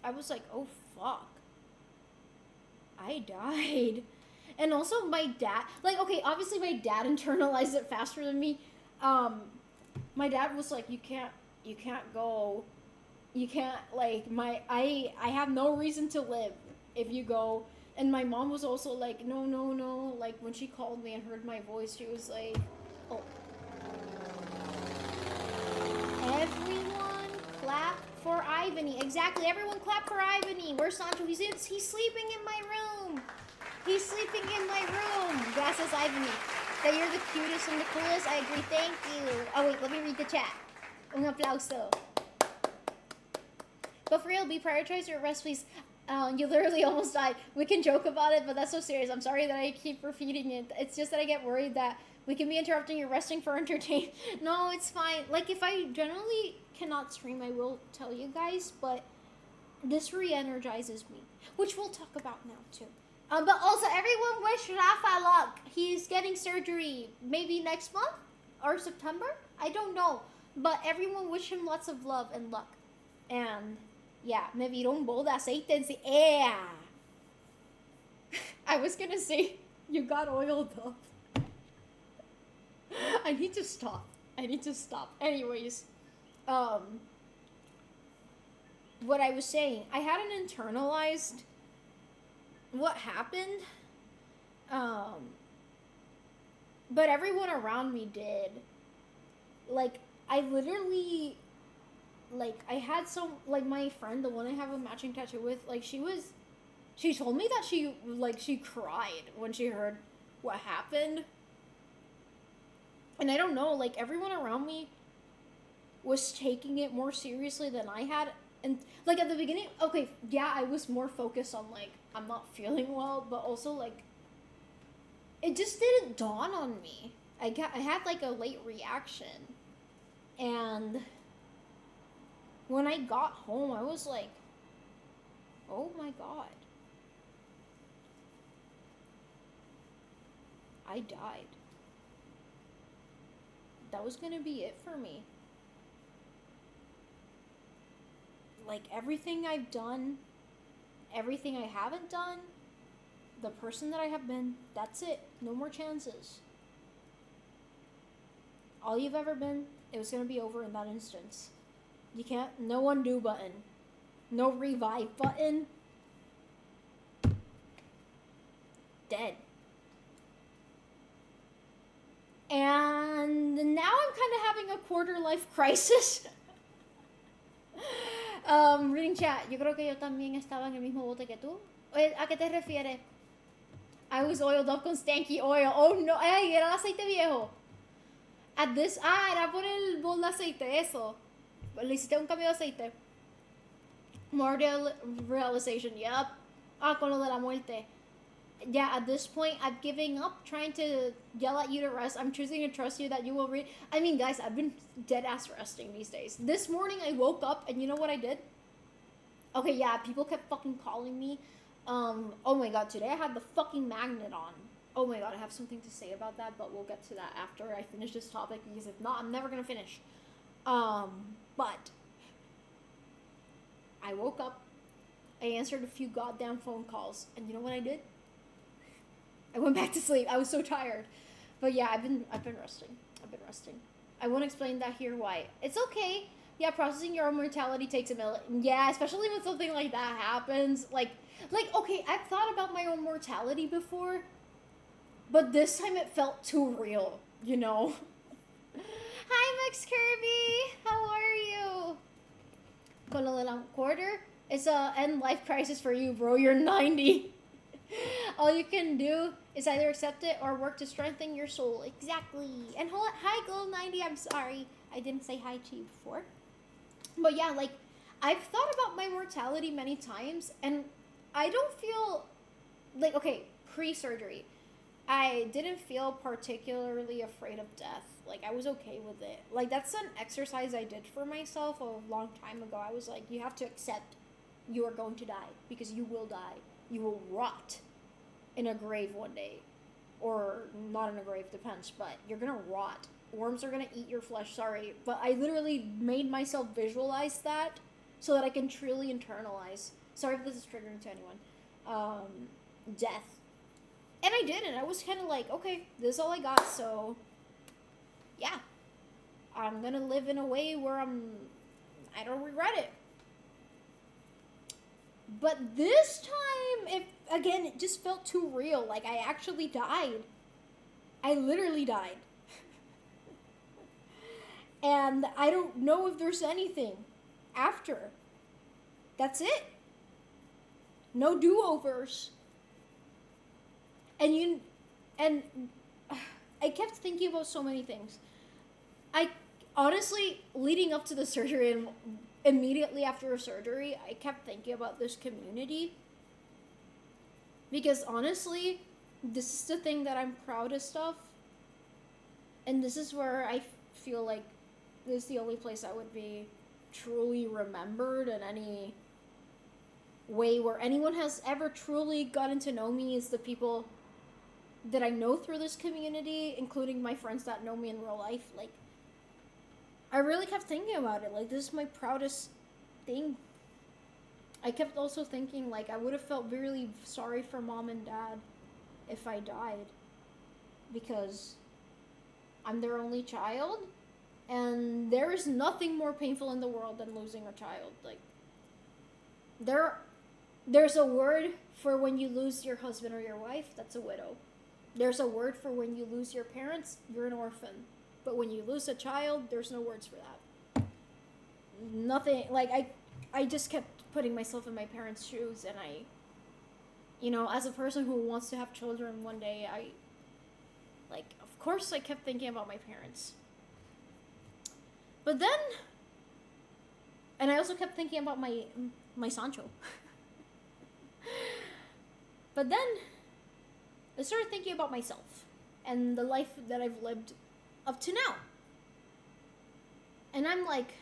Speaker 4: I was like, oh, fuck. I died. And also my dad, like, okay, obviously my dad internalized it faster than me. My dad was like, you can't go. You can't, like, I have no reason to live if you go. And my mom was also like, no. Like, when she called me and heard my voice, she was like, oh. Everyone clap for Ivany. Exactly, everyone clap for Ivany. Where's Sancho? He's sleeping in my room. He's sleeping in my room. Gracias, Ivany. That you're the cutest and the coolest. I agree. Thank you. Oh, wait. Let me read the chat. Un aplauso. But for real, be prioritized your rest, please. You literally almost died. We can joke about it, but that's so serious. I'm sorry that I keep repeating it. It's just that I get worried that we can be interrupting your resting for entertainment. No, it's fine. Like, if I generally cannot stream, I will tell you guys, but this re-energizes me, which we'll talk about now, too. But also, everyone wish Rafa luck. He's getting surgery maybe next month or September. I don't know. But everyone wish him lots of love and luck. And, yeah, me viró un bol de aceite en I was going to say, you got oiled up. I need to stop. Anyways, what I was saying, I hadn't internalized what happened, but everyone around me did. Like, I literally, like, I had some, like, my friend, the one I have a matching tattoo with, like, she was She told me that she cried when she heard what happened. And I don't know, like, everyone around me was taking it more seriously than I had. And, like, at the beginning, okay, yeah, I was more focused on, like, I'm not feeling well, but also, like, it just didn't dawn on me. I had, like, a late reaction. And when I got home, I was like, oh my God. I died. That was gonna be it for me. Like, everything I've done, everything I haven't done, the person that I have been, that's it. No more chances. All you've ever been, it was gonna be over in that instance. You can't, no undo button. No revive button. Dead. And now I'm kind of having a quarter life crisis. Reading chat. Yo creo que yo también estaba en el mismo bote que tú. ¿A qué te refieres? I was oiled up con stanky oil. Oh no. Ay, era el aceite viejo. At this. Era por el bol de aceite. Eso. Le hiciste un cambio de aceite. More realization. Yep. Con lo de la muerte. Yeah, at this point, I'm giving up trying to yell at you to rest. I'm choosing to trust you that you will read. I mean, guys, I've been dead ass resting these days. This morning, I woke up, and you know what I did? Okay, yeah, people kept fucking calling me. Oh my God, today I had the fucking magnet on. Oh my God, I have something to say about that, but we'll get to that after I finish this topic, because if not, I'm never gonna finish. But I woke up, I answered a few goddamn phone calls, and you know what I did? I went back to sleep. I was so tired. But yeah, I've been resting. I won't explain that here why. It's okay. Yeah, processing your own mortality takes a minute. Yeah, especially when something like that happens. Like okay, I've thought about my own mortality before, but this time it felt too real, you know? Hi, Max Kirby. How are you? Con lo de la quarter, it's a end life crisis for you, bro. You're 90. All you can do is either accept it or work to strengthen your soul. Exactly. And hi, Glow90. I'm sorry I didn't say hi to you before. But yeah, like, I've thought about my mortality many times, and I don't feel like, okay, pre-surgery, I didn't feel particularly afraid of death. Like, I was okay with it. Like, that's an exercise I did for myself a long time ago. I was like, you have to accept you are going to die, because you will die. You will rot in a grave one day. Or not in a grave, depends, but you're gonna rot. Worms are gonna eat your flesh, sorry. But I literally made myself visualize that so that I can truly internalize. Sorry if this is triggering to anyone. Death. And I did it. I was kind of like, okay, this is all I got, so yeah. I'm gonna live in a way where I don't regret it. But this time, it just felt too real. Like, I actually died. I literally died. And I don't know if there's anything after. That's it. No do-overs. And I kept thinking about so many things. I honestly, leading up to the surgery and immediately after a surgery, I kept thinking about this community. Because honestly, this is the thing that I'm proudest of. And this is where I feel like this is the only place I would be truly remembered in any way where anyone has ever truly gotten to know me is the people that I know through this community, including my friends that know me in real life. Like, I really kept thinking about it. Like, this is my proudest thing. I kept also thinking, like, I would have felt really sorry for mom and dad if I died. Because I'm their only child. And there is nothing more painful in the world than losing a child. Like, there's a word for when you lose your husband or your wife. That's a widow. There's a word for when you lose your parents. You're an orphan. But when you lose a child, there's no words for that. Nothing, like, I just kept putting myself in my parents' shoes, and You know, as a person who wants to have children one day, of course I kept thinking about my parents. But then, and I also kept thinking about my Sancho. But then, I started thinking about myself and the life that I've lived up to now. And I'm like,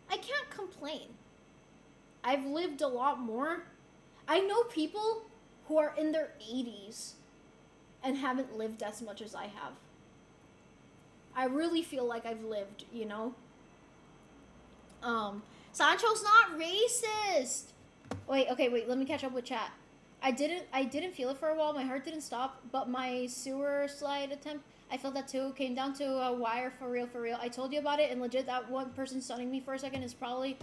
Speaker 4: I can't complain. I've lived a lot more. I know people who are in their 80s and haven't lived as much as I have. I really feel like I've lived, you know? Sancho's not racist! Wait, let me catch up with chat. I didn't feel it for a while, my heart didn't stop, but my sewer slide attempt, I felt that too. Came down to a wire, for real. I told you about it, and legit, that one person stunning me for a second is probably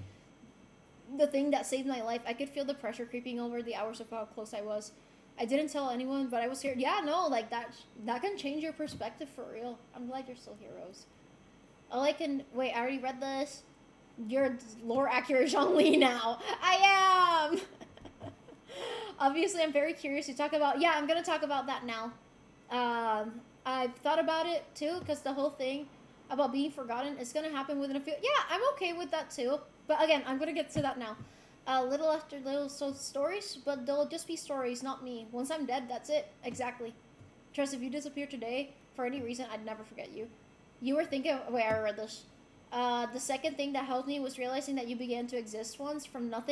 Speaker 4: the thing that saved my life. I could feel the pressure creeping over the hours of how close I was. I didn't tell anyone, but I was scared. Yeah, no, like that can change your perspective for real. I'm glad you're still heroes. Wait, I already read this. You're lore accurate Zhongli now. I am! Obviously, I'm very curious to talk about, I'm gonna talk about that now. I've thought about it too, because the whole thing about being forgotten is gonna happen within a few, I'm okay with that too. But again, I'm gonna get to that now. Little after little, so stories, but they'll just be stories, not me. Once I'm dead, that's it. Exactly. Trust, if you disappear today, for any reason, I'd never forget you. You were thinking, wait, I read this. The second thing that helped me was realizing that you began to exist once. From that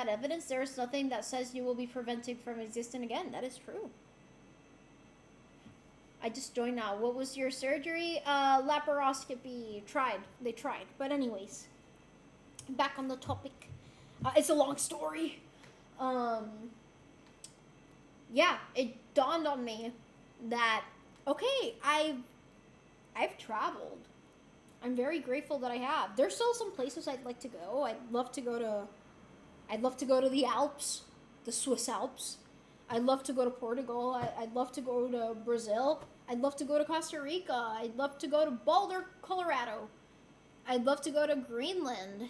Speaker 4: evidence, there is nothing that says you will be prevented from existing again. That is true. I just joined now. What was your surgery? Laparoscopy. They tried. But anyways, back on the topic. It's a long story. It dawned on me that, okay, I've traveled. I'm very grateful that I have. There's still some places I'd like to go. I'd love to go to the Alps, the Swiss Alps. I'd love to go to Portugal. I'd love to go to Brazil. I'd love to go to Costa Rica. I'd love to go to Boulder, Colorado. I'd love to go to Greenland.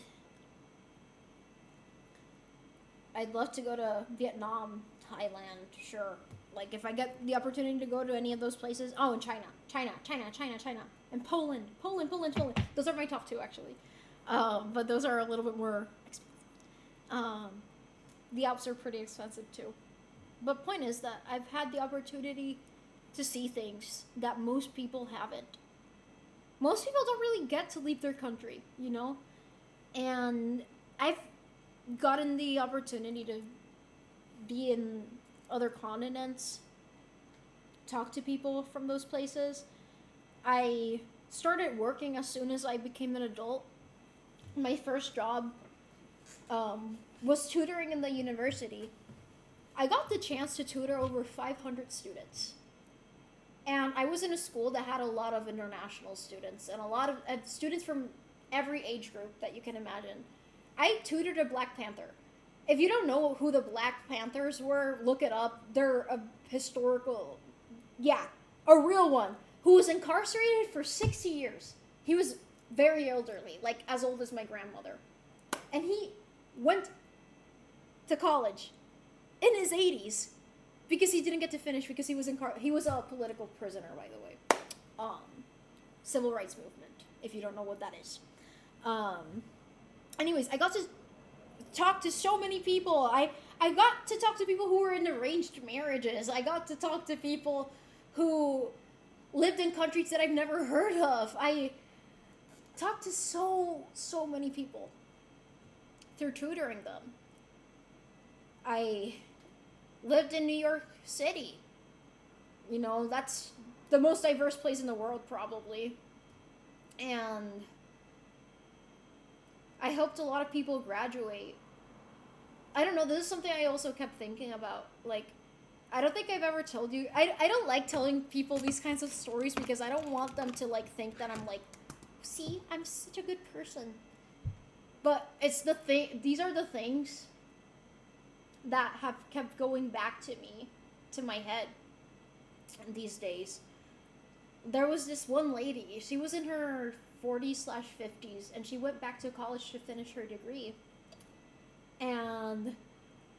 Speaker 4: I'd love to go to Vietnam, Thailand, sure. Like, if I get the opportunity to go to any of those places. Oh, and China. And Poland. Those are my top two, actually. But those are a little bit more expensive. The Alps are pretty expensive, too. But point is that I've had the opportunity to see things that most people haven't. Most people don't really get to leave their country, you know? And I've gotten the opportunity to be in other continents, talk to people from those places. I started working as soon as I became an adult. My first job was tutoring in the university. I got the chance to tutor over 500 students. And I was in a school that had a lot of international students and a lot of students from every age group that you can imagine. I tutored a Black Panther. If you don't know who the Black Panthers were, look it up. They're a historical, a real one, who was incarcerated for 60 years. He was very elderly, like as old as my grandmother. And he went to college in his 80s because he didn't get to finish because he was a political prisoner, by the way. Civil rights movement, if you don't know what that is. Anyways, I got to talk to so many people. I got to talk to people who were in arranged marriages. I got to talk to people who lived in countries that I've never heard of. I talked to so many people through tutoring them. I lived in New York City. You know, that's the most diverse place in the world, probably. And I helped a lot of people graduate. I don't know, this is something I also kept thinking about. Like, I don't think I've ever told you. I don't like telling people these kinds of stories because I don't want them to, like, think that I'm like, see, I'm such a good person. But it's these are the things that have kept going back to me, to my head these days. There was this one lady, she was in her 40s/50s, and she went back to college to finish her degree. And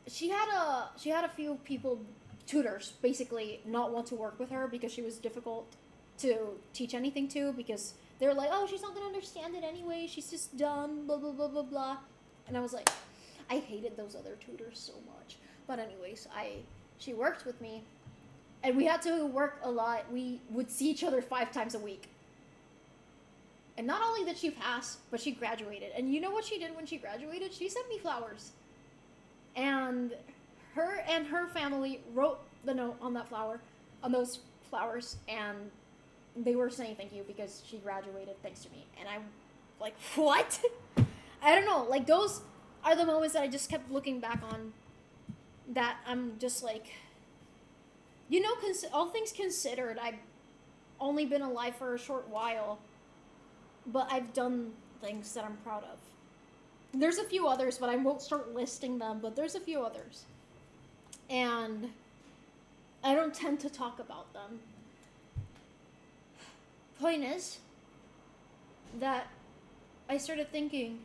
Speaker 4: she had a few people, tutors, basically not want to work with her because she was difficult to teach anything to, because they're like, oh, she's not gonna understand it anyway, she's just dumb, blah blah blah blah blah. And I was like, I hated those other tutors so much. But anyways, she worked with me, and we had to work a lot. We would see each other 5 times a week. And not only did she pass, but she graduated. And you know what she did when she graduated? She sent me flowers. And her family wrote the note on those flowers, and they were saying thank you because she graduated thanks to me. And I'm like, what? I don't know. Like, those are the moments that I just kept looking back on, that I'm just like, you know, all things considered, I've only been alive for a short while, but I've done things that I'm proud of. There's a few others, but I won't start listing them, but there's a few others. And I don't tend to talk about them. Point is that I started thinking,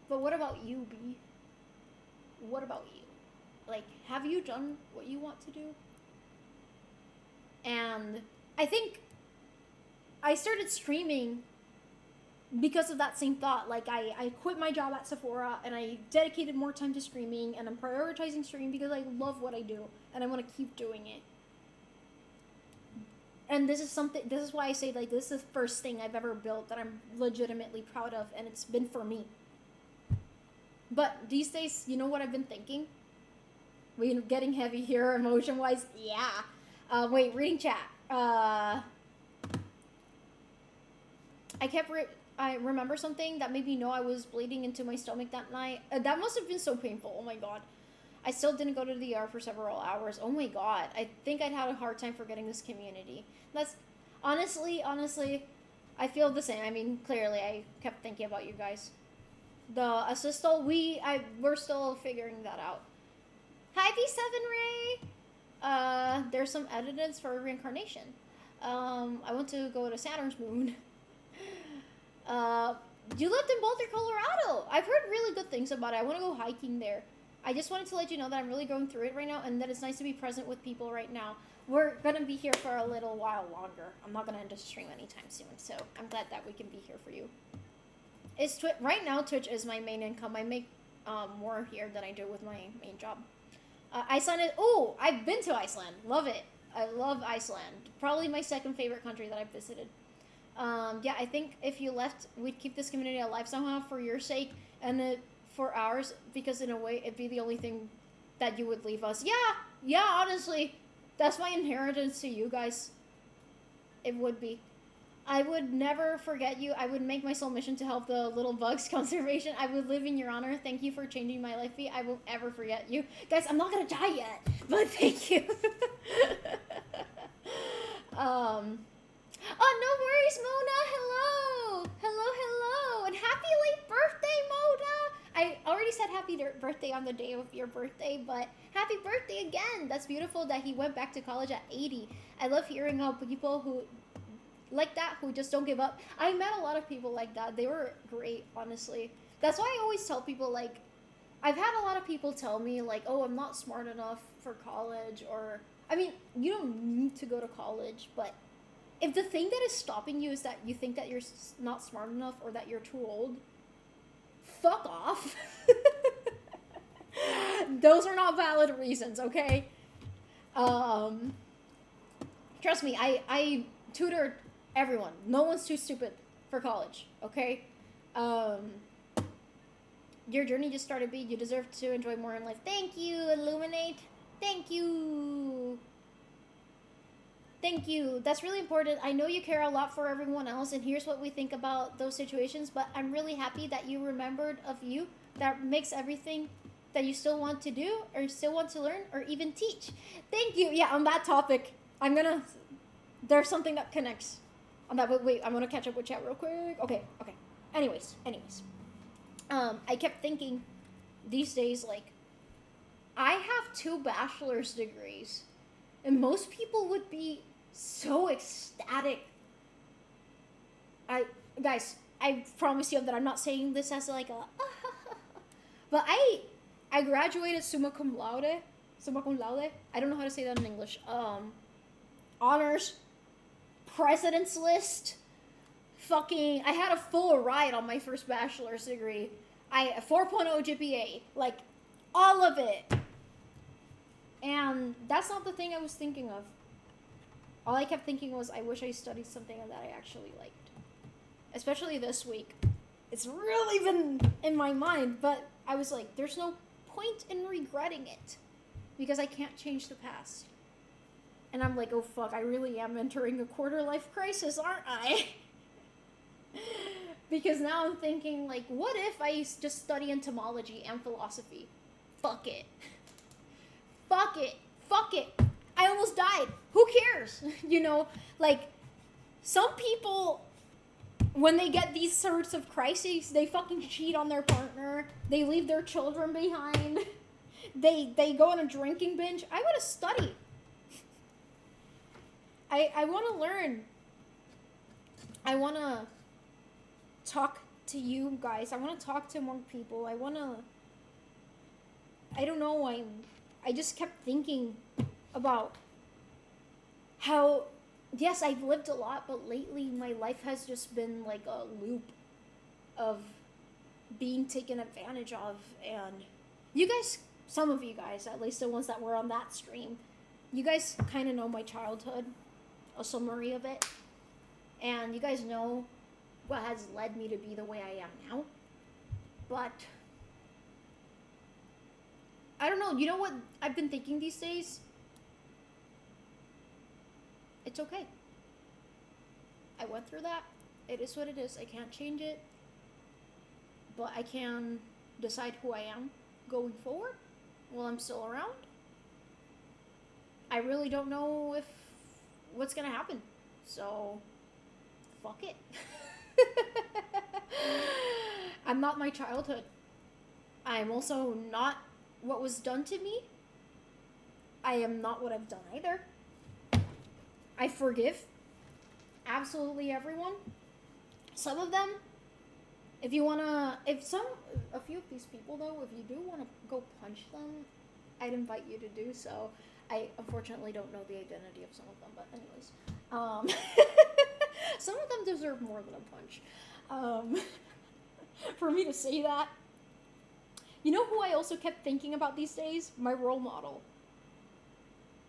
Speaker 4: but what about you, B? What about you? Like, have you done what you want to do? And I think I started streaming because of that same thought. Like, I quit my job at Sephora, and I dedicated more time to streaming, and I'm prioritizing streaming because I love what I do, and I want to keep doing it. And this is why I say, like, this is the first thing I've ever built that I'm legitimately proud of, and it's been for me. But these days, you know what I've been thinking? We're getting heavy here, emotion-wise. Yeah. Wait, reading chat. I remember something that made me know I was bleeding into my stomach that night. That must have been so painful. Oh my god. I still didn't go to the ER for several hours. Oh my god. I think I'd had a hard time forgetting this community. That's honestly, I feel the same. I mean, clearly, I kept thinking about you guys. The assistal, we're still figuring that out. Hi, V7 Ray. There's some evidence for reincarnation. I want to go to Saturn's moon. You lived in Boulder, Colorado. I've heard really good things about it. I want to go hiking there. I just wanted to let you know that I'm really going through it right now, and that it's nice to be present with people right now. We're gonna be here for a little while longer. I'm not gonna end the stream anytime soon, so I'm glad that we can be here for you. Right now, Twitch is my main income. I make more here than I do with my main job. Iceland is... Oh, I've been to Iceland. Love it. I love Iceland. Probably my second favorite country that I've visited. Yeah, I think if you left, we'd keep this community alive somehow for your sake and for ours, because in a way, it'd be the only thing that you would leave us. Yeah, honestly. That's my inheritance to you guys. It would be. I would never forget you. I would make my sole mission to help the little bugs conservation. I would live in your honor. Thank you for changing my life, V. I won't ever forget you. Guys, I'm not gonna die yet, but thank you. Oh, no worries, Mona. Hello. And happy late birthday, Mona. I already said happy birthday on the day of your birthday, but happy birthday again. That's beautiful that he went back to college at 80. I love hearing of people who like that, who just don't give up. I met a lot of people like that. They were great, honestly. That's why I always tell people, like, I've had a lot of people tell me, like, oh, I'm not smart enough for college, or, I mean, you don't need to go to college, but if the thing that is stopping you is that you think that you're not smart enough or that you're too old, fuck off. Those are not valid reasons, okay? Trust me, I tutored everyone. No one's too stupid for college, okay? Your journey just started, B. You deserve to enjoy more in life. Thank you, Illuminate. Thank you. Thank you. That's really important. I know you care a lot for everyone else, and here's what we think about those situations, but I'm really happy that you remembered of you. That makes everything that you still want to do, or still want to learn, or even teach. Thank you. Yeah, on that topic, there's something that connects on that, but wait, I'm gonna catch up with chat real quick. Okay. Anyways. I kept thinking these days, like, I have 2 bachelor's degrees, and most people would be so ecstatic. Guys, I promise you that I'm not saying this as like a, but I graduated summa cum laude. Summa cum laude? I don't know how to say that in English. Honors. President's list. Fucking, I had a full ride on my first bachelor's degree. 4.0 GPA. Like, all of it. And that's not the thing I was thinking of. All I kept thinking was, I wish I studied something that I actually liked. Especially this week. It's really been in my mind, but I was like, there's no point in regretting it. Because I can't change the past. And I'm like, oh fuck, I really am entering a quarter-life crisis, aren't I? Because now I'm thinking, like, what if I just study entomology and philosophy? Fuck it. Fuck it. Fuck it. I almost died. Who cares? You know, like, some people, when they get these sorts of crises, they fucking cheat on their partner. They leave their children behind. They go on a drinking binge. I want to study. I want to learn. I want to talk to you guys. I want to talk to more people. I don't know. I just kept thinking about how, yes, I've lived a lot, but lately my life has just been like a loop of being taken advantage of. And you guys, some of you guys, at least the ones that were on that stream, you guys kind of know my childhood, a summary of it. And you guys know what has led me to be the way I am now. But I don't know. You know what I've been thinking these days? It's okay. I went through that. It is what it is. I can't change it. But I can decide who I am going forward while I'm still around. I really don't know what's gonna happen. So, fuck it. I'm not my childhood. I'm also not what was done to me. I am not what I've done either. I forgive absolutely everyone. Some of them, a few of these people though, if you do want to go punch them, I'd invite you to do so. I unfortunately don't know the identity of some of them, but anyways. Some of them deserve more than a punch. For me to say that. You know who I also kept thinking about these days? My role model.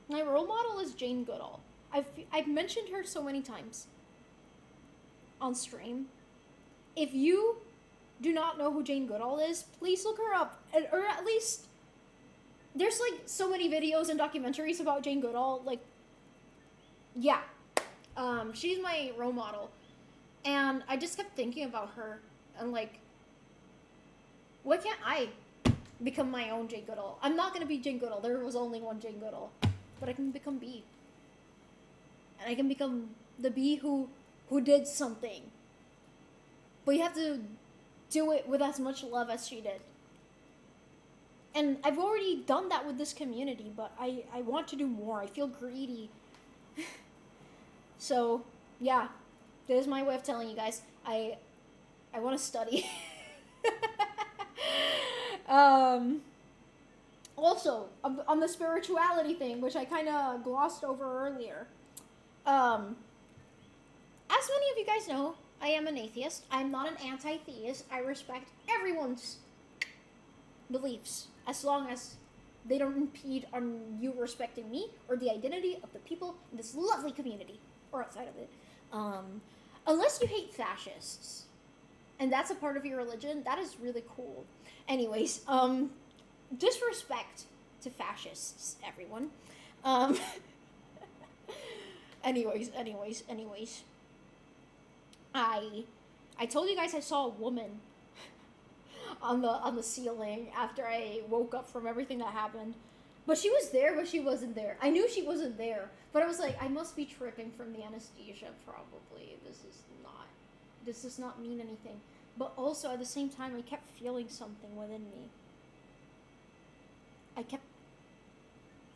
Speaker 4: My role model is Jane Goodall. I've mentioned her so many times on stream. If you do not know who Jane Goodall is, please look her up. Or at least, there's like so many videos and documentaries about Jane Goodall. Like, yeah. She's my role model. And I just kept thinking about her. And like, why can't I become my own Jane Goodall? I'm not going to be Jane Goodall. There was only one Jane Goodall. But I can become B. And I can become the B who did something. But you have to do it with as much love as she did. And I've already done that with this community, but I want to do more. I feel greedy. So, yeah. This is my way of telling you guys. I want to study. Also, on the spirituality thing, which I kind of glossed over earlier. As many of you guys know, I am an atheist. I'm not an anti-theist. I respect everyone's beliefs, as long as they don't impede on you respecting me or the identity of the people in this lovely community, or outside of it. Unless you hate fascists, and that's a part of your religion, that is really cool. Anyways, disrespect to fascists, everyone. Anyways. I told you guys I saw a woman on the ceiling after I woke up from everything that happened. But she was there, but she wasn't there. I knew she wasn't there, but I was like, I must be tripping from the anesthesia, probably. This does not mean anything. But also, at the same time, I kept feeling something within me. I kept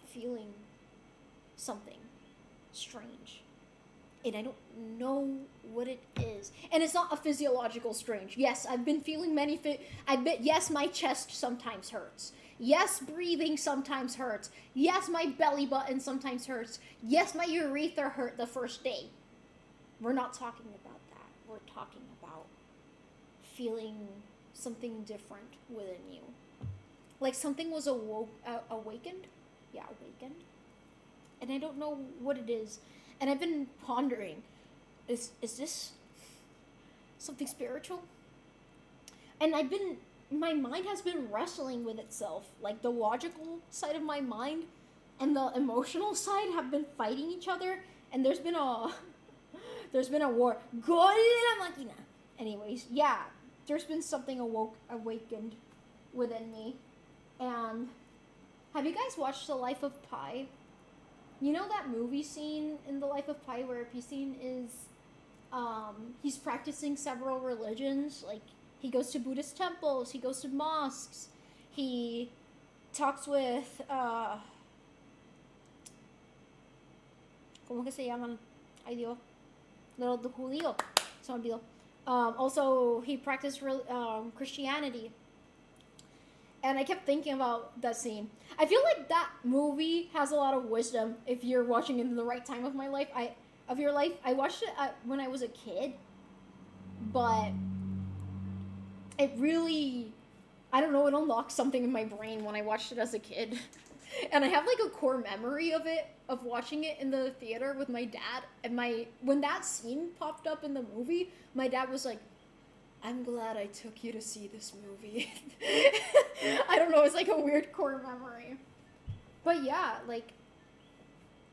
Speaker 4: feeling something strange. and I don't know what it is. And it's not a physiological strange. Yes, I've been feeling many yes, my chest sometimes hurts. Yes, breathing sometimes hurts. Yes, my belly button sometimes hurts. Yes, my urethra hurt the first day. We're not talking about that. We're talking about feeling something different within you. Like something was awakened. Yeah, awakened. And I don't know what it is. And I've been pondering, is this something spiritual? And my mind has been wrestling with itself. Like the logical side of my mind and the emotional side have been fighting each other. And there's been a war. Gol la máquina. Anyways, yeah, there's been something awakened within me. And have you guys watched The Life of Pi? You know that movie scene in The Life of Pi where Piscine is, he's practicing several religions. Like, he goes to Buddhist temples, he goes to mosques, he talks with, ¿cómo que se llaman? Ay Dios. Los judíos. Se me olvidó. Also, he practiced Christianity. And I kept thinking about that scene. I feel like that movie has a lot of wisdom if you're watching it in the right time of my life. I watched it when I was a kid, but it really, I don't know, it unlocked something in my brain when I watched it as a kid. And I have like a core memory of it, of watching it in the theater with my dad. And when that scene popped up in the movie, my dad was like, I'm glad I took you to see this movie. I don't know, it's like a weird core memory. But yeah, like,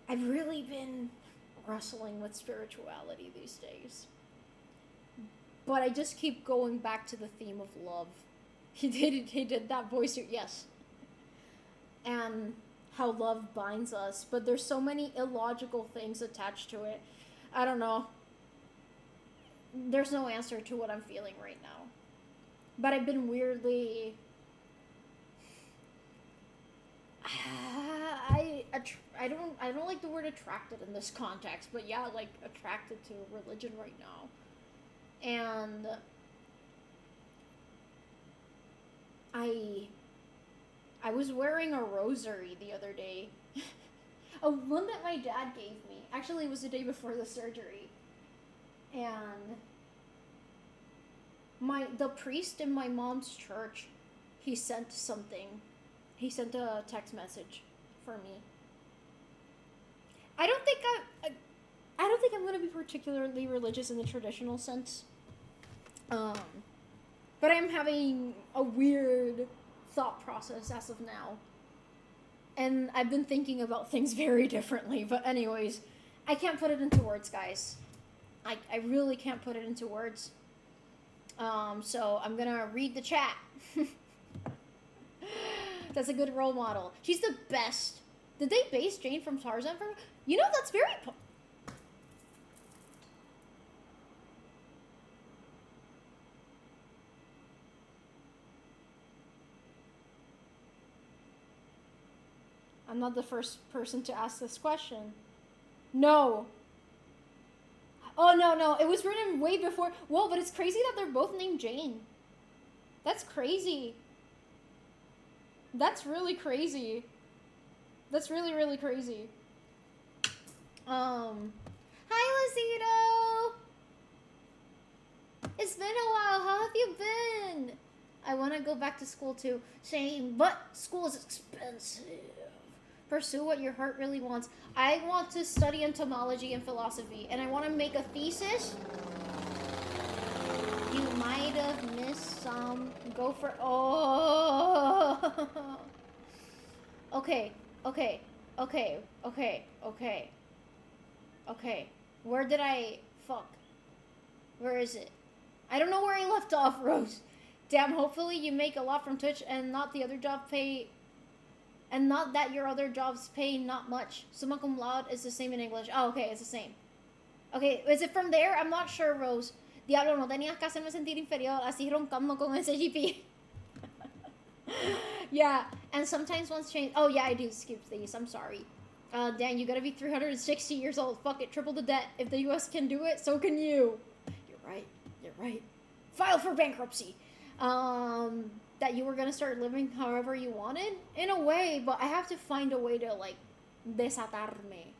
Speaker 4: I've really been wrestling with spirituality these days. But I just keep going back to the theme of love. He did that voice, yes. And how love binds us. But there's so many illogical things attached to it. I don't know. There's no answer to what I'm feeling right now. But I've been weirdly... I don't like the word attracted in this context, but yeah, like attracted to religion right now. And I was wearing a rosary the other day. One that my dad gave me. Actually, it was the day before the surgery. And the priest in my mom's church, he sent something. He sent a text message for me. I don't think I'm gonna be particularly religious in the traditional sense. But I'm having a weird thought process as of now. And I've been thinking about things very differently. But anyways, I can't put it into words, guys. I really can't put it into words. So I'm gonna read the chat. That's a good role model. She's the best. Did they base Jane from Tarzan? You know, that's very... I'm not the first person to ask this question. No. Oh, no. It was written way before. Whoa, but it's crazy that they're both named Jane. That's crazy. That's really crazy. That's really, really crazy. Hi, Lazito. It's been a while. How have you been? I want to go back to school too. Same, but school is expensive. Pursue what your heart really wants. I want to study entomology and philosophy, and I want to make a thesis. You might have missed some. Go for... Oh. Okay. Where did I... Fuck. Where is it? I don't know where I left off, Rose. Damn, hopefully you make a lot from Twitch and not the other job pay... And not that your other jobs pay not much. Summa cum laude is the same in English. Oh, okay, it's the same. Okay, is it from there? I'm not sure, Rose. Diablo, no tenías que hacerme sentir inferior, así roncando con ese GP. Yeah, and sometimes once change... Oh, yeah, I do skip these. I'm sorry. Dan, you gotta be 360 years old. Fuck it, triple the debt. If the US can do it, so can you. You're right. You're right. File for bankruptcy. That you were gonna start living however you wanted, in a way, but I have to find a way to, like, desatarme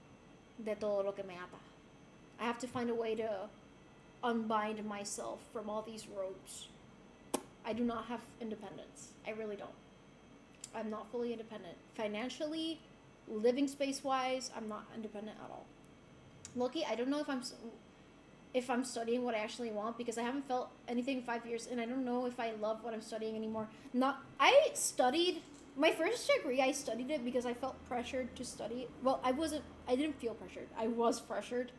Speaker 4: de todo lo que me ata. I have to find a way to unbind myself from all these ropes. I do not have independence. I really don't. I'm not fully independent. Financially, living space-wise, I'm not independent at all. Loki, I don't know if I'm studying what I actually want, because I haven't felt anything in 5 years, and I don't know if I love what I'm studying anymore. I studied my first degree. I studied it because I felt pressured to study it. Well, I didn't feel pressured. I was pressured.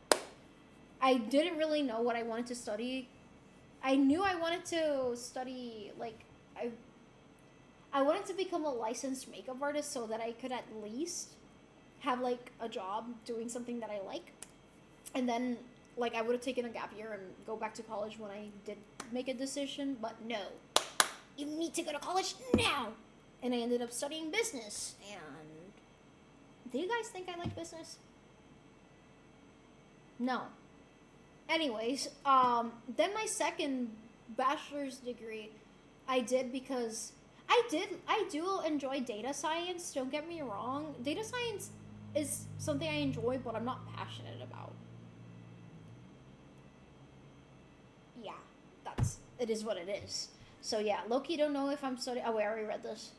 Speaker 4: I didn't really know what I wanted to study. I knew I wanted to study, like, I wanted to become a licensed makeup artist so that I could at least have, like, a job doing something that I like. And then, like, I would have taken a gap year and go back to college when I did make a decision, but no. You need to go to college now! And I ended up studying business, and do you guys think I like business? No. Anyways, then my second bachelor's degree I did because I do enjoy data science, don't get me wrong. Data science is something I enjoy, but I'm not passionate about. Yeah, it is what it is. So yeah, low-key don't know if I'm studying. Oh wait, I already read this.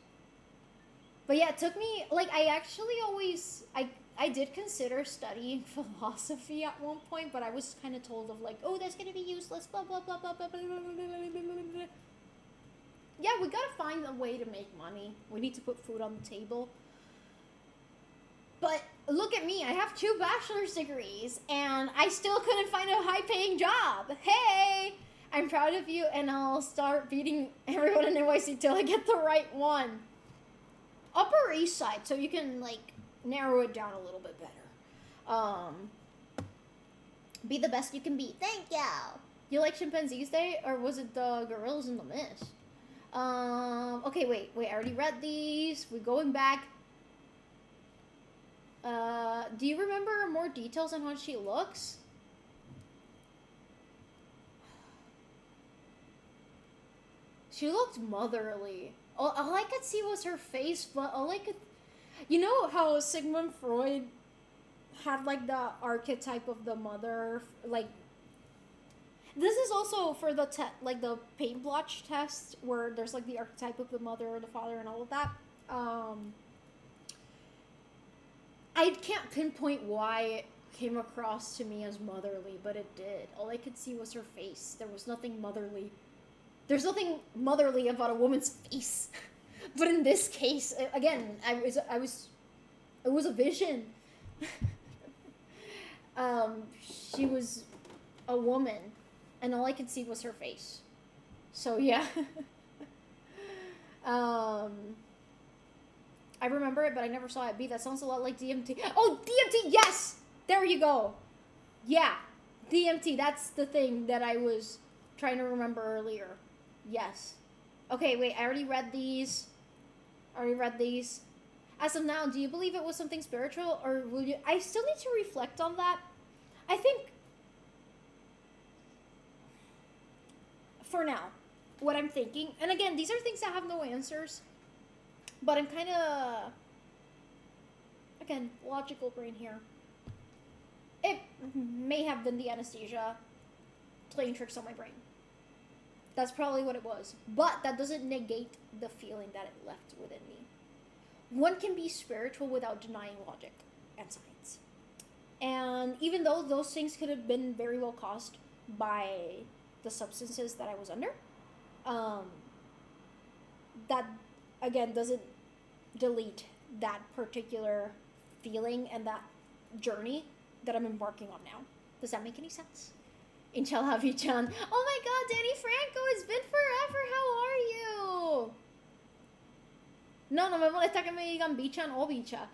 Speaker 4: But yeah, it took me, like, I actually always, I did consider studying philosophy at one point, but I was kind of told of, like, oh, that's gonna be useless, blah, blah, blah, blah, blah, blah, blah, blah, blah, blah. Yeah, we gotta find a way to make money. We need to put food on the table. But look at me, I have 2 bachelor's degrees, and I still couldn't find a high-paying job. Hey! I'm proud of you, and I'll start beating everyone in NYC till I get the right one. Upper East Side, so you can, like, narrow it down a little bit better. Be the best you can be. Thank you! You like Chimpanzees Day, or was it the Gorillas in the Mist? Okay, wait, I already read these. We're going back. Do you remember more details on how she looks? She looked motherly. All I could see was her face, but all I could... You know how Sigmund Freud had, like, the archetype of the mother, like... This is also for the, the paint blotch test, where there's, like, the archetype of the mother or the father and all of that. I can't pinpoint why it came across to me as motherly, but it did. All I could see was her face. There was nothing motherly. There's nothing motherly about a woman's face. But in this case, again, it was a vision. She was a woman, and all I could see was her face. So yeah. I remember it, but I never saw it. That sounds a lot like DMT. Oh, DMT, yes! There you go. Yeah, DMT, that's the thing that I was trying to remember earlier. Yes. Okay, wait, I already read these. As of now, do you believe it was something spiritual, or will you... I still need to reflect on that. I think... For now, what I'm thinking... And again, these are things that have no answers. But I'm kind of... Again, logical brain here. It may have been the anesthesia playing tricks on my brain. That's probably what it was. But that doesn't negate the feeling that it left within me. One can be spiritual without denying logic and science. And even though those things could have been very well caused by the substances that I was under, that, again, doesn't delete that particular feeling and that journey that I'm embarking on now. Does that make any sense? Inshallah, Vichan. Oh my god, Danny Franco, it's been forever. How are you? No me molesta que me digan Bichan o Bicha.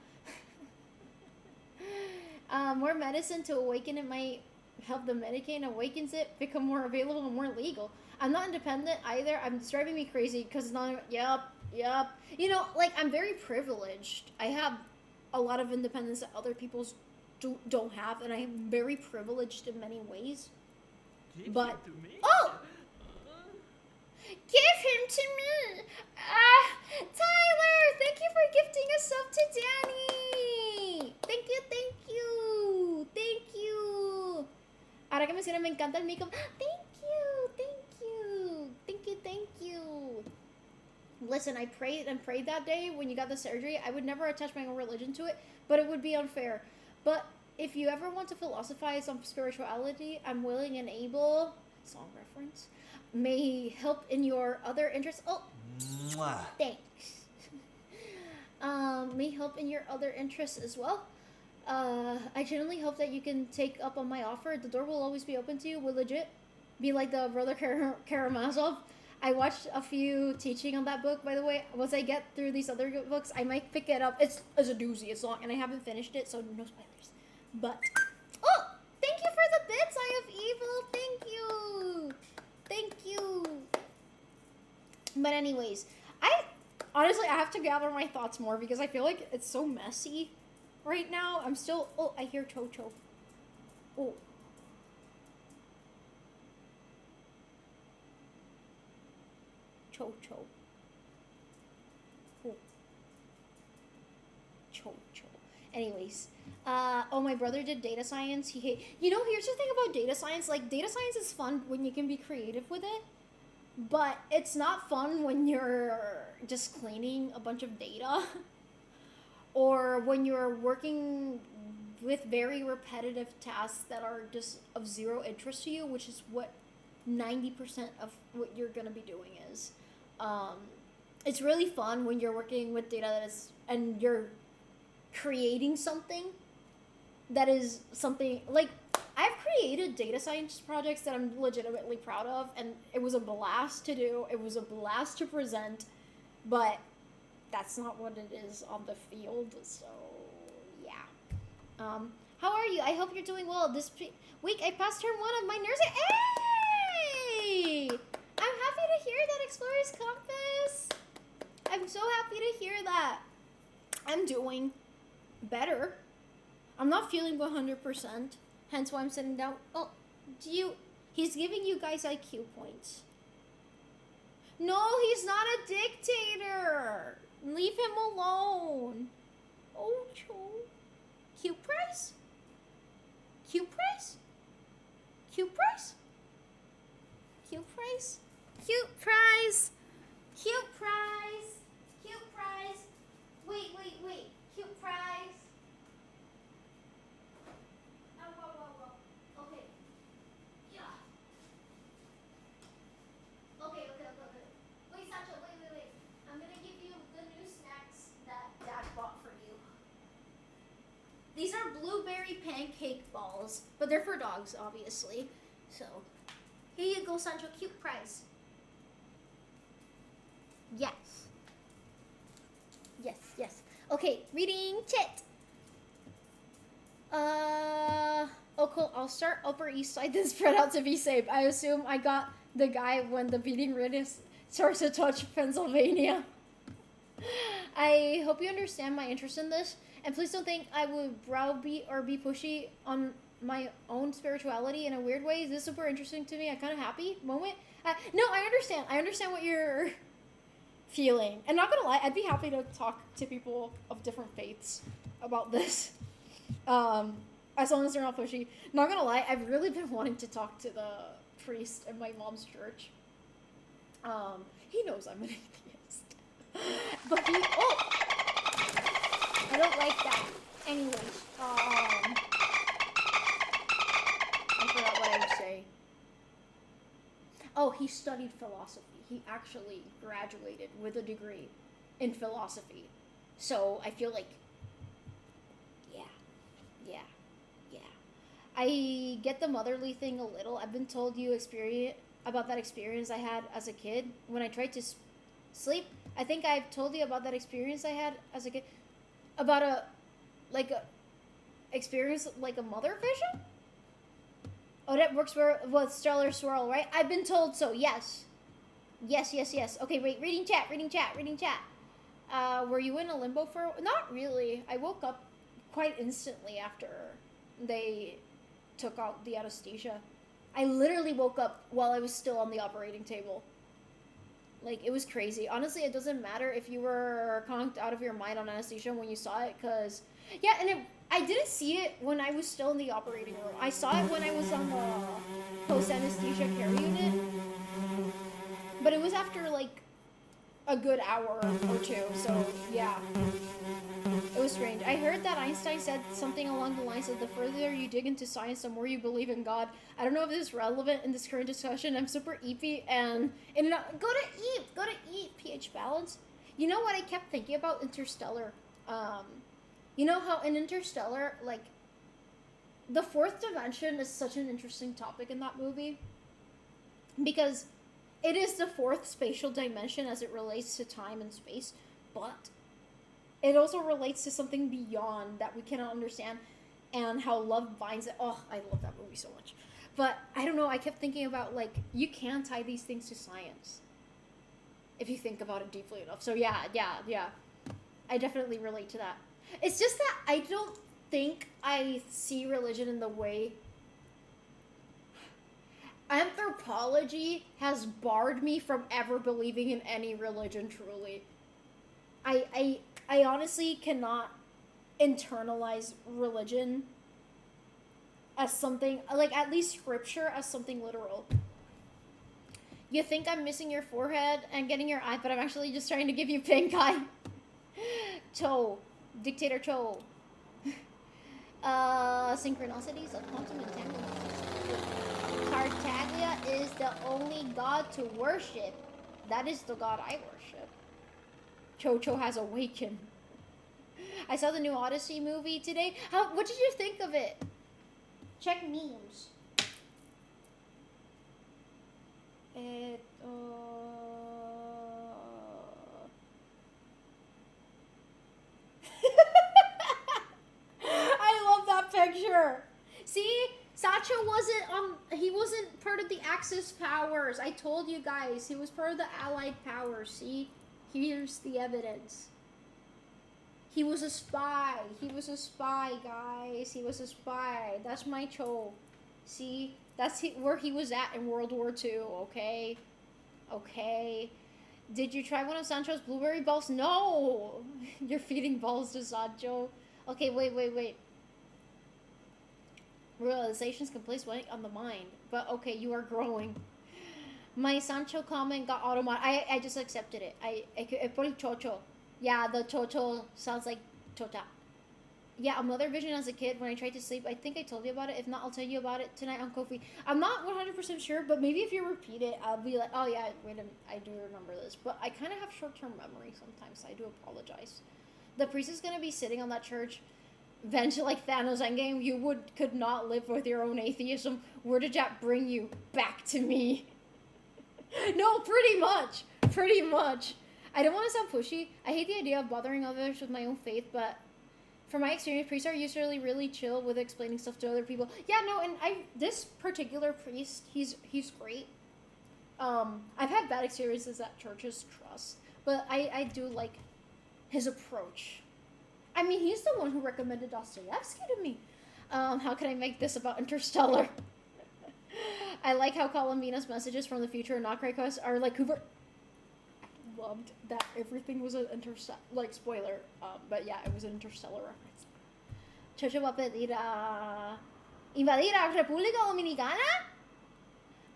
Speaker 4: More medicine to awaken it might help the Medicaid awakens it, become more available and more legal. I'm not independent either. It's driving me crazy because it's not... Yep. You know, like, I'm very privileged. I have a lot of independence that other people don't have, and I am very privileged in many ways. But oh, give him to me. Tyler, thank you for gifting a sub to Danny. Thank you, thank you, thank you. Ahora que menciona, me encanta el makeup. Thank you, thank you, thank you, thank you. Listen, I prayed and prayed that day when you got the surgery. I would never attach my own religion to it, but it would be unfair. But if you ever want to philosophize on spirituality, I'm willing and able. Song reference. May help in your other interests. Oh, mwah. Thanks. May help in your other interests as well. I genuinely hope that you can take up on my offer. The door will always be open to you. We'll legit be like the brother Karamazov. I watched a few teaching on that book, by the way. Once I get through these other books, I might pick it up. It's a doozy. It's long, and I haven't finished it, so no spoilers. But, oh, thank you for the bits, Eye of Evil. Thank you. Thank you. But anyways, honestly, I have to gather my thoughts more because I feel like it's so messy right now. I'm still, oh, I hear Cho-Cho. Oh. Cho-Cho. Oh. Cho-Cho. Anyways, oh, my brother did data science. Here's the thing about data science. Like, data science is fun when you can be creative with it, but it's not fun when you're just cleaning a bunch of data or when you're working with very repetitive tasks that are just of zero interest to you, which is what 90% of what you're gonna be doing is. It's really fun when you're working with data and you're creating something that is something like I've created data science projects that I'm legitimately proud of, and it was a blast to do. It was a blast to present, but that's not what it is on the field. So yeah. How are you? I hope you're doing well. This week I passed term 1 of my nursing. Hey! I'm happy to hear that, Explorer's Compass. I'm so happy to hear that. I'm doing better. I'm not feeling 100%, hence why I'm sitting down. Oh, he's giving you guys IQ points. No, he's not a dictator. Leave him alone. Oh, Cho. Cute price? Cute price? Cute price? Cute price? Cute price? Cute price? Cute price? Wait. Cute price? Whoa. Okay. Yeah. Okay. Wait, Sancho, wait. I'm gonna give you the new snacks that Dad bought for you. These are blueberry pancake balls, but they're for dogs, obviously. So, here you go, Sancho. Cute prize. Yes. Okay, reading chat. Oh cool, I'll start Upper East Side then spread out to be safe. I assume I got the guy when the beating written starts to touch Pennsylvania. I hope you understand my interest in this, and please don't think I would browbeat or be pushy on my own spirituality in a weird way. This is super interesting to me. I'm kind of happy moment. No, I understand what you're feeling. And not gonna lie, I'd be happy to talk to people of different faiths about this. As long as they're not pushy. Not gonna lie, I've really been wanting to talk to the priest in my mom's church. He knows I'm an atheist. But I don't like that. Anyways, I forgot what I would say. Oh, he studied philosophy. He actually graduated with a degree in philosophy. So I feel like, yeah. I get the motherly thing a little. I've been told about that experience I had as a kid when I tried to sleep. I think I've told you about that experience I had as a kid. About a experience like a mother vision? Oh, that works with Stellar Swirl, right? I've been told so, yes. Yes. Okay, wait, reading chat. Were you in a limbo for? Not really. I woke up quite instantly after they took out the anesthesia. I literally woke up while I was still on the operating table. Like, it was crazy. Honestly, it doesn't matter if you were conked out of your mind on anesthesia when you saw it, because... Yeah, and I didn't see it when I was still in the operating room. I saw it when I was on the post-anesthesia care unit. But it was after, like, a good hour or two, so, yeah. It was strange. I heard that Einstein said something along the lines of, the further you dig into science, the more you believe in God. I don't know if this is relevant in this current discussion. I'm super eepy, and go to eat, pH balance. You know what I kept thinking about Interstellar? You know how in Interstellar, like, the fourth dimension is such an interesting topic in that movie? Because it is the fourth spatial dimension as it relates to time and space, but it also relates to something beyond that we cannot understand, and how love binds it. Oh, I love that movie so much. But I don't know, I kept thinking about, like, you can tie these things to science if you think about it deeply enough. So yeah. I definitely relate to that. It's just that I don't think I see religion in the way... Anthropology has barred me from ever believing in any religion, truly. I honestly cannot internalize religion as something, like, at least scripture as something literal. You think I'm missing your forehead and getting your eye, but I'm actually just trying to give you pink eye. Cho. Dictator Cho. Synchronicities of quantum entanglement. Tartaglia is the only god to worship. That is the god I worship. Cho has awakened. I saw the new Odyssey movie today. What did you think of it? Check memes. I love that picture. See? Sacha he wasn't part of the Axis powers. I told you guys, he was part of the Allied powers. See? Here's the evidence. He was a spy. He was a spy, guys. He was a spy. That's my Cho. See? That's where he was at in World War II, okay? Okay. Did you try one of Sancho's blueberry balls? No! You're feeding balls to Sancho. Okay, wait. Realizations can place weight on the mind. But okay, you are growing. My Sancho comment got automatic. I just accepted it. I put chocho. Yeah, the chocho sounds like chota. Yeah, a mother vision as a kid when I tried to sleep. I think I told you about it. If not, I'll tell you about it tonight on Kofi. I'm not 100% sure, but maybe if you repeat it, I'll be like, oh yeah, wait a minute, I do remember this. But I kind of have short-term memory sometimes, so I do apologize. The priest is going to be sitting on that church bench like Thanos Endgame. You could not live with your own atheism. Where did that bring you? Back to me. No, pretty much. I don't want to sound pushy. I hate the idea of bothering others with my own faith, but from my experience, priests are usually really chill with explaining stuff to other people. Yeah, no, and this particular priest, he's great. I've had bad experiences at churches, trust, but I do like his approach. I mean, he's the one who recommended Dostoevsky to me. How can I make this about Interstellar? I like how Columbina's messages from the future and not requests are like Cooper. I loved that everything was an spoiler. But yeah, it was an Interstellar reference. Chocho va a pedir a invadir a República Dominicana?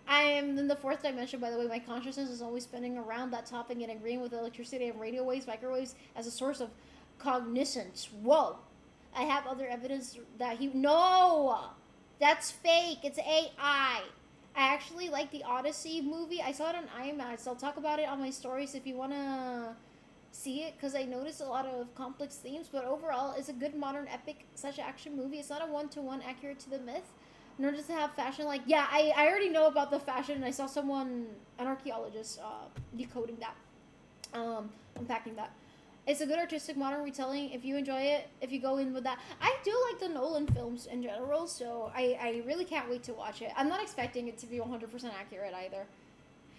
Speaker 4: I am in the fourth dimension, by the way. My consciousness is always spinning around that topic and agreeing with electricity and radio waves, microwaves as a source of cognizance. Whoa. I have other evidence that No! That's fake. It's AI. I actually like the Odyssey movie. I saw it on IMAX. I'll talk about it on my stories if you want to see it, because I noticed a lot of complex themes, but overall, it's a good modern epic such action movie. It's not a one-to-one accurate to the myth, nor does it have fashion like... Yeah, I already know about the fashion, and I saw an archaeologist, decoding that, unpacking that. It's a good artistic modern retelling if you enjoy it, if you go in with that. I do like the Nolan films in general, so I really can't wait to watch it. I'm not expecting it to be 100% accurate either.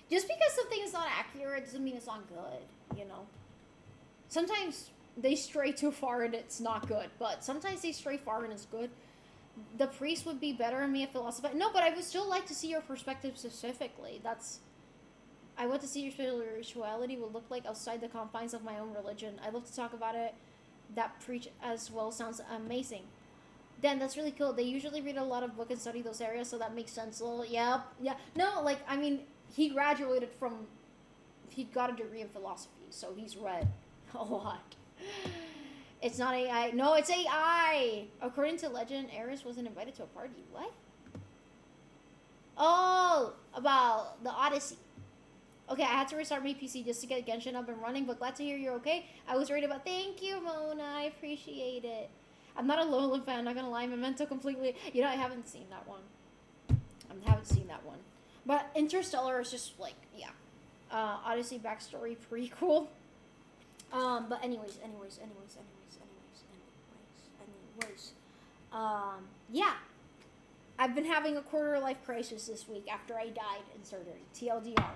Speaker 4: Just because something is not accurate doesn't mean it's not good, you know? sometimes they stray too far and it's not good, but sometimes they stray far and it's good. The priest would be better in me at philosophy. No, but I would still like to see your perspective specifically. I want to see your spirituality would look like outside the confines of my own religion. I love to talk about it. That preach as well sounds amazing. Then that's really cool. They usually read a lot of book and study those areas, so that makes sense. Well, yeah. No, like, I mean, he got a degree in philosophy, so he's read a lot. It's not AI. No, it's AI. According to legend, Eris wasn't invited to a party. What? Oh, about the Odyssey. Okay, I had to restart my PC just to get Genshin up and running, but glad to hear you're okay. I was worried about. Thank you, Mona. I appreciate it. I'm not a Lola fan, not gonna lie. Memento completely. You know, I haven't seen that one. But Interstellar is just like, yeah. Odyssey backstory prequel. But anyways. Yeah. I've been having a quarter life crisis this week after I died in surgery. TLDR.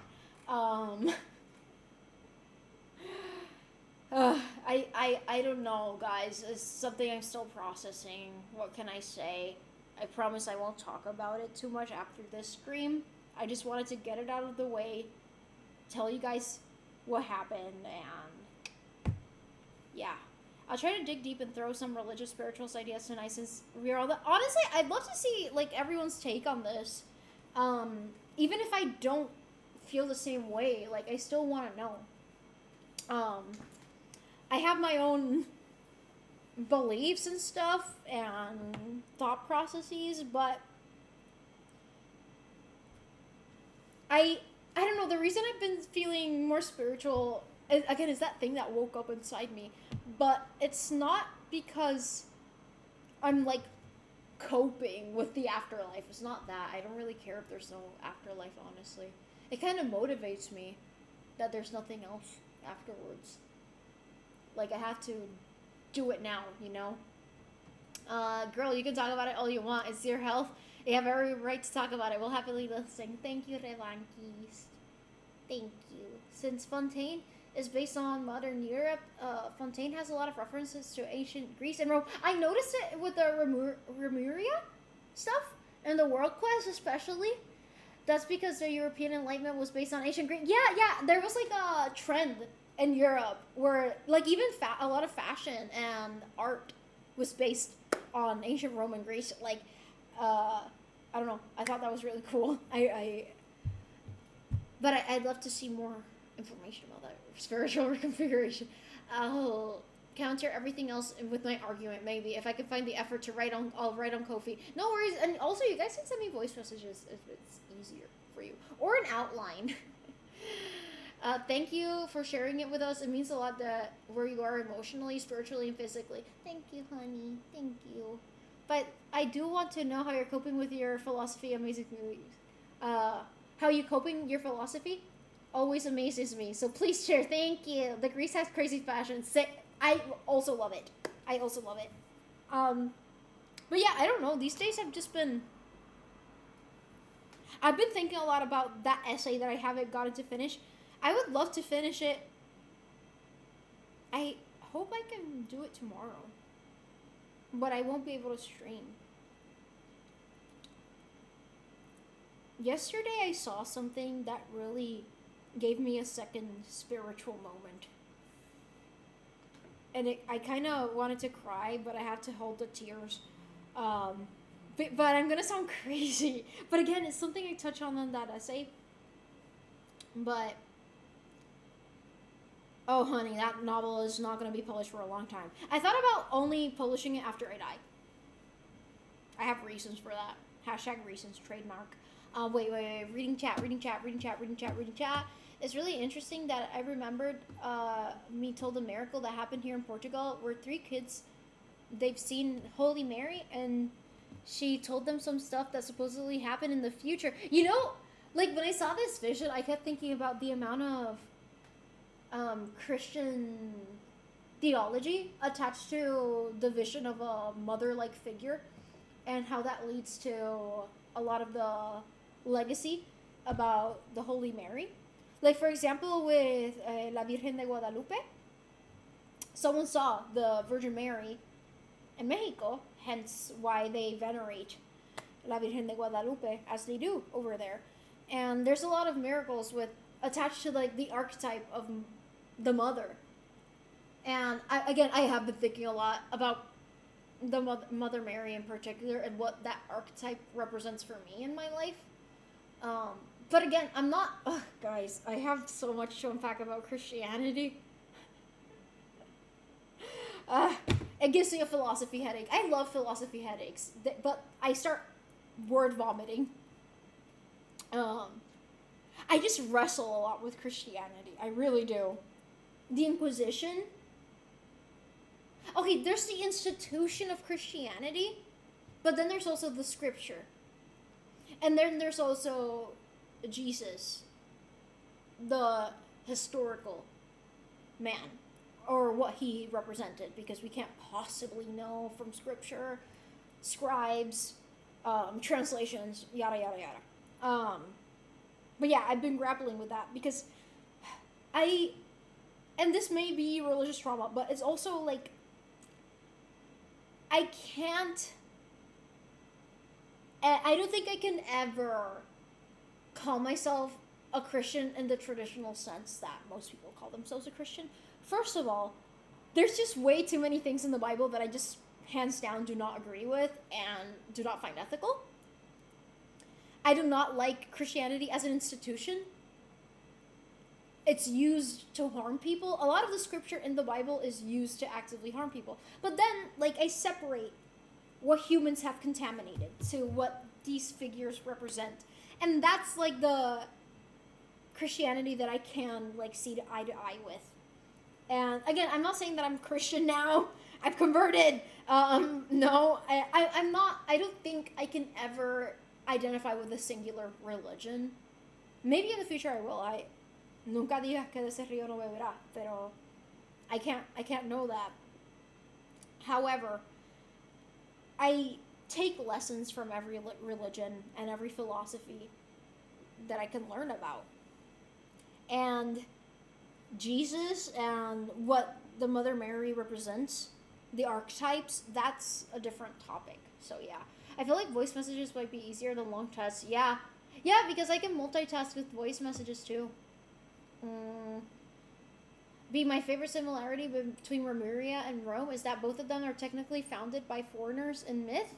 Speaker 4: I don't know, guys. It's something I'm still processing. What can I say? I promise I won't talk about it too much after this stream. I just wanted to get it out of the way, tell you guys what happened, and yeah. I'll try to dig deep and throw some religious spiritual ideas tonight since we're all the... Honestly, I'd love to see, like, everyone's take on this. Even if I don't feel the same way, like, I still want to know. I have my own beliefs and stuff and thought processes, but I don't know, the reason I've been feeling more spiritual, again, is that thing that woke up inside me, but it's not because I'm, like, coping with the afterlife. It's not that. I don't really care if there's no afterlife, honestly. It kind of motivates me that there's nothing else afterwards. Like, I have to do it now, you know? Girl, you can talk about it all you want. It's your health. You have every right to talk about it. We'll happily listen. Thank you, Revankis. Thank you. Since Fontaine is based on modern Europe, Fontaine has a lot of references to ancient Greece and Rome. I noticed it with the Remuria stuff, and the World Quest especially. That's because the European Enlightenment was based on ancient Greece. Yeah, there was like a trend in Europe where, like, even a lot of fashion and art was based on ancient Rome and Greece. Like, I don't know. I thought that was really cool. But I'd love to see more information about that spiritual reconfiguration. I'll counter everything else with my argument, maybe. If I can find the effort to I'll write on Ko-fi. No worries. And also, you guys can send me voice messages if it's easier for you. Or an outline. Thank you for sharing it with us. It means a lot that where you are emotionally, spiritually, and physically. Thank you, honey. Thank you. But I do want to know how you're coping with your philosophy. Amazing movies. How you coping your philosophy always amazes me. So please share. Thank you. The Greece has crazy fashion. I also love it. But yeah, I don't know. These days I've been thinking a lot about that essay that I haven't gotten to finish. I would love to finish it. I hope I can do it tomorrow. But I won't be able to stream. Yesterday I saw something that really gave me a second spiritual moment. And I kind of wanted to cry, but I had to hold the tears. But I'm going to sound crazy. But again, it's something I touch on in that essay. But... oh, honey, that novel is not going to be published for a long time. I thought about only publishing it after I die. I have reasons for that. Hashtag reasons, trademark. Wait. Reading chat. It's really interesting that I remembered me told a miracle that happened here in Portugal where 3 kids, they've seen Holy Mary and she told them some stuff that supposedly happened in the future. You know, like when I saw this vision, I kept thinking about the amount of Christian theology attached to the vision of a mother-like figure and how that leads to a lot of the legacy about the Holy Mary. Like, for example, with La Virgen de Guadalupe, someone saw the Virgin Mary in Mexico, hence why they venerate La Virgen de Guadalupe as they do over there. And there's a lot of miracles with attached to like the archetype of the mother. And I have been thinking a lot about the Mother Mary in particular and what that archetype represents for me in my life. But again, I'm not... Ugh, guys, I have so much to unpack about Christianity. It gives me a philosophy headache. I love philosophy headaches, but I start word vomiting. I just wrestle a lot with Christianity. I really do. The Inquisition. Okay, there's the institution of Christianity, but then there's also the scripture. And then there's also Jesus, the historical man, or what he represented, because we can't possibly know from scripture, scribes, translations, yada, yada, yada. But yeah, I've been grappling with that because and this may be religious trauma, but it's also like, I don't think I can ever call myself a Christian in the traditional sense that most people call themselves a Christian. First of all, there's just way too many things in the Bible that I just hands down do not agree with and do not find ethical. I do not like Christianity as an institution. It's used to harm people. A lot of the scripture in the Bible is used to actively harm people. But then, like, I separate what humans have contaminated to what these figures represent. And that's, like, the Christianity that I can, like, see eye to eye with. And, again, I'm not saying that I'm Christian now. I've converted. No, I'm not. I don't think I can ever identify with a singular religion. Maybe in the future I will. Nunca digas que de ese río no beberá, pero I can't know that. However, I take lessons from every religion and every philosophy that I can learn about. And Jesus and what the Mother Mary represents, the archetypes, that's a different topic. So yeah, I feel like voice messages might be easier than long tests. Yeah, because I can multitask with voice messages too. My favorite similarity between Remuria and Rome is that both of them are technically founded by foreigners in myth.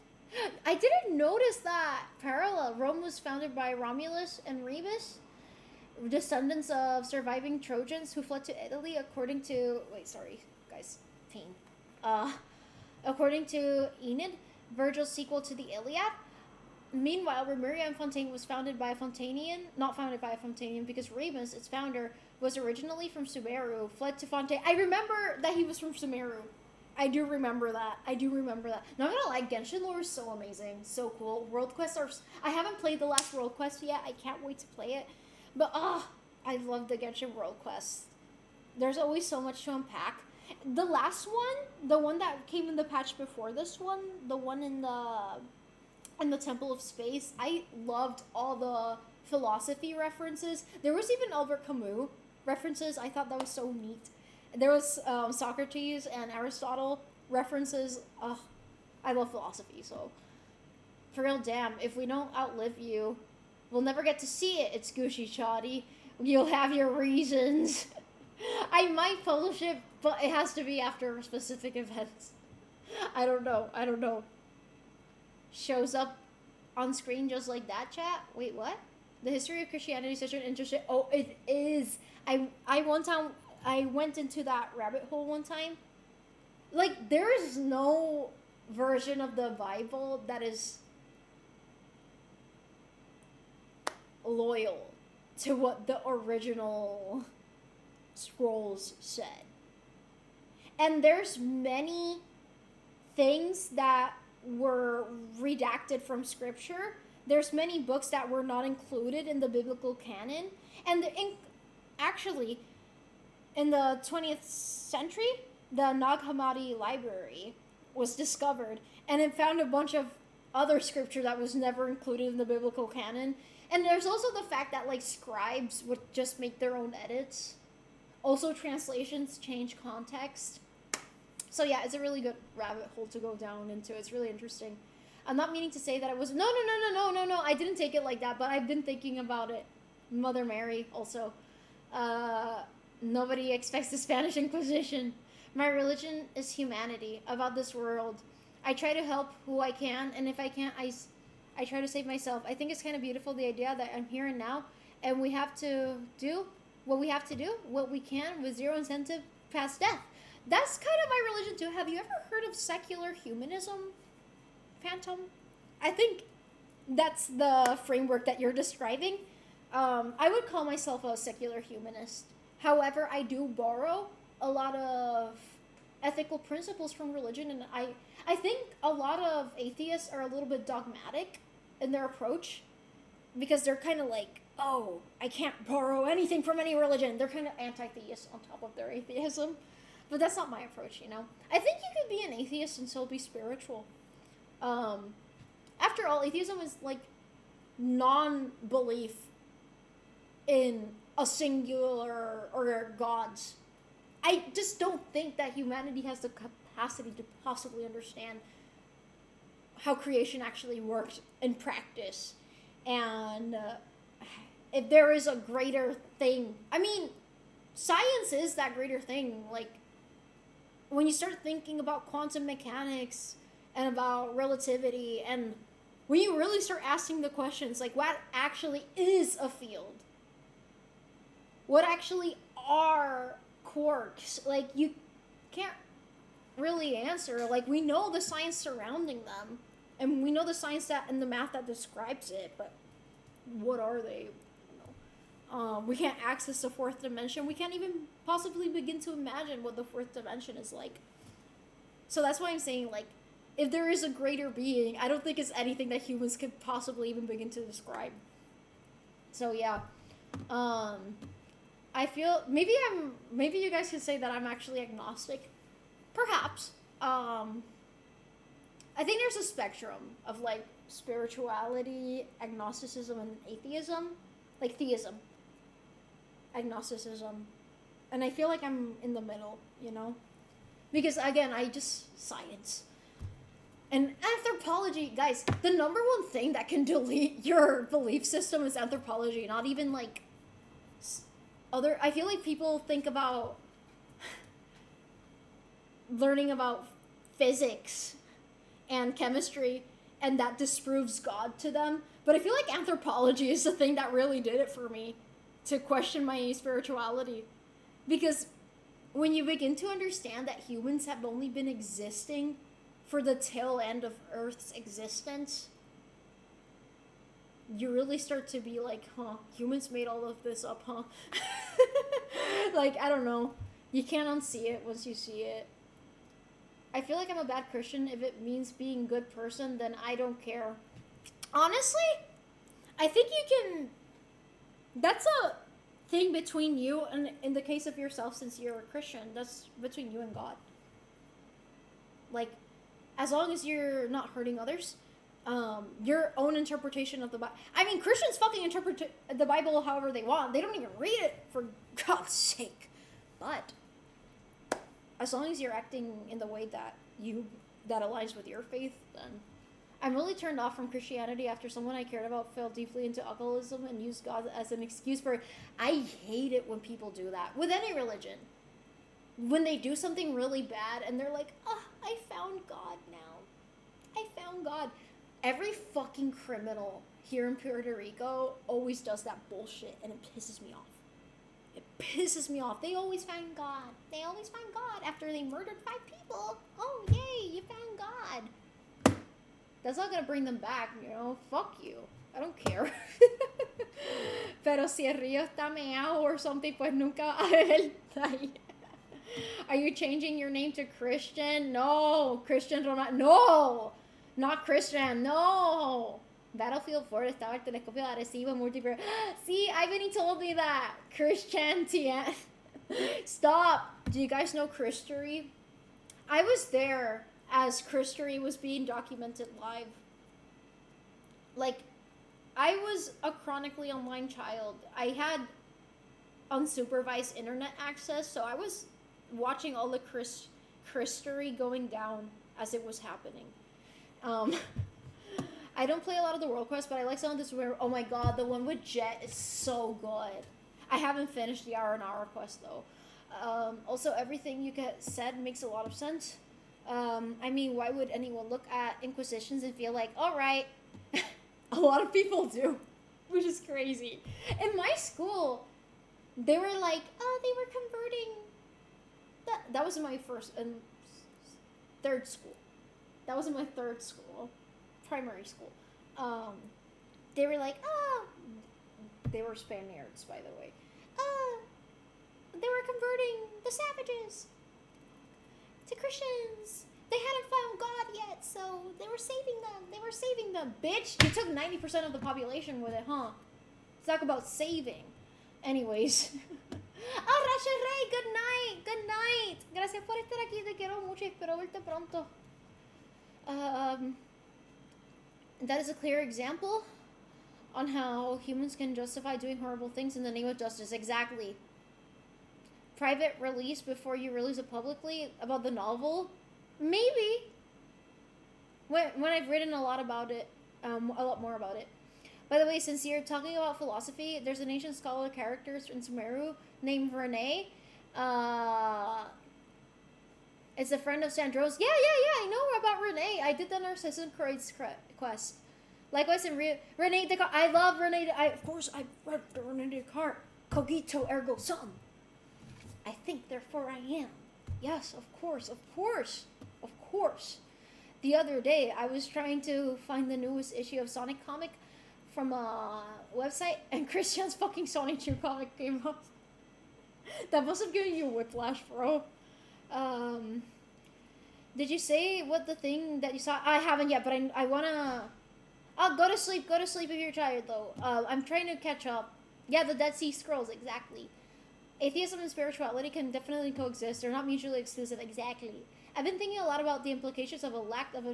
Speaker 4: I didn't notice that parallel. Rome was founded by Romulus and Remus, descendants of surviving Trojans who fled to Italy according to... Wait, sorry, guys. Pain. According to Aeneid, Virgil's sequel to the Iliad. Meanwhile, Remuria and Fontaine was founded by a Fontanian, not founded by a Fontanian, because Remus, its founder, was originally from Sumeru, fled to Fontaine. I remember that he was from Sumeru. I do remember that. Not gonna lie, Genshin lore is so amazing, so cool. World quests are... I haven't played the last world quest yet. I can't wait to play it. But, I love the Genshin world quests. There's always so much to unpack. The last one, the one that came in the patch before this one, the one in the Temple of Space, I loved all the philosophy references. There was even Albert Camus references. I thought that was so neat. There was Socrates and Aristotle references. I love philosophy, so for real, damn, if we don't outlive you, we'll never get to see it. It's Gucci Chotty. You'll have your reasons. I might publish it, but it has to be after specific events. I don't know. Shows up on screen just like that, chat? Wait, what? The history of Christianity is such an interesting... Oh, it is. I went into that rabbit hole one time. Like, there is no version of the Bible that is loyal to what the original scrolls said. And there's many things that were redacted from scripture. There's many books that were not included in the biblical canon. And actually, in the 20th century, the Nag Hammadi library was discovered, and it found a bunch of other scripture that was never included in the biblical canon. And there's also the fact that, like, scribes would just make their own edits. Also, translations change context. So yeah, it's a really good rabbit hole to go down into. It's really interesting. I'm not meaning to say that I was no. I didn't take it like that, but I've been thinking about it. Mother Mary also. Nobody expects the Spanish Inquisition. My religion is humanity, about this world. I try to help who I can, and if I can't, I try to save myself. I think it's kind of beautiful, the idea that I'm here and now, and we have to do what we have to do, what we can, with zero incentive past death. That's kind of my religion too. Have you ever heard of secular humanism, Phantom? I think that's the framework that you're describing. I would call myself a secular humanist. However, I do borrow a lot of ethical principles from religion, and I think a lot of atheists are a little bit dogmatic in their approach, because they're kind of like, oh, I can't borrow anything from any religion. They're kind of anti-theist on top of their atheism. But that's not my approach, you know? I think you could be an atheist and still be spiritual. After all, atheism is like non-belief in a singular or gods. I just don't think that humanity has the capacity to possibly understand how creation actually works in practice. And if there is a greater thing, I mean, science is that greater thing. Like, when you start thinking about quantum mechanics and about relativity, and when you really start asking the questions, like, what actually is a field? What actually are quarks? Like, you can't really answer. Like, we know the science surrounding them, and we know the science that and the math that describes it, but what are they? We can't access the fourth dimension. We can't even possibly begin to imagine what the fourth dimension is like. So that's why I'm saying, like, if there is a greater being, I don't think it's anything that humans could possibly even begin to describe. So yeah, I feel maybe you guys could say that I'm actually agnostic, perhaps. I think there's a spectrum of like spirituality, agnosticism, and atheism, like theism, agnosticism, and I feel like I'm in the middle, you know, because again, I just science. And anthropology, guys, the number one thing that can delete your belief system is anthropology, not even like other. I feel like people think about learning about physics and chemistry, and that disproves God to them. But I feel like anthropology is the thing that really did it for me, to question my spirituality. Because when you begin to understand that humans have only been existing for the tail end of Earth's existence, you really start to be like, huh, humans made all of this up, huh? Like, I don't know. You can't unsee it once you see it. I feel like I'm a bad Christian. If it means being a good person, then I don't care. Honestly, I think you can... That's a thing between you, and in the case of yourself, since you're a Christian, that's between you and God. Like, as long as you're not hurting others, your own interpretation of the Bible. I mean, Christians fucking interpret the Bible however they want. They don't even read it, for God's sake. But as long as you're acting in the way that aligns with your faith, then I'm really turned off from Christianity after someone I cared about fell deeply into alcoholism and used God as an excuse for it. I hate it when people do that with any religion. When they do something really bad and they're like, oh, I found God now. I found God. Every fucking criminal here in Puerto Rico always does that bullshit, and it pisses me off. It pisses me off. They always find God. They always find God after they murdered 5 people. Oh, yay, you found God. That's not gonna bring them back, you know? Fuck you. I don't care. Pero si el río está meao or something, pues nunca Are you changing your name to Christian? No. Christian Ronaldo. No. Not Christian. No. Battlefield 4 estaba el telescopio de Arecibo multiplayer. See, Ivan told me that. Christian Tien. Stop. Do you guys know Christory? I was there as Christory was being documented live. Like, I was a chronically online child. I had unsupervised internet access, so I was watching all the history going down as it was happening. Um, I don't play a lot of the World Quest, but I like some of this where, oh my god, the one with Jet is so good. I haven't finished the hour quest though. Also, everything you said makes a lot of sense. I mean, why would anyone look at Inquisitions and feel like, alright, a lot of people do, which is crazy. In my school, they were like, oh, they were converting. That was in my third school. That was in my third school, primary school. They were like, oh, they were Spaniards, by the way. They were converting the savages to Christians. They hadn't found God yet, so they were saving them. They were saving them. Bitch, you took 90% of the population with it, huh? Talk about saving. Anyways. Oh, Rasha Ray, good night. Good night. Gracias por estar aquí. Te quiero mucho y espero verte pronto. That is a clear example on how humans can justify doing horrible things in the name of justice. Exactly. Private release before you release it publicly about the novel? Maybe. When I've written a lot about it, a lot more about it. By the way, since you're talking about philosophy, there's an ancient scholar character in Sumeru named Renee. It's a friend of Sandro's. Yeah, I know about Renee. I did that in our Assassin's Creed quest. Likewise, in Renee Descartes. I love Renee. Of course, I read the Renee Descartes. Cogito ergo sum. I think, therefore I am. Yes, of course. The other day, I was trying to find the newest issue of Sonic comic from a website, and Christian's fucking Sonic 2 comic came up. That must have given you whiplash, bro. Did you say what the thing that you saw? I haven't yet, but I wanna... Oh, go to sleep if you're tired, though. I'm trying to catch up. Yeah, the Dead Sea Scrolls, exactly. Atheism and spirituality can definitely coexist. They're not mutually exclusive, exactly. I've been thinking a lot about the implications of a lack of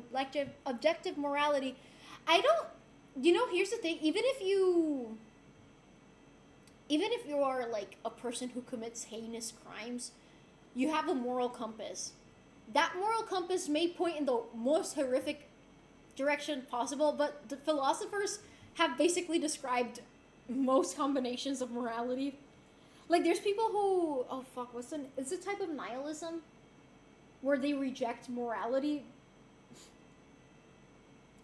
Speaker 4: objective morality. I don't... You know, here's the thing. Even if you are, like, a person who commits heinous crimes, you have a moral compass. That moral compass may point in the most horrific direction possible, but the philosophers have basically described most combinations of morality. Like, there's people who... Oh, fuck, it's a type of nihilism where they reject morality.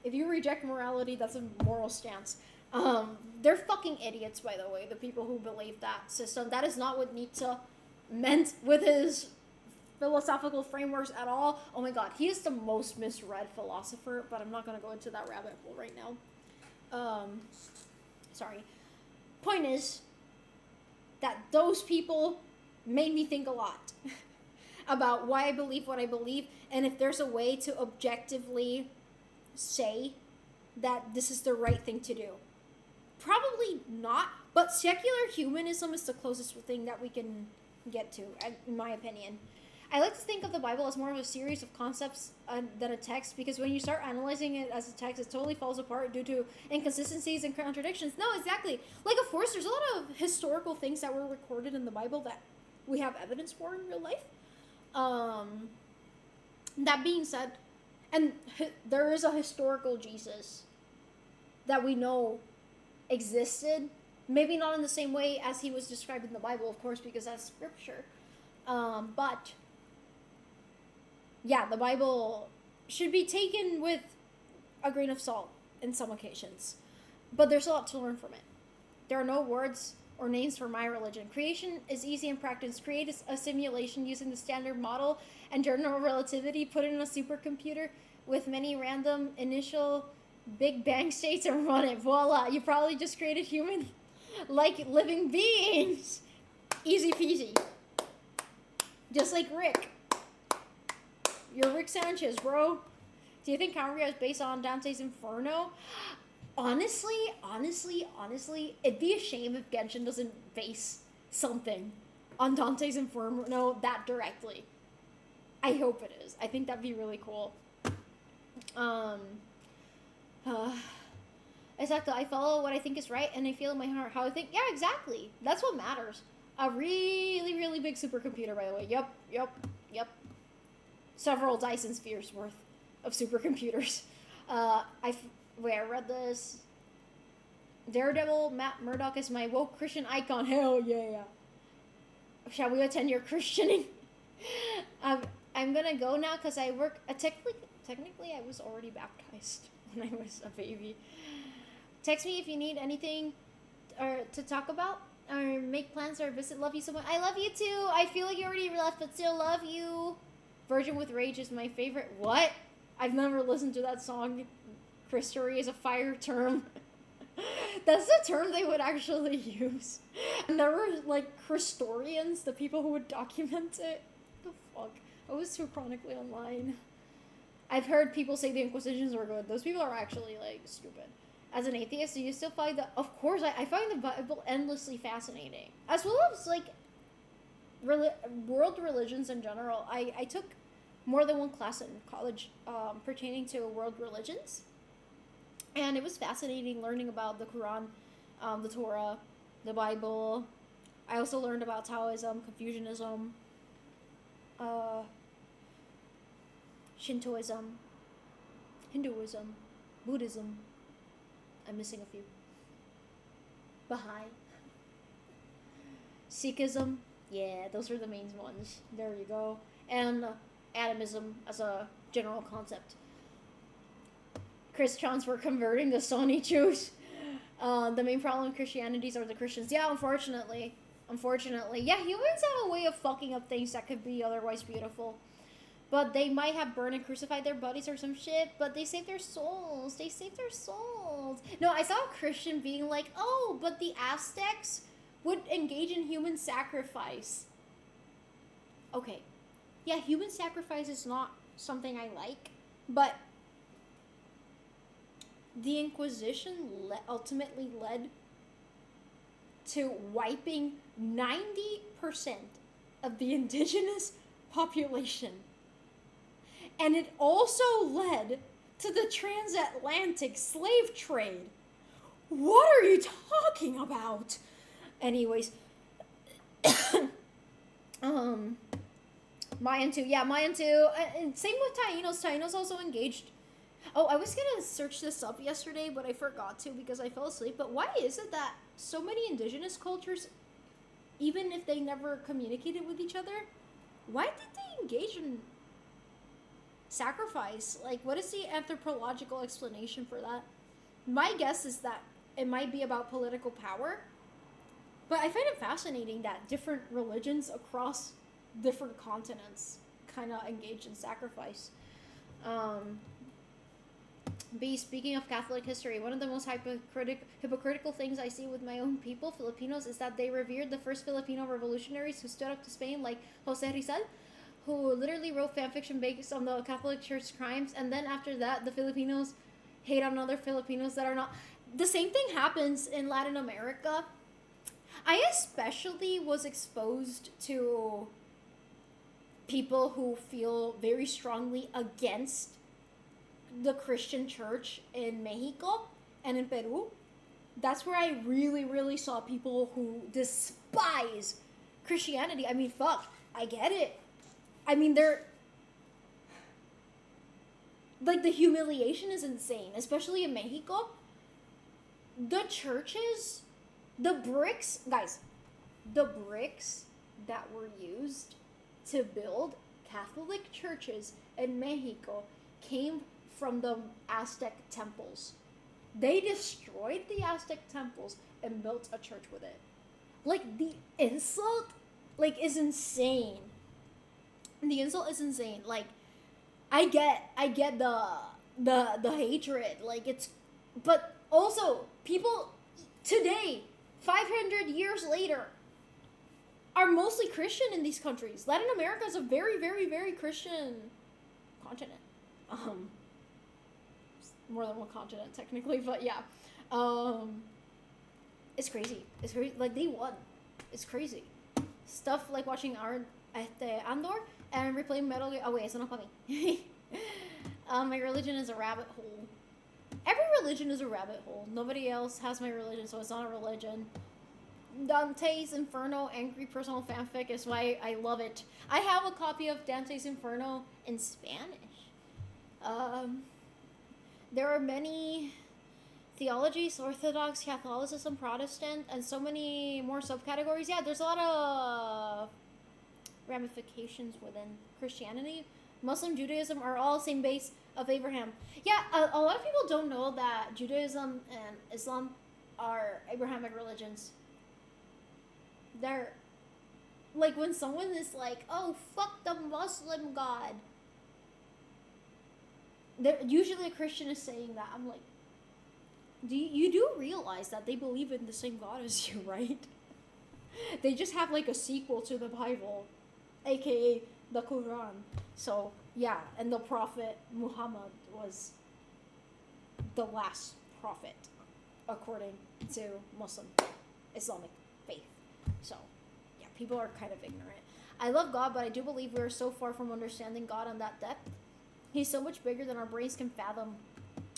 Speaker 4: If you reject morality, that's a moral stance. They're fucking idiots, by the way, the people who believe that system. That is not what Nietzsche meant with his philosophical frameworks at all. Oh my god, he is the most misread philosopher, but I'm not going to go into that rabbit hole right now. Sorry. Point is that those people made me think a lot about why I believe what I believe, and if there's a way to objectively say that this is the right thing to do. Probably not, but secular humanism is the closest thing that we can get to, in my opinion. I like to think of the Bible as more of a series of concepts than a text, because when you start analyzing it as a text, it totally falls apart due to inconsistencies and contradictions. No, exactly. Like, of course, there's a lot of historical things that were recorded in the Bible that we have evidence for in real life. That being said, and there is a historical Jesus that we know existed. Maybe not in the same way as he was described in the Bible, of course, because that's scripture. But, yeah, the Bible should be taken with a grain of salt in some occasions. But there's a lot to learn from it. There are no words or names for my religion. Creation is easy in practice. Create a simulation using the standard model and general relativity, put it in a supercomputer with many random initial Big Bang states and run it. Voila, you probably just created human-like living beings. Easy peasy. Just like Rick. You're Rick Sanchez, bro. Do you think Cambria is based on Dante's Inferno? Honestly, it'd be a shame if Genshin doesn't base something on Dante's Inferno that directly. I hope it is. I think that'd be really cool. Exactly. I follow what I think is right, and I feel in my heart how I think. Yeah, exactly. That's what matters. A really, really big supercomputer, by the way. Yep. several Dyson spheres worth of supercomputers. Wait, I read this. Daredevil, Matt Murdock is my woke Christian icon. Hell yeah. Shall we attend your christening? I'm gonna go now because I work. Technically, I was already baptized when I was a baby. Text me if you need anything or to talk about or make plans or visit. Love you so much. I love you too. I feel like you already left, but still love you. Virgin with Rage is my favorite. What? I've never listened to that song. Christory is a fire term. That's the term they would actually use. And there were, like, Christorians, the people who would document it. The fuck? I was too chronically online. I've heard people say the Inquisitions were good. Those people are actually, like, stupid. As an atheist, do you still find the... Of course, I find the Bible endlessly fascinating. As well as, like, world religions in general. I took more than one class in college pertaining to world religions. And it was fascinating learning about the Quran, the Torah, the Bible. I also learned about Taoism, Confucianism, Shintoism, Hinduism, Buddhism. I'm missing a few. Baha'i. Sikhism. Yeah, those are the main ones. There you go. And atomism as a general concept. Christians were converting to Sony Jews. The main problem with Christianities are the Christians. Yeah, unfortunately. Yeah, humans have a way of fucking up things that could be otherwise beautiful. But they might have burned and crucified their bodies or some shit, but they saved their souls. No, I saw a Christian being like, oh, but the Aztecs would engage in human sacrifice. Okay. Yeah, human sacrifice is not something I like, but the Inquisition ultimately led to wiping 90% of the indigenous population. And it also led to the transatlantic slave trade. What are you talking about? Anyways. Mayan too. Yeah, Mayan too. And same with Taínos. Taínos also engaged. Oh, I was gonna search this up yesterday, but I forgot to because I fell asleep. But why is it that so many indigenous cultures, even if they never communicated with each other, why did they engage in sacrifice? Like, what is the anthropological explanation for that? My guess is that it might be about political power. But I find it fascinating that different religions across different continents kind of engage in sacrifice. Speaking of Catholic history, one of the most hypocritical things I see with my own people, Filipinos, is that they revered the first Filipino revolutionaries who stood up to Spain, like Jose Rizal, who literally wrote fanfiction based on the Catholic Church crimes, and then after that, the Filipinos hate on other Filipinos that are not. The same thing happens in Latin America. I especially was exposed to people who feel very strongly against the Christian church in Mexico and in Peru. That's where I really, really saw people who despise Christianity. I mean, fuck, I get it. I mean, they're... Like, the humiliation is insane, especially in Mexico. The churches, the bricks, guys, the bricks that were used to build Catholic churches in Mexico came from the Aztec temples. They destroyed the Aztec temples and built a church with it. Like, the insult, like, is insane. The insult is insane. Like, I get the hatred. Like, it's, but also people today, 500 years later, are mostly Christian in these countries. Latin America is a very, very, very Christian continent. More than one continent technically, but yeah. It's crazy. It's crazy. Like, they won. It's crazy. Stuff like watching Andor and replaying Metal Gear. Oh wait, it's not for me. My religion is a rabbit hole. Every religion is a rabbit hole. Nobody else has my religion, so it's not a religion. Dante's Inferno angry personal fanfic is why I love it. I have a copy of Dante's Inferno in Spanish. There are many theologies: Orthodox, Catholicism, Protestant, and so many more subcategories. Yeah, there's a lot of ramifications within Christianity. Muslim, Judaism are all same base of Abraham. Yeah, a lot of people don't know that Judaism and Islam are Abrahamic religions. They're like, when someone is like, "Oh, fuck the Muslim God," they're usually a Christian is saying that. I'm like, you do realize that they believe in the same God as you, right? They just have like a sequel to the Bible, aka the Quran. So yeah, and the Prophet Muhammad was the last prophet according to Muslim Islamic faith. So yeah, people are kind of ignorant. I love God, but I do believe we are so far from understanding God on that depth. He's so much bigger than our brains can fathom,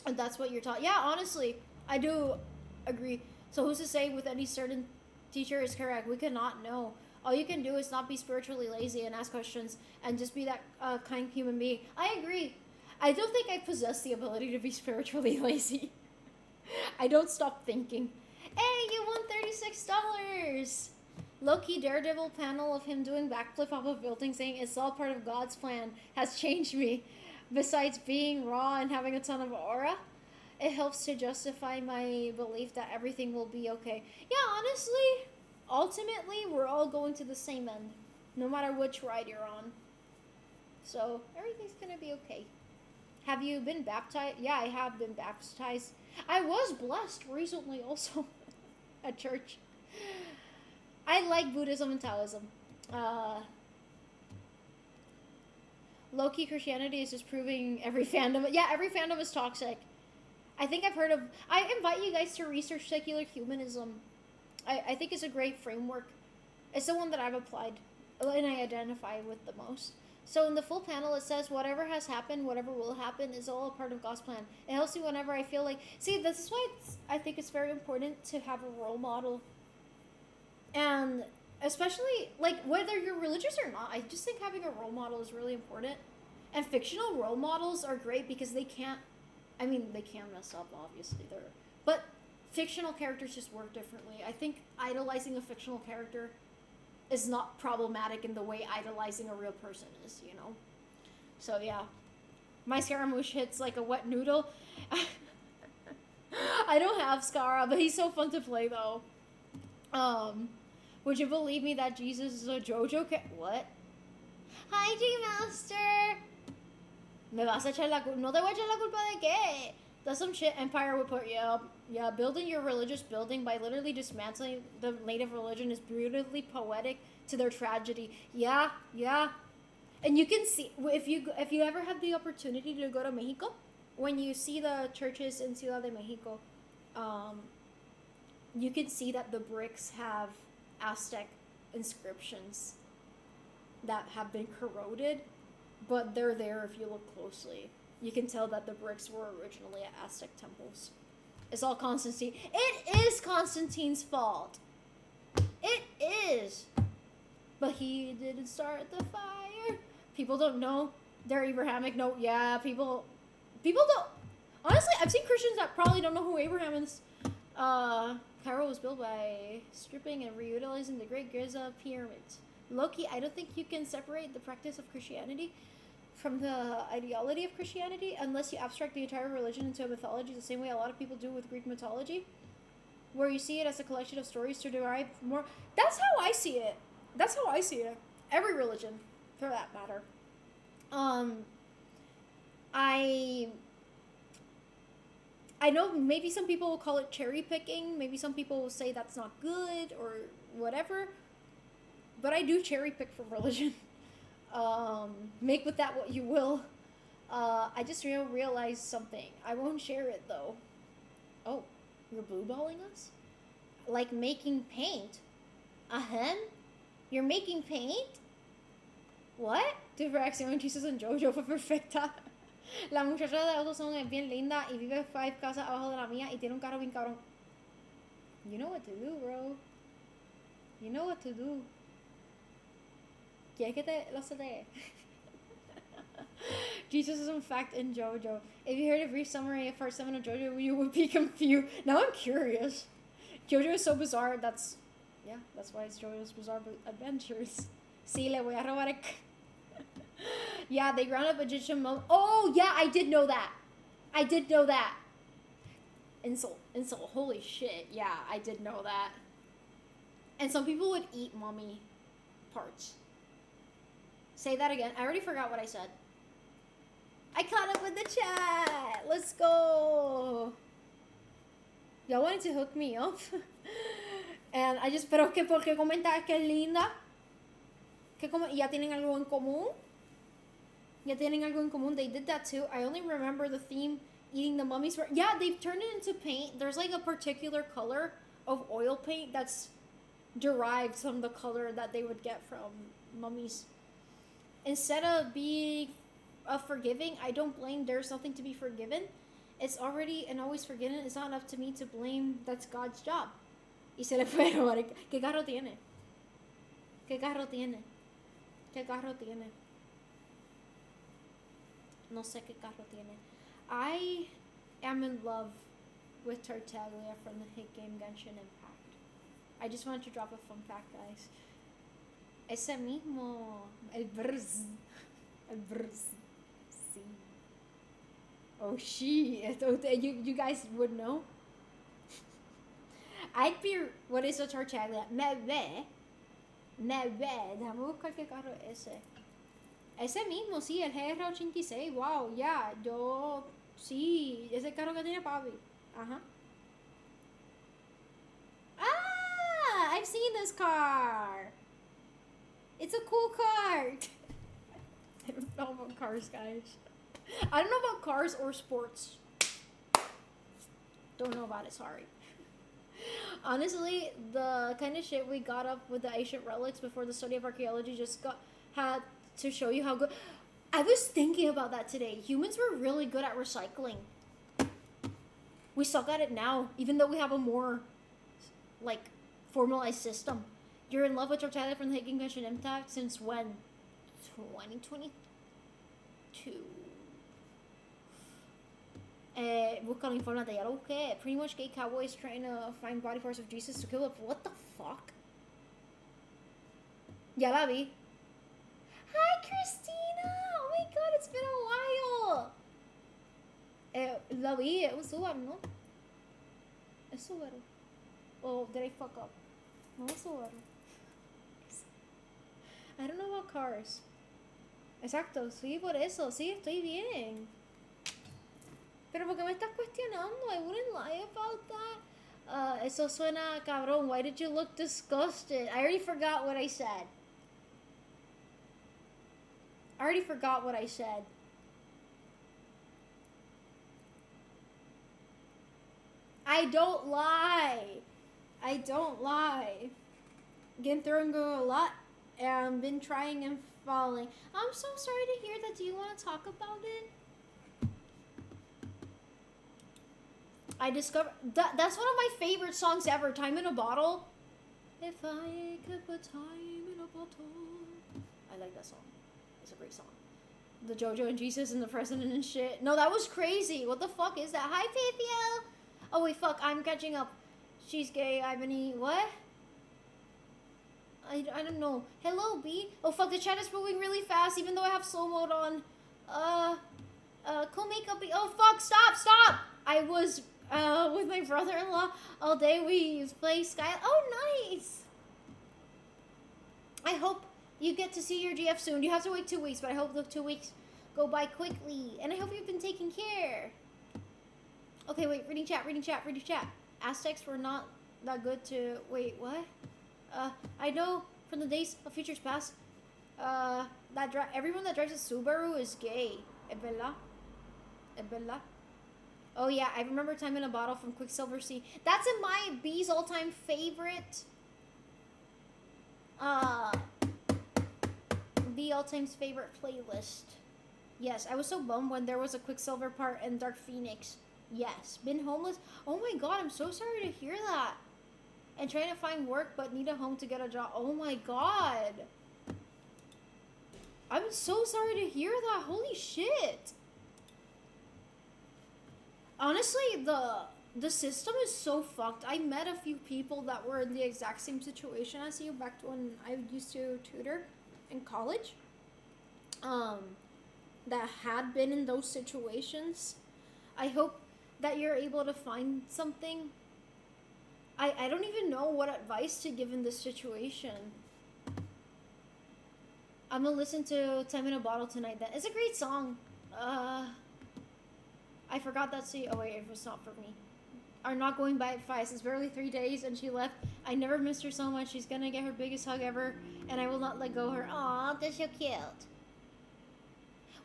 Speaker 4: and that's what you're taught. Yeah, honestly, I do agree. So who's to say with any certain teacher is correct? We cannot know. All you can do is not be spiritually lazy and ask questions and just be that kind human being. I agree. I don't think I possess the ability to be spiritually lazy. I don't stop thinking. Hey, you won $36. Low-key Daredevil panel of him doing backflip off a building saying it's all part of God's plan has changed me. Besides being raw and having a ton of aura, it helps to justify my belief that everything will be okay. Yeah, honestly, ultimately, we're all going to the same end, no matter which ride you're on. So, everything's gonna be okay. Have you been baptized? Yeah, I have been baptized. I was blessed recently also at church. I like Buddhism and Taoism. Low-key Christianity is just proving every fandom. Yeah, every fandom is toxic. I think I've heard of... I invite you guys to research secular humanism. I think it's a great framework. It's the one that I've applied and I identify with the most. So in the full panel, it says, whatever has happened, whatever will happen, is all a part of God's plan. It helps me whenever I feel like... See, this is why I think it's very important to have a role model. And especially, like, whether you're religious or not, I just think having a role model is really important. And fictional role models are great because they can't... I mean, they can mess up, obviously. But fictional characters just work differently. I think idolizing a fictional character is not problematic in the way idolizing a real person is, you know? So, yeah. My Scaramouche hits like a wet noodle. I don't have Scara, but he's so fun to play, though. Would you believe me that Jesus is a JoJo What? Hi, G-Master! Me vas a echar la culpa. No te voy a echar la culpa de qué? That's some shit Empire would put, yeah, building your religious building by literally dismantling the native religion is brutally poetic to their tragedy. Yeah. And you can see, if you ever have the opportunity to go to Mexico, when you see the churches in Ciudad de Mexico, you can see that the bricks have Aztec inscriptions that have been corroded, but they're there if you look closely. You can tell that the bricks were originally at Aztec temples. It's all Constantine. It is Constantine's fault. It is. But he didn't start the fire. People don't know. They're Abrahamic. No, yeah, people don't. Honestly, I've seen Christians that probably don't know who Abraham is. Cairo was built by stripping and reutilizing the Great Giza pyramids. Loki, I don't think you can separate the practice of Christianity from the ideology of Christianity unless you abstract the entire religion into a mythology the same way a lot of people do with Greek mythology, where you see it as a collection of stories to derive more. That's how I see it. Every religion, for that matter. I know maybe some people will call it cherry picking. Maybe some people will say that's not good or whatever. But I do cherry pick from religion. Make with that what you will. I just realized something. I won't share it though. Oh, you're blue-balling us? Like making paint? You're making paint? What? Tu reacción en chistes en JoJo fue perfecta. La muchacha de AutoZone es bien linda y vive 5 casas abajo de la mía y tiene un carro bien cabrón. You know what to do, bro. You know what to do. ¿Quieres que te lo sé? Jesus is in fact in JoJo. If you heard a brief summary of part 7 of JoJo, you would be confused. Now I'm curious. JoJo is so bizarre, that's why it's JoJo's Bizarre Adventures. Sí, le voy a robar el... Yeah, they ground up Egyptian mum. Oh, yeah, I did know that. Insult, holy shit. Yeah, I did know that. And some people would eat mummy parts. Say that again. I already forgot what I said. I caught up with the chat. Let's go. Y'all wanted to hook me up. And I just, pero que porque comentas que es linda. Que como, ya tienen algo en común. They did that too. I only remember the theme eating the mummies. Yeah, they've turned it into paint. There's like a particular color of oil paint that's derived from the color that they would get from mummies. Instead of being forgiving, I don't blame. There's nothing to be forgiven. It's already and always forgiven. It's not up to me to blame. That's God's job. Y se le fue robar. ¿Qué carro tiene? No sé qué carro tiene. I am in love with Tartaglia from the hit game Genshin Impact. I just wanted to drop a fun fact, guys. Ese mismo. El brz. Sí. Oh, shit. You guys would know? I'd be... What is a Tartaglia? Neve. Déjame buscar qué carro es ese. Ese mismo, sí, el GR86. Wow, yeah. Yo... Sí, ese carro que tiene papi. Ajá. Ah! I've seen this car. It's a cool car. I don't know about cars, guys. I don't know about cars or sports. Don't know about it, sorry. Honestly, the kind of shit we got up with the ancient relics before the study of archaeology had to show you how good... I was thinking about that today. Humans were really good at recycling. We suck at it now, even though we have a more, like, formalized system. You're in love with Tartaglia from the Hit Genshin Impact since when? 2022. Búscalo, infórmate, ya lo busqué. Pretty much gay cowboys trying to find body parts of Jesus to kill him. What the fuck? Ya la vi. Hi, Christina! Oh my god, it's been a while! La vi, it was Subaru, ¿no? Es Subaru. Oh, did I fuck up? No, es Subaru. I don't know about cars. Exacto, sí, por eso. Sí, estoy bien. Pero ¿por qué me estás cuestionando? I wouldn't lie about that. Eso suena cabrón. Why did you look disgusted? I already forgot what I said. I don't lie. Getting through and go a lot. And been trying and falling. I'm so sorry to hear that. Do you want to talk about it? I discovered that's one of my favorite songs ever. Time in a Bottle. If I could put time in a bottle. I like that song. It's a great song. The JoJo and Jesus and the president and shit. No, that was crazy. What the fuck is that? Hi, Faithiel. Oh wait, fuck. I'm catching up. She's gay. Ibany. What? I don't know. Hello, B. Oh fuck, the chat is moving really fast even though I have slow mode on. Cool makeup. Oh fuck, stop. I was with my brother-in-law all day. We play Sky. Oh nice. I hope you get to see your GF soon. You have to wait 2 weeks, but I hope the 2 weeks go by quickly. And I hope you've been taking care. Okay, wait, reading chat. Aztecs were not that good to... Wait, what? I know from the days of futures past, everyone that drives a Subaru is gay. Es verdad? Oh yeah, I remember Time in a Bottle from Quicksilver Sea. That's in my B's all-time favorite. B all-time's favorite playlist. Yes, I was so bummed when there was a Quicksilver part in Dark Phoenix. Yes, been homeless. Oh my god, I'm so sorry to hear that. and trying to find work but need a home to get a job. Oh my god. I'm so sorry to hear that. Holy shit. Honestly, the system is so fucked. I met a few people that were in the exact same situation as you back when I used to tutor in college. That had been in those situations. I hope that you're able to find something. I don't even know what advice to give in this situation. I'm gonna listen to Time in a Bottle tonight then. It's a great song. I forgot that scene. Oh wait, it was not for me. Are not going by at 5. It's barely 3 days and she left. I never missed her so much. She's gonna get her biggest hug ever and I will not let go of her. Aw, that's so cute.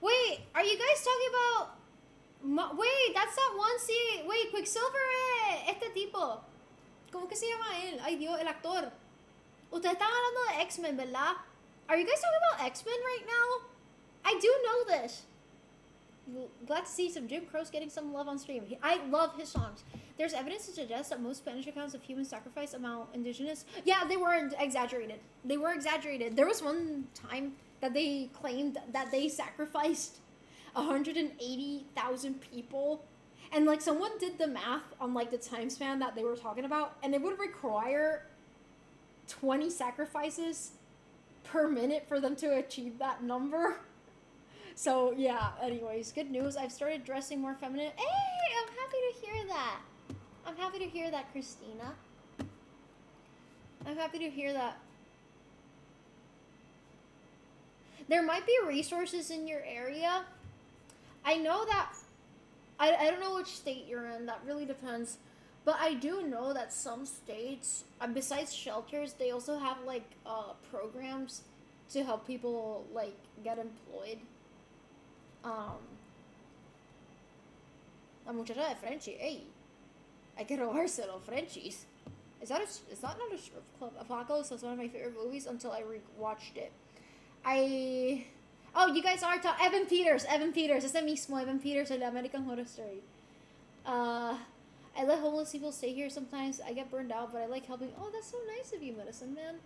Speaker 4: Wait, are you guys talking about... Wait, that's that one scene. Wait, Quicksilver este tipo. ¿Cómo que se llama él? Ay Dios, el actor. Ustedes están hablando de X-Men, ¿verdad? Are you guys talking about X-Men right now? I do know this. Glad to see some Jim Crow's getting some love on stream. I love his songs. There's evidence to suggest that most Spanish accounts of human sacrifice among indigenous... Yeah, they were exaggerated. They were exaggerated. There was one time that they claimed that they sacrificed 180,000 people. And, like, someone did the math on, like, the time span that they were talking about. And it would require 20 sacrifices per minute for them to achieve that number. So, yeah, anyways, good news. I've started dressing more feminine. Hey, I'm happy to hear that. I'm happy to hear that, Christina. I'm happy to hear that. There might be resources in your area. I know that... I don't know which state you're in. That really depends. But I do know that some states, besides shelters, they also have, like, programs to help people, like, get employed. La muchacha de Frenchie, hey, hay que robárselo, Frenchies. Is that not a strip club? Apocalypse was one of my favorite movies until I rewatched it. Oh, you guys are talking. Evan Peters, ese mismo, Evan Peters, el American Horror Story. I let homeless people stay here sometimes. I get burned out, but I like helping. Oh, that's so nice of you, Medicine Man.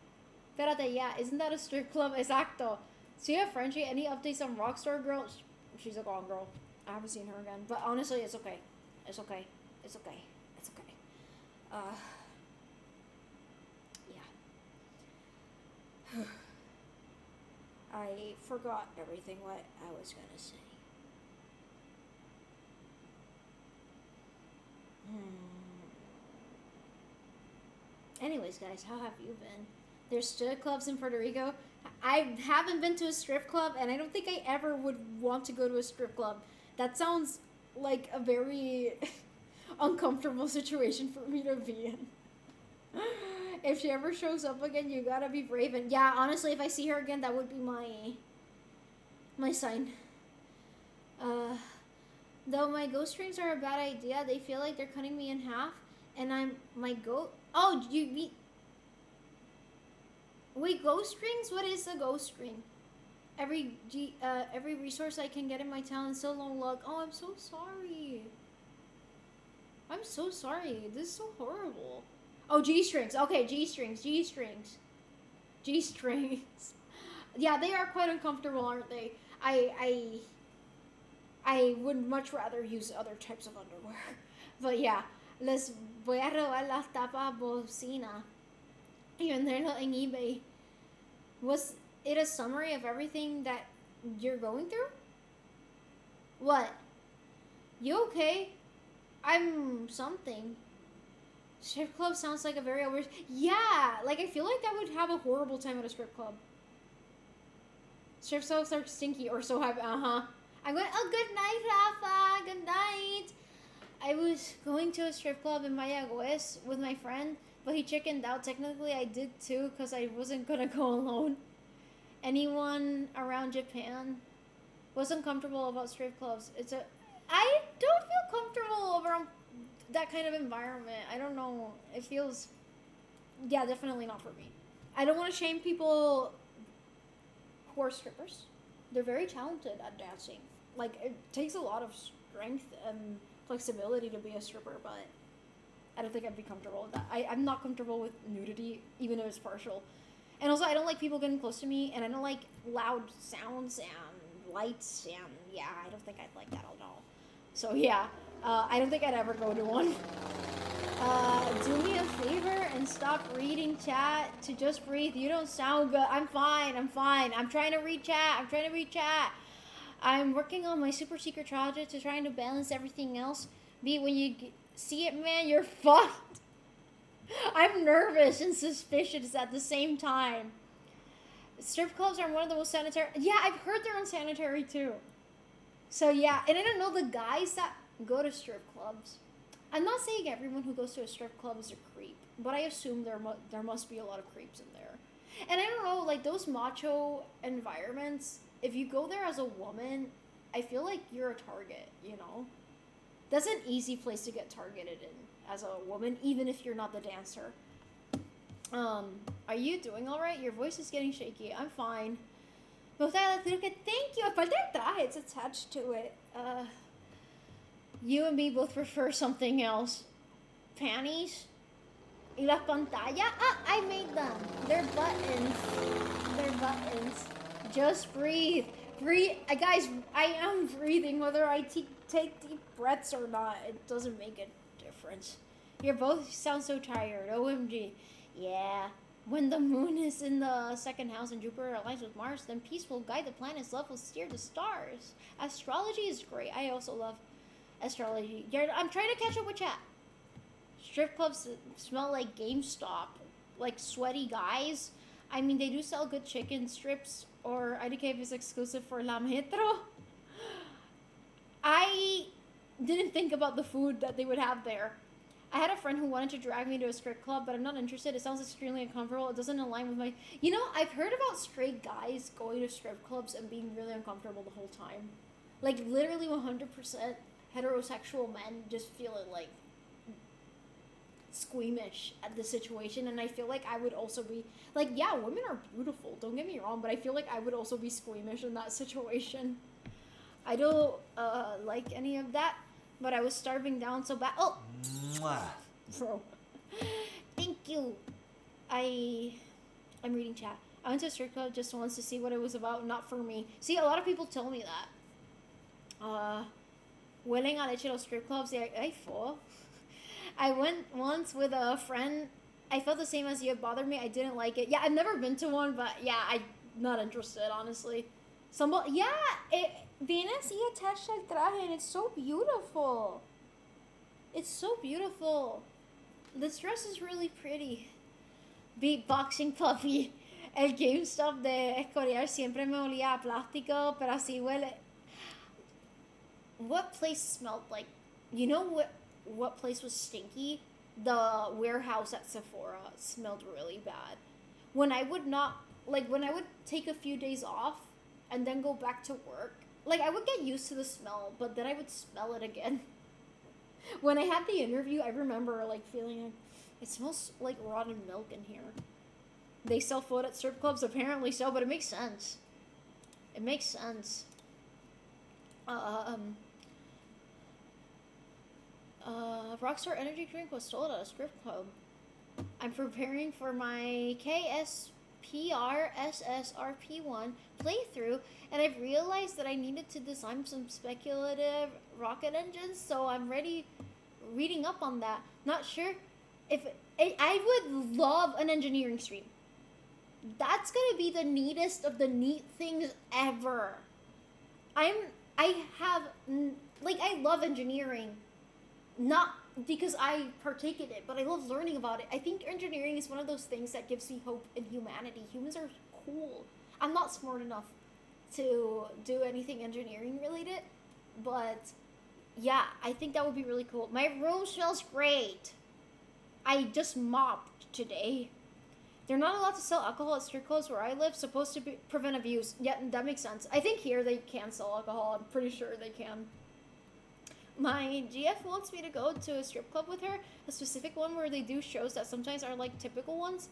Speaker 4: Espérate, yeah, isn't that a strip club? Exacto. So you have Frenchie, any updates on Rockstar Girl? She's a gone girl. I haven't seen her again. But honestly, it's okay. It's okay. It's okay. It's okay. Yeah. I forgot everything what I was gonna say. Anyways, guys, how have you been? There's strip clubs in Puerto Rico. I haven't been to a strip club, and I don't think I ever would want to go to a strip club. That sounds like a very uncomfortable situation for me to be in. If she ever shows up again, you gotta be brave. And yeah, honestly, if I see her again, that would be my sign. Though my ghost strings are a bad idea, they feel like they're cutting me in half, and my goat. Oh, wait, ghost strings? What is a ghost string? Every resource I can get in my town is so low luck. Oh, I'm so sorry. I'm so sorry. This is so horrible. Oh, G-strings. Okay, G-strings. Yeah, they are quite uncomfortable, aren't they? I would much rather use other types of underwear. But yeah, les voy a robar las tapas bocina y venderlo en eBay. Was it a summary of everything that you're going through? What? You okay? I'm something. Strip club sounds like a very over... Yeah, like I feel like I would have a horrible time at a strip club. Strip clubs are stinky or so happy. I'm going... Oh, good night, Rafa. Good night. I was going to a strip club in Mayagüez with my friend, but he chickened out. Technically, I did too, because I wasn't going to go alone. Anyone around Japan wasn't comfortable about strip clubs. I don't feel comfortable around that kind of environment. I don't know. It feels... Yeah, definitely not for me. I don't want to shame people who are strippers. They're very talented at dancing. Like, it takes a lot of strength and flexibility to be a stripper, but I don't think I'd be comfortable with that. I'm not comfortable with nudity, even if it's partial. And also, I don't like people getting close to me, and I don't like loud sounds and lights, and yeah, I don't think I'd like that at all. So yeah, I don't think I'd ever go to one. Do me a favor and stop reading chat to just breathe. You don't sound good. I'm fine. I'm trying to read chat. I'm working on my super secret project to trying to balance everything else. When you see it, man, you're fucked. I'm nervous and suspicious at the same time. Strip clubs are one of the most sanitary. Yeah, I've heard they're unsanitary too. So yeah, and I don't know the guys that go to strip clubs. I'm not saying everyone who goes to a strip club is a creep, but I assume there must be a lot of creeps in there. And I don't know, like those macho environments, if you go there as a woman, I feel like you're a target, you know? That's an easy place to get targeted in as a woman, even if you're not the dancer. Are you doing alright? Your voice is getting shaky. I'm fine. Thank you. Aparte el traje, it's attached to it. You and me both prefer something else. Panties? Y las pantallas? Ah, I made them. They're buttons. Just breathe. Breathe. Guys, I am breathing whether I take deep breaths or not. It doesn't make a difference. You both sound so tired. OMG. Yeah. When the moon is in the second house and Jupiter aligns with Mars, then peace will guide the planets, love will steer the stars. Astrology is great. I also love astrology. I'm trying to catch up with chat. Strip clubs smell like GameStop. Like sweaty guys. I mean, they do sell good chicken strips, or IDK is exclusive for La Metro. I didn't think about the food that they would have there. I had a friend who wanted to drag me to a strip club, but I'm not interested. It sounds extremely uncomfortable. It doesn't align with my... You know, I've heard about straight guys going to strip clubs and being really uncomfortable the whole time. Like, literally 100% heterosexual men just feeling, like, squeamish at the situation. And I feel like I would also be... Like, yeah, women are beautiful. Don't get me wrong. But I feel like I would also be squeamish in that situation. I don't like any of that. But I was starving down so bad. Oh! Mwah. Bro. Thank you. I'm reading chat. I went to a strip club just once to see what it was about, not for me. See, a lot of people tell me that. Huelen a leche los strip clubs. Yeah, I went once with a friend. I felt the same as you. It bothered me. I didn't like it. Yeah, I've never been to one, but yeah, I'm not interested, honestly. It viene así attached al traje, and it's so beautiful. It's so beautiful. This dress is really pretty. Beatboxing puppy. El GameStop de Escorial siempre me olía a plástico, pero así huele. What place smelled like? You know what place was stinky? The warehouse at Sephora smelled really bad. When I would take a few days off and then go back to work, like, I would get used to the smell, but then I would smell it again. When I had the interview, I remember, like, feeling like, it smells like rotten milk in here. They sell food at strip clubs? Apparently so, but it makes sense. It makes sense. Rockstar energy drink was sold at a strip club. I'm preparing for my KSPRSSRP1 playthrough, and I've realized that I needed to design some speculative rocket engines, so I'm reading up on that. Not sure if... I would love an engineering stream. That's gonna be the neatest of the neat things ever. I love engineering. Not because I partake in it, but I love learning about it. I think engineering is one of those things that gives me hope in humanity. Humans are cool. I'm not smart enough to do anything engineering related, but yeah, I think that would be really cool. My room smells great. I just mopped today. They're not allowed to sell alcohol at strip clubs where I live, supposed to prevent abuse. Yeah, that makes sense. I think here they can sell alcohol. I'm pretty sure they can. My GF wants me to go to a strip club with her, a specific one where they do shows that sometimes are like typical ones.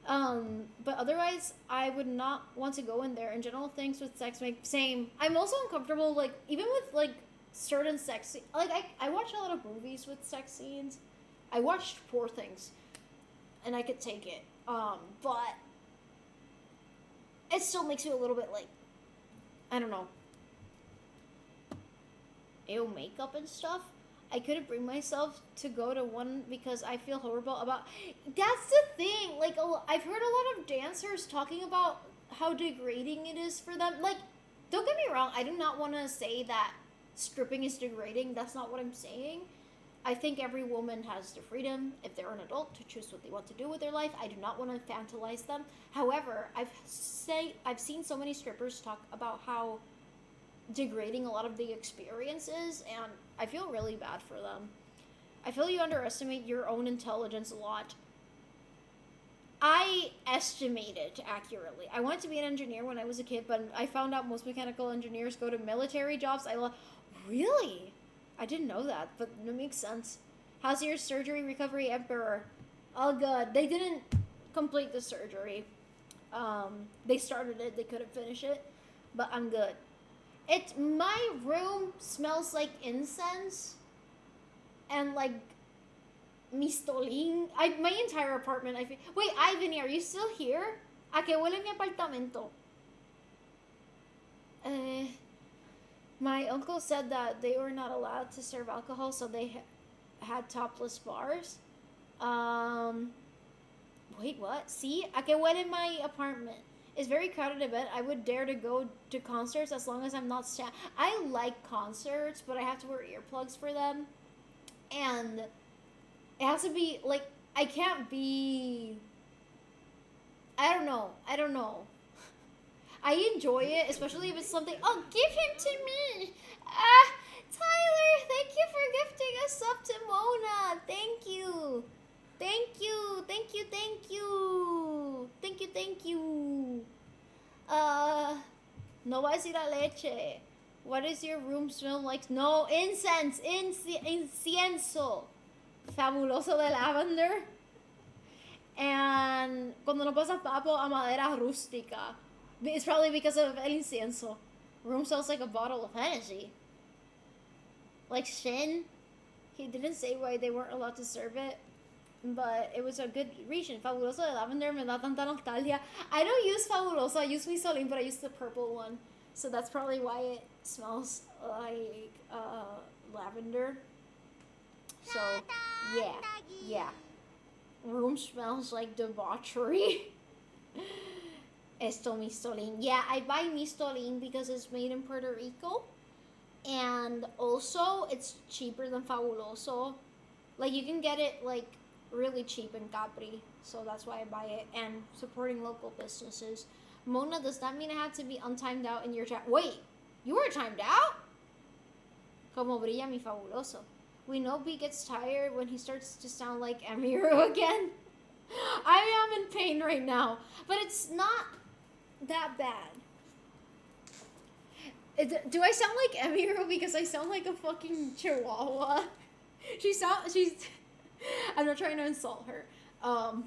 Speaker 4: But otherwise, I would not want to go in there. In general, things with sex make same. I'm also uncomfortable, like, even with like certain sex, like I watch a lot of movies with sex scenes, I watched Poor Things, and I could take it. But it still makes me a little bit like, I don't know, ew, makeup and stuff. I couldn't bring myself to go to one because I feel horrible about. That's the thing. Like, I've heard a lot of dancers talking about how degrading it is for them. Like, don't get me wrong. I do not want to say that stripping is degrading. That's not what I'm saying. I think every woman has the freedom, if they're an adult, to choose what they want to do with their life. I do not want to fantasize them. However, I've seen so many strippers talk about how degrading a lot of the experience is, and I feel really bad for them. I feel you underestimate your own intelligence a lot. I estimated accurately. I wanted to be an engineer when I was a kid, but I found out most mechanical engineers go to military jobs. Really? I didn't know that, but it makes sense. How's your surgery recovery, Emperor? All good. They didn't complete the surgery. They started it, they couldn't finish it, but I'm good. My room smells like incense and like mistolín. My entire apartment, I feel. Wait, Ivany, are you still here? ¿A qué huele mi apartamento? My uncle said that they were not allowed to serve alcohol, so they had topless bars. Wait, what? See? ¿A qué huele my apartment? It's very crowded a bit. I would dare to go to concerts as long as I'm not I like concerts, but I have to wear earplugs for them. And it has to be, like, I can't be... I don't know. I enjoy it, especially if it's something... Oh, give him to me! Tyler, thank you for gifting a sub to Mona. Thank you. No va a decir a leche. What does your room smell like? No, incense. Incienso. Fabuloso de lavender. And cuando no pasa papo a madera rústica. It's probably because of el incienso. Room smells like a bottle of Hennessy. Like Shin. He didn't say why they weren't allowed to serve it, but it was a good region. Fabuloso de lavender me da tanta nostalgia. I don't use Fabuloso, I use Misolin, but I use the purple one. So that's probably why it smells like lavender. So, yeah. Room smells like debauchery. Esto Mistolin. Yeah, I buy Mistolin because it's made in Puerto Rico. And also, it's cheaper than Fabuloso. Like, you can get it, like, really cheap in Capri. So that's why I buy it. And supporting local businesses. Mona, does that mean I have to be untimed out in your chat? Wait, you were timed out? Como brilla mi Fabuloso. We know B gets tired when he starts to sound like Emiru again. I am in pain right now. But it's not that bad. Do I sound like Emiru because I sound like a fucking chihuahua? she's I'm not trying to insult her.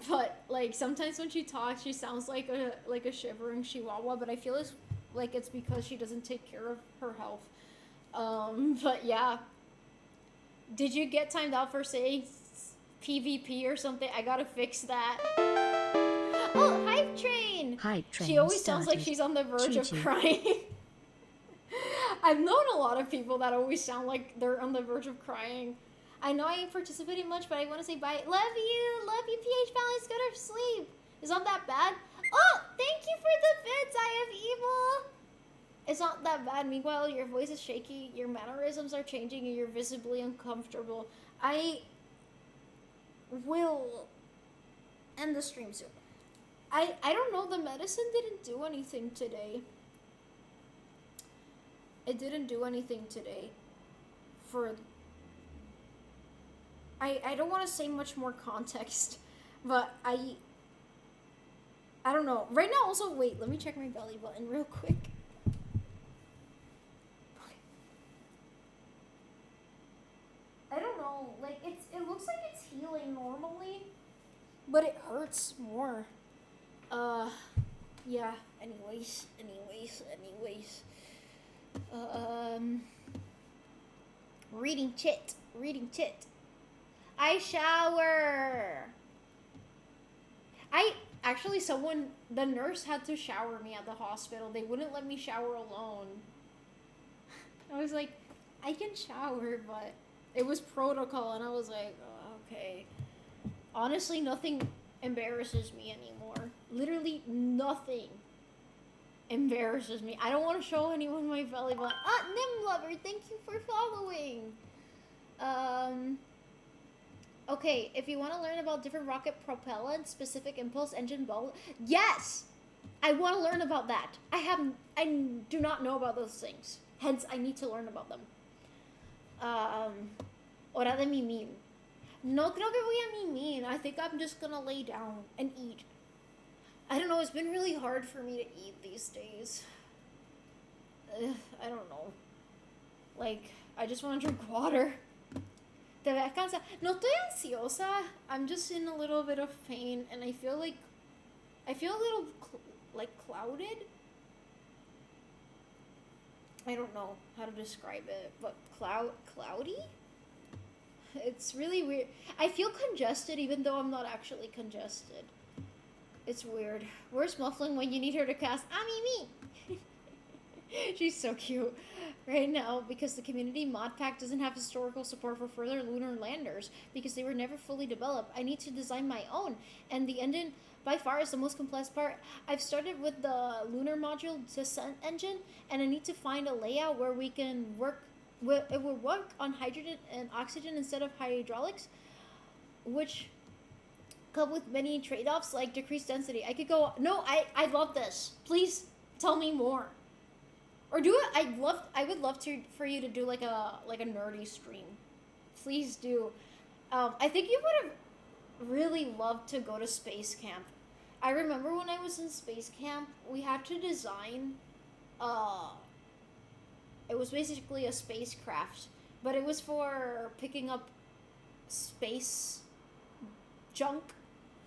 Speaker 4: But like sometimes when she talks, she sounds like a shivering chihuahua, but I feel like it's because she doesn't take care of her health. But yeah. Did you get timed out for saying PvP or something? I gotta fix that. Oh, Hype Train!
Speaker 3: Hype Train
Speaker 4: She always sounds like she's on the verge of crying. I've known a lot of people that always sound like they're on the verge of crying. I know I ain't participating much, but I want to say bye. Love you, PH Pal. Let's go to sleep. It's not that bad. Oh, thank you for the bits, I am evil. It's not that bad. Meanwhile, your voice is shaky, your mannerisms are changing, and you're visibly uncomfortable. I will end the stream soon. I don't know, the medicine didn't do anything today. It didn't do anything today. I don't want to say much more context, but I don't know. Right now, also, wait, let me check my belly button real quick. I don't know, like, it looks like it's healing normally, but it hurts more. Yeah, anyways. Reading chit. I shower. Actually, the nurse had to shower me at the hospital. They wouldn't let me shower alone. I was like, I can shower, but it was protocol, and I was like, oh, okay. Honestly, nothing embarrasses me anymore. Literally nothing embarrasses me. I don't want to show anyone my belly button. Nim Lover, thank you for following. Okay, if you want to learn about different rocket propellant, specific impulse engine ball, yes, I want to learn about that. I do not know about those things. Hence, I need to learn about them. Hora de mimir. No creo que voy a mimir. I think I'm just gonna lay down and eat. I don't know, it's been really hard for me to eat these days. I don't know. Like, I just want to drink water. Te ves cansada. No estoy ansiosa. I'm just in a little bit of pain, and I feel a little like clouded. I don't know how to describe it, but cloudy? It's really weird. I feel congested even though I'm not actually congested. It's weird. Where's Muffling when you need her to cast me? She's so cute right now because the community mod pack doesn't have historical support for further lunar landers because they were never fully developed. I need to design my own, and the engine by far is the most complex part. I've started with the lunar module descent engine, and I need to find a layout where we can work. It will work on hydrogen and oxygen instead of hydraulics, which come with many trade-offs like decreased density. I could go. No, I love this. Please tell me more. Or do it. I would love for you to do like a nerdy stream. Please do. I think you would have really loved to go to space camp. I remember when I was in space camp, we had to design. It was basically a spacecraft, but it was for picking up space junk.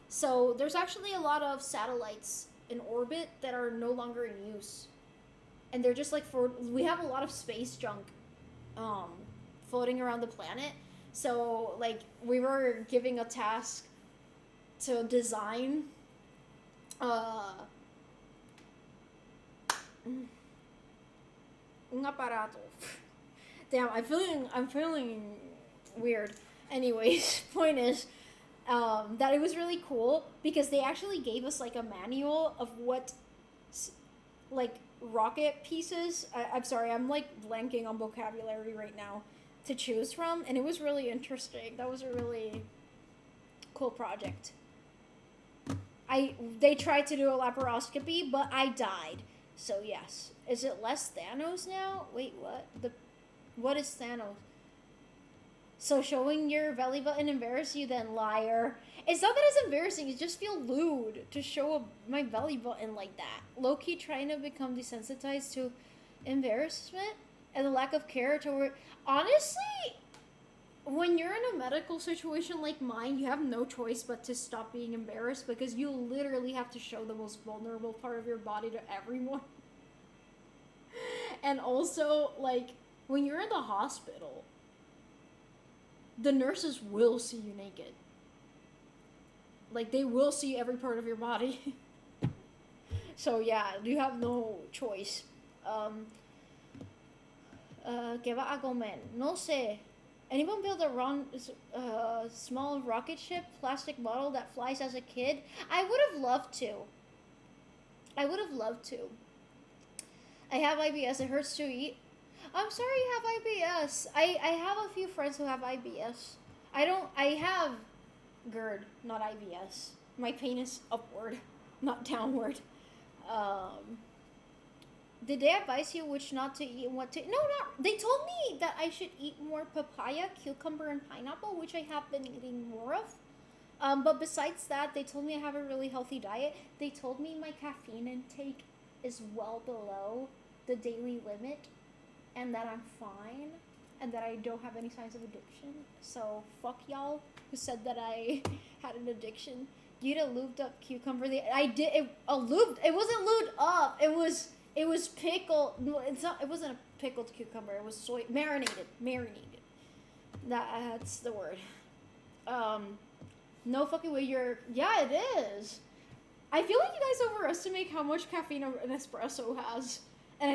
Speaker 4: So there's actually a lot of satellites in orbit that are no longer in use. And they're just like we have a lot of space junk floating around the planet. So like we were giving a task to design un aparato. Damn, I'm feeling weird. Anyways, point is that it was really cool because they actually gave us like a manual of what like rocket pieces. I'm sorry, I'm like blanking on vocabulary right now to choose from, and it was really interesting. That was a really cool project. They tried to do a laparoscopy, but I died. So yes. Is it less Thanos now? Wait, what? What is Thanos? So showing your belly button embarrass you then, liar. It's not that it's embarrassing, it just feel lewd to show my belly button like that. Low-key trying to become desensitized to embarrassment and the lack of care toward... Honestly, when you're in a medical situation like mine, you have no choice but to stop being embarrassed because you literally have to show the most vulnerable part of your body to everyone. And also, like, when you're in the hospital, the nurses will see you naked. Like, they will see every part of your body. So, yeah, you have no choice. ¿Qué va a comer? No sé. Anyone build a small rocket ship, plastic model that flies as a kid? I would have loved to. I have IBS. It hurts to eat. I'm sorry you have IBS. I have a few friends who have IBS. I have GERD, not IBS. My pain is upward, not downward. Did they advise you which not to eat and what to... No, not... They told me that I should eat more papaya, cucumber, and pineapple, which I have been eating more of. But besides that, they told me I have a really healthy diet. They told me my caffeine intake is well below the daily limit and that I'm fine and that I don't have any signs of addiction. So, fuck y'all who said that I had an addiction. You had a lubed up cucumber. I did... It wasn't lubed up. It was pickled. No, it wasn't a pickled cucumber. It was marinated. That's the word. No fucking way yeah, it is. I feel like you guys overestimate how much caffeine an espresso has. And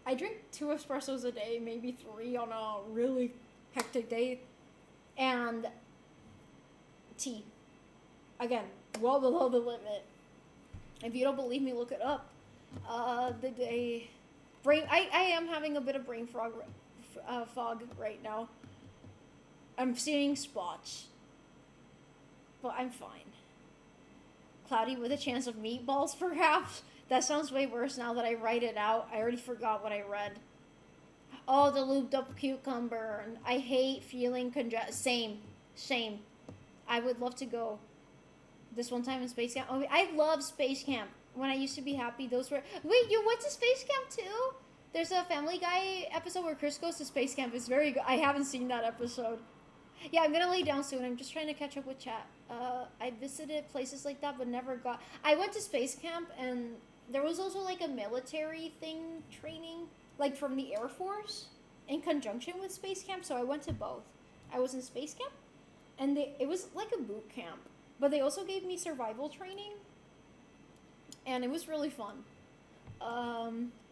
Speaker 4: I drink 2 espressos a day, maybe 3 on a really hectic day. And tea. Again, well below the limit. If you don't believe me, look it up. The day... I am having a bit of brain fog right now. I'm seeing spots. But I'm fine. Cloudy with a chance of meatballs, perhaps? That sounds way worse now that I write it out. I already forgot what I read. Oh, the looped up cucumber. I hate feeling Same. I would love to go this one time in Space Camp. Oh, I love Space Camp. When I used to be happy, those were... Wait, you went to Space Camp too? There's a Family Guy episode where Chris goes to Space Camp. It's very good. I haven't seen that episode. Yeah, I'm gonna lay down soon. I'm just trying to catch up with chat. I visited places like that, but never got... I went to Space Camp, and there was also, like, a military thing training, like, from the Air Force, in conjunction with Space Camp, so I went to both. I was in Space Camp, and it was, like, a boot camp, but they also gave me survival training, and it was really fun.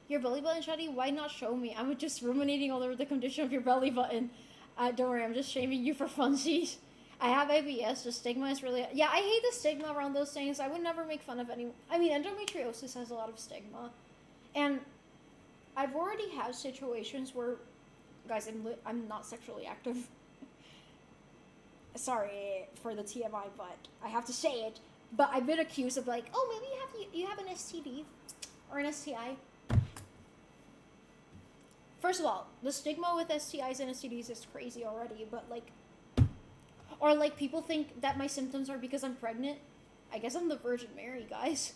Speaker 4: Your belly button, Shadi, why not show me? I'm just ruminating all over the condition of your belly button. Don't worry, I'm just shaming you for funsies. I have IBS, the stigma is really... Yeah, I hate the stigma around those things. I would never make fun of anyone. I mean, endometriosis has a lot of stigma. And I've already had situations where... Guys, I'm not sexually active. Sorry for the TMI, but I have to say it. But I've been accused of like, oh, maybe you have an STD or an STI. First of all, the stigma with STIs and STDs is crazy already, but like... Or like people think that my symptoms are because I'm pregnant. I guess I'm the Virgin Mary, guys.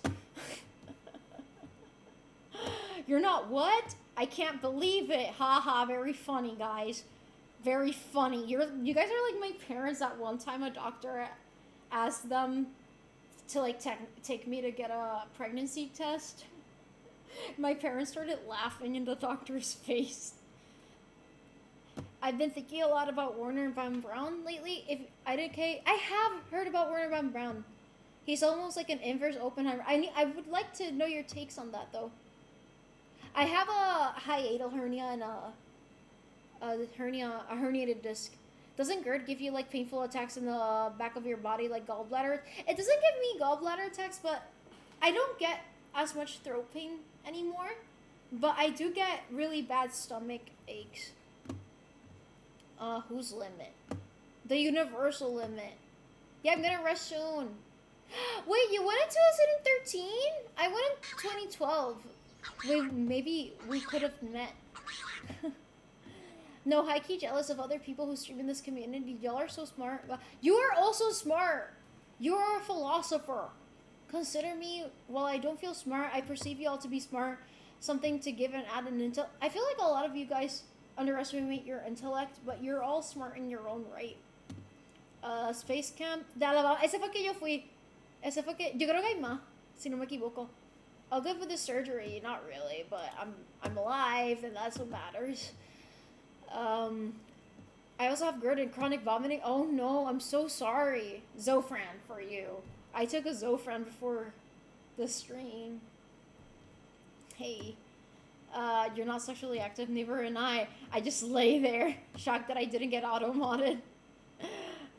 Speaker 4: You're not what? I can't believe it. Haha, very funny, guys. Very funny. You guys are like my parents. At one time, a doctor asked them to like take me to get a pregnancy test. My parents started laughing in the doctor's face. I've been thinking a lot about Warner Von Braun lately. I have heard about Warner Von Braun. He's almost like an inverse Oppenheimer. I would like to know your takes on that, though. I have a hiatal hernia and a herniated disc. Doesn't GERD give you like painful attacks in the back of your body, like gallbladder? It doesn't give me gallbladder attacks, but I don't get as much throat pain anymore. But I do get really bad stomach aches. Whose limit? The universal limit. Yeah, I'm gonna rest soon. Wait, you went in 2013? I went in 2012. Wait, maybe we could have met. No, high-key jealous of other people who stream in this community. Y'all are so smart. You are also smart. You are a philosopher. Consider me, while I don't feel smart, I perceive y'all to be smart. Something to give and add an intel. I feel like a lot of you guys underestimate your intellect, but you're all smart in your own right. Space Camp de Alabama. Ese fue que yo fui. Ese fue que... Yo creo que hay más, si no me equivoco. I'll go for the surgery. Not really, but I'm alive, and that's what matters. I also have GERD and chronic vomiting. Oh no, I'm so sorry. Zofran for you. I took a Zofran before the stream. Hey. You're not sexually active, neither am I. I just lay there, shocked that I didn't get auto-modded.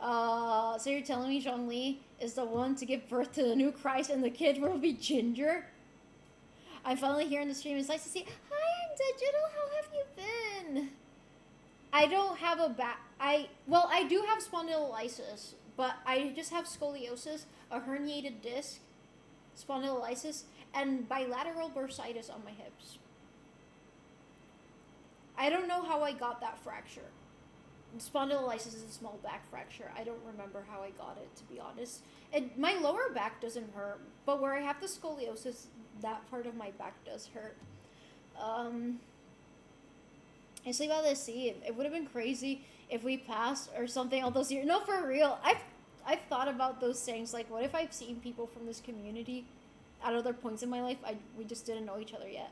Speaker 4: So you're telling me Zhongli is the one to give birth to the new Christ and the kid will be Ginger? I'm finally here in the stream. It's nice to see. Hi, I'm Digital. How have you been? I don't have a I do have spondylolysis, but I just have scoliosis, a herniated disc, spondylolysis, and bilateral bursitis on my hips. I don't know how I got that fracture. Spondylolysis is a small back fracture. I don't remember how I got it, to be honest. My lower back doesn't hurt, but where I have the scoliosis, that part of my back does hurt. I sleep out the sea. It would have been crazy if we passed or something all those years. No, for real. I've thought about those things. Like, what if I've seen people from this community at other points in my life? We just didn't know each other yet.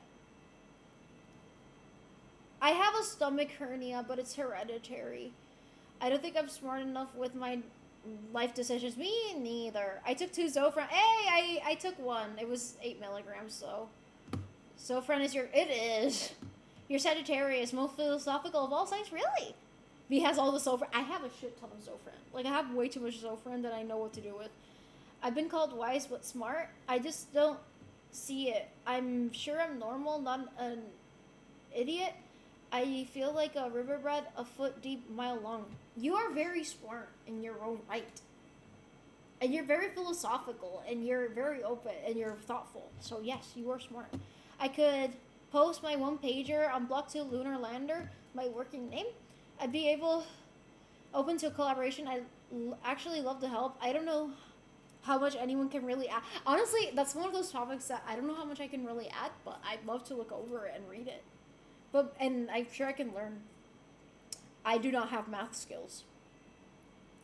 Speaker 4: I have a stomach hernia, but it's hereditary. I don't think I'm smart enough with my life decisions. Me neither. I took 2 Zofran. Hey, I took 1. It was 8 milligrams, so. Zofran is your. It is. Your Sagittarius, most philosophical of all signs. Really? He has all the Zofran. I have a shit ton of Zofran. Like, I have way too much Zofran that I know what to do with. I've been called wise but smart. I just don't see it. I'm sure I'm normal, not an idiot. I feel like a riverbed, a foot deep, mile long. You are very smart in your own right. And you're very philosophical, and you're very open, and you're thoughtful. So yes, you are smart. I could post my 1-pager on Block 2 Lunar Lander, my working name. I'd be open to collaboration. I actually love to help. I don't know how much anyone can really add. Honestly, that's one of those topics that I don't know how much I can really add, but I'd love to look over it and read it. And I'm sure I can learn. I do not have math skills.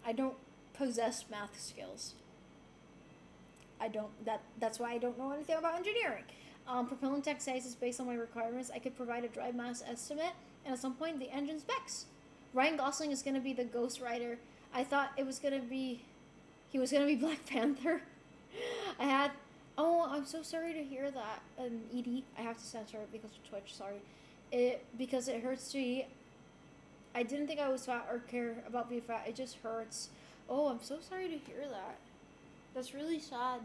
Speaker 4: I don't possess math skills. That's why I don't know anything about engineering. Propellant tech size is based on my requirements. I could provide a drive mass estimate, and at some point the engine specs. Ryan Gosling is going to be the Ghost Rider. I thought he was going to be Black Panther. I'm so sorry to hear that. Edie, I have to censor it because of Twitch, sorry. Because it hurts to eat. I didn't think I was fat or care about being fat. It just hurts. Oh, I'm so sorry to hear that. That's really sad.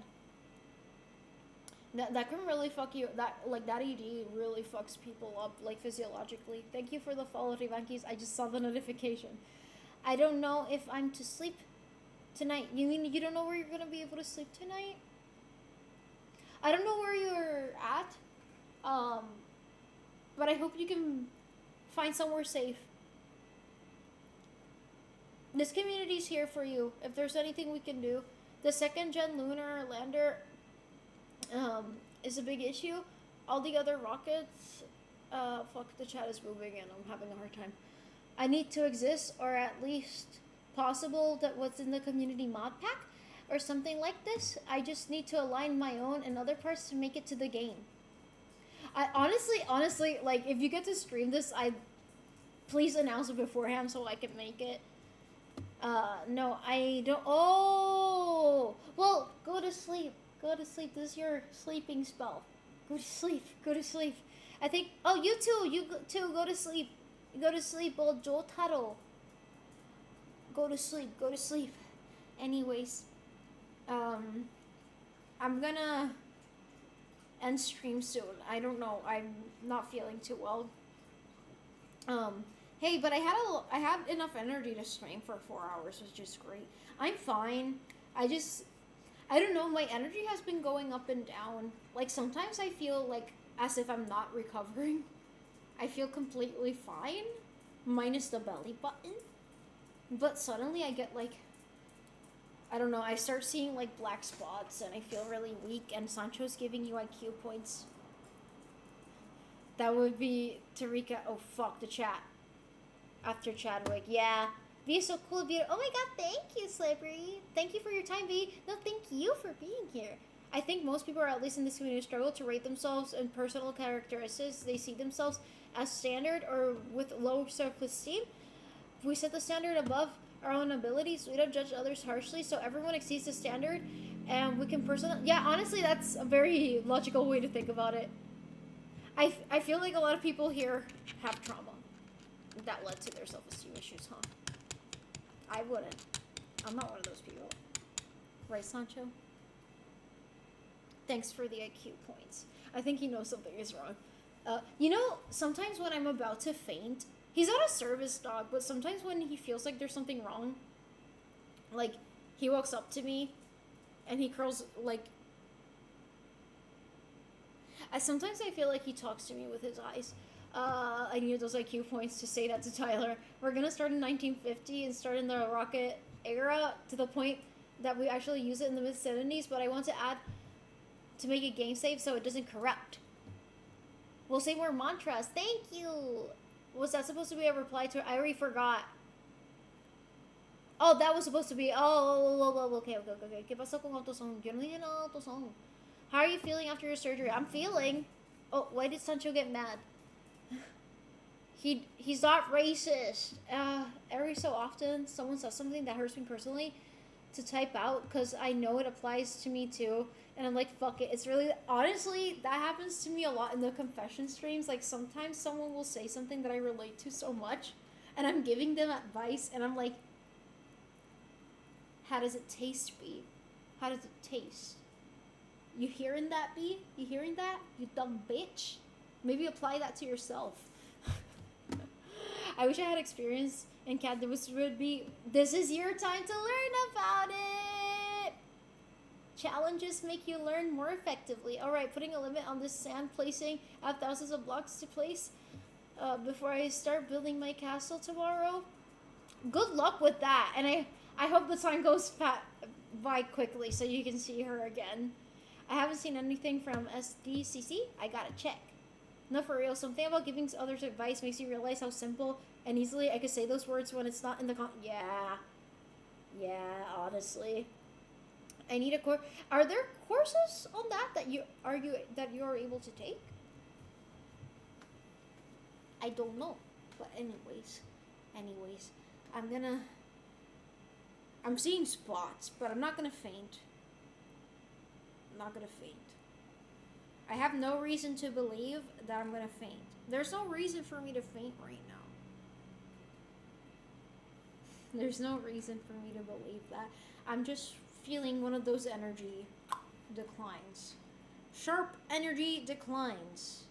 Speaker 4: That can really fuck you. That ED really fucks people up, like, physiologically. Thank you for the follow, Rivankis. I just saw the notification. I don't know if I'm to sleep tonight. You mean you don't know where you're gonna be able to sleep tonight? I don't know where you're at. But I hope you can find somewhere safe. This community's here for you. If there's anything we can do. The 2nd-gen lunar lander is a big issue. All the other rockets, the chat is moving and I'm having a hard time. I need to exist, or at least possible that what's in the community mod pack or something like this. I just need to align my own and other parts to make it to the game. I honestly, like, if you get to stream this, please announce it beforehand so I can make it. No, I don't. Oh, well, go to sleep. Go to sleep. This is your sleeping spell. Go to sleep. Go to sleep. I think. Oh, you too. You too. Go to sleep. Go to sleep. Oh, Jotaro. Go to sleep. Go to sleep. Anyways, I'm gonna end stream soon. I don't know. I'm not feeling too well. Hey, but I had enough energy to stream for 4 hours, which is great. I'm fine. I don't know, my energy has been going up and down. Like, sometimes I feel like as if I'm not recovering. I feel completely fine, minus the belly button. But suddenly I get, like, I don't know, I start seeing, like, black spots, and I feel really weak, and Sancho's giving you IQ points. That would be Tarika. Oh, fuck, the chat. After Chadwick, yeah. V is so cool of you. Oh my god, thank you, Slippery. Thank you for your time, V. No, thank you for being here. I think most people, or at least in this community, struggle to rate themselves in personal characteristics. They see themselves as standard or with low self-esteem. We set the standard above our own abilities. We don't judge others harshly, so everyone exceeds the standard, and we can personally. Yeah, honestly, that's a very logical way to think about it. I feel like a lot of people here have trauma that led to their self-esteem issues, huh? I wouldn't. I'm not one of those people. Right, Sancho? Thanks for the IQ points. I think he knows something is wrong. You know, sometimes when I'm about to faint, he's not a service dog, but sometimes when he feels like there's something wrong, like, he walks up to me, and he curls, like... Sometimes I feel like he talks to me with his eyes. I need those IQ points to say that to Tyler. We're gonna start in 1950 and start in the rocket era to the point that we actually use it in the mid-70s, but I want to add to make it game safe so it doesn't corrupt. We'll say more mantras. Thank you! Was that supposed to be a reply to... I already forgot. Oh, that was supposed to be... Okay. ¿Qué pasó con autosong? Yo no dije nada autosong. How are you feeling after your surgery? I'm feeling... Oh, why did Sancho get mad? He's not racist. Every so often, someone says something that hurts me personally to type out because I know it applies to me too. And I'm like, fuck it. It's really, honestly, that happens to me a lot in the confession streams. Like, sometimes someone will say something that I relate to so much, and I'm giving them advice, and I'm like, how does it taste, B? How does it taste? You hearing that, B? You hearing that? You dumb bitch? Maybe apply that to yourself. I wish I had experience in CAD. This would be, this is your time to learn about it. Challenges make you learn more effectively. Alright, putting a limit on this sand placing. I have thousands of blocks to place before I start building my castle tomorrow. Good luck with that. And I hope the time goes by quickly so you can see her again. I haven't seen anything from SDCC. I gotta check. No, for real. Something about giving others advice makes you realize how simple and easily I could say those words when it's not in the Yeah, honestly. I need a course. Are there courses on that you are able to take? I don't know. But anyways, I'm seeing spots, but I'm not gonna faint. I have no reason to believe that I'm gonna faint. There's no reason for me to faint right now. There's no reason for me to believe that. I'm just feeling one of those energy declines. Sharp energy declines.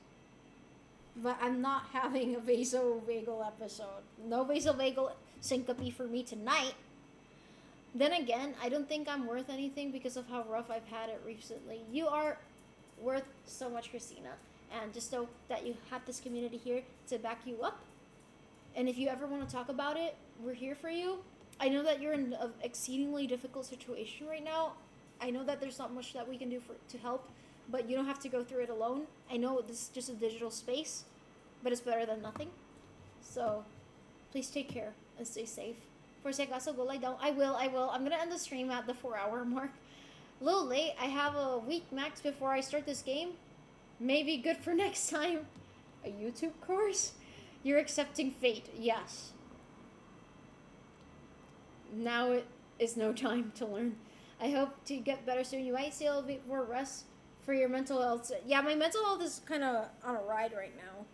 Speaker 4: But I'm not having a vasovagal episode. No vasovagal syncope for me tonight. Then again, I don't think I'm worth anything because of how rough I've had it recently. You are worth so much, Christina. And just know that you have this community here to back you up. And if you ever want to talk about it, we're here for you. I know that you're in an exceedingly difficult situation right now. I know that there's not much that we can do to help, but you don't have to go through it alone. I know this is just a digital space, but it's better than nothing. So, please take care and stay safe. For si acaso, go lie down. I will. I'm gonna end the stream at the 4-hour mark. A little late. I have a week max before I start this game. Maybe good for next time. A YouTube course? You're accepting fate. Yes. Now it is no time to learn. I hope to get better soon. You might still be more rest for your mental health. Yeah, my mental health is kind of on a ride right now.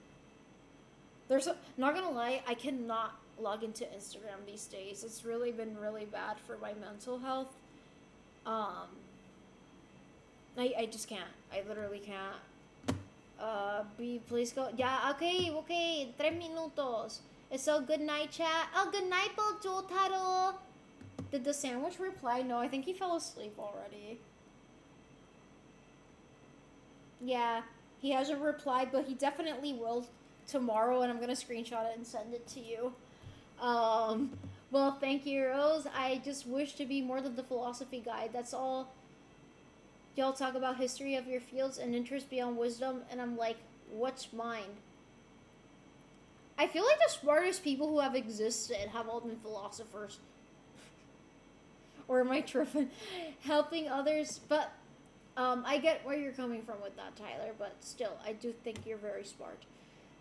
Speaker 4: Not gonna lie, I cannot log into Instagram these days. It's really been really bad for my mental health. I just can't. I literally can't. Please go. Yeah, okay. 3 minutos. So good night, chat. Oh, good night, Jotaro. Did the sandwich reply? No, I think he fell asleep already. Yeah, he hasn't replied, but he definitely will tomorrow, and I'm gonna screenshot it and send it to you. Well, thank you, Rose. I just wish to be more than the philosophy guide. That's all. Y'all talk about history of your fields and interest beyond wisdom, and I'm like, what's mine? I feel like the smartest people who have existed have all been philosophers. Or am I tripping? Helping others, but I get where you're coming from with that, Tyler, but still, I do think you're very smart.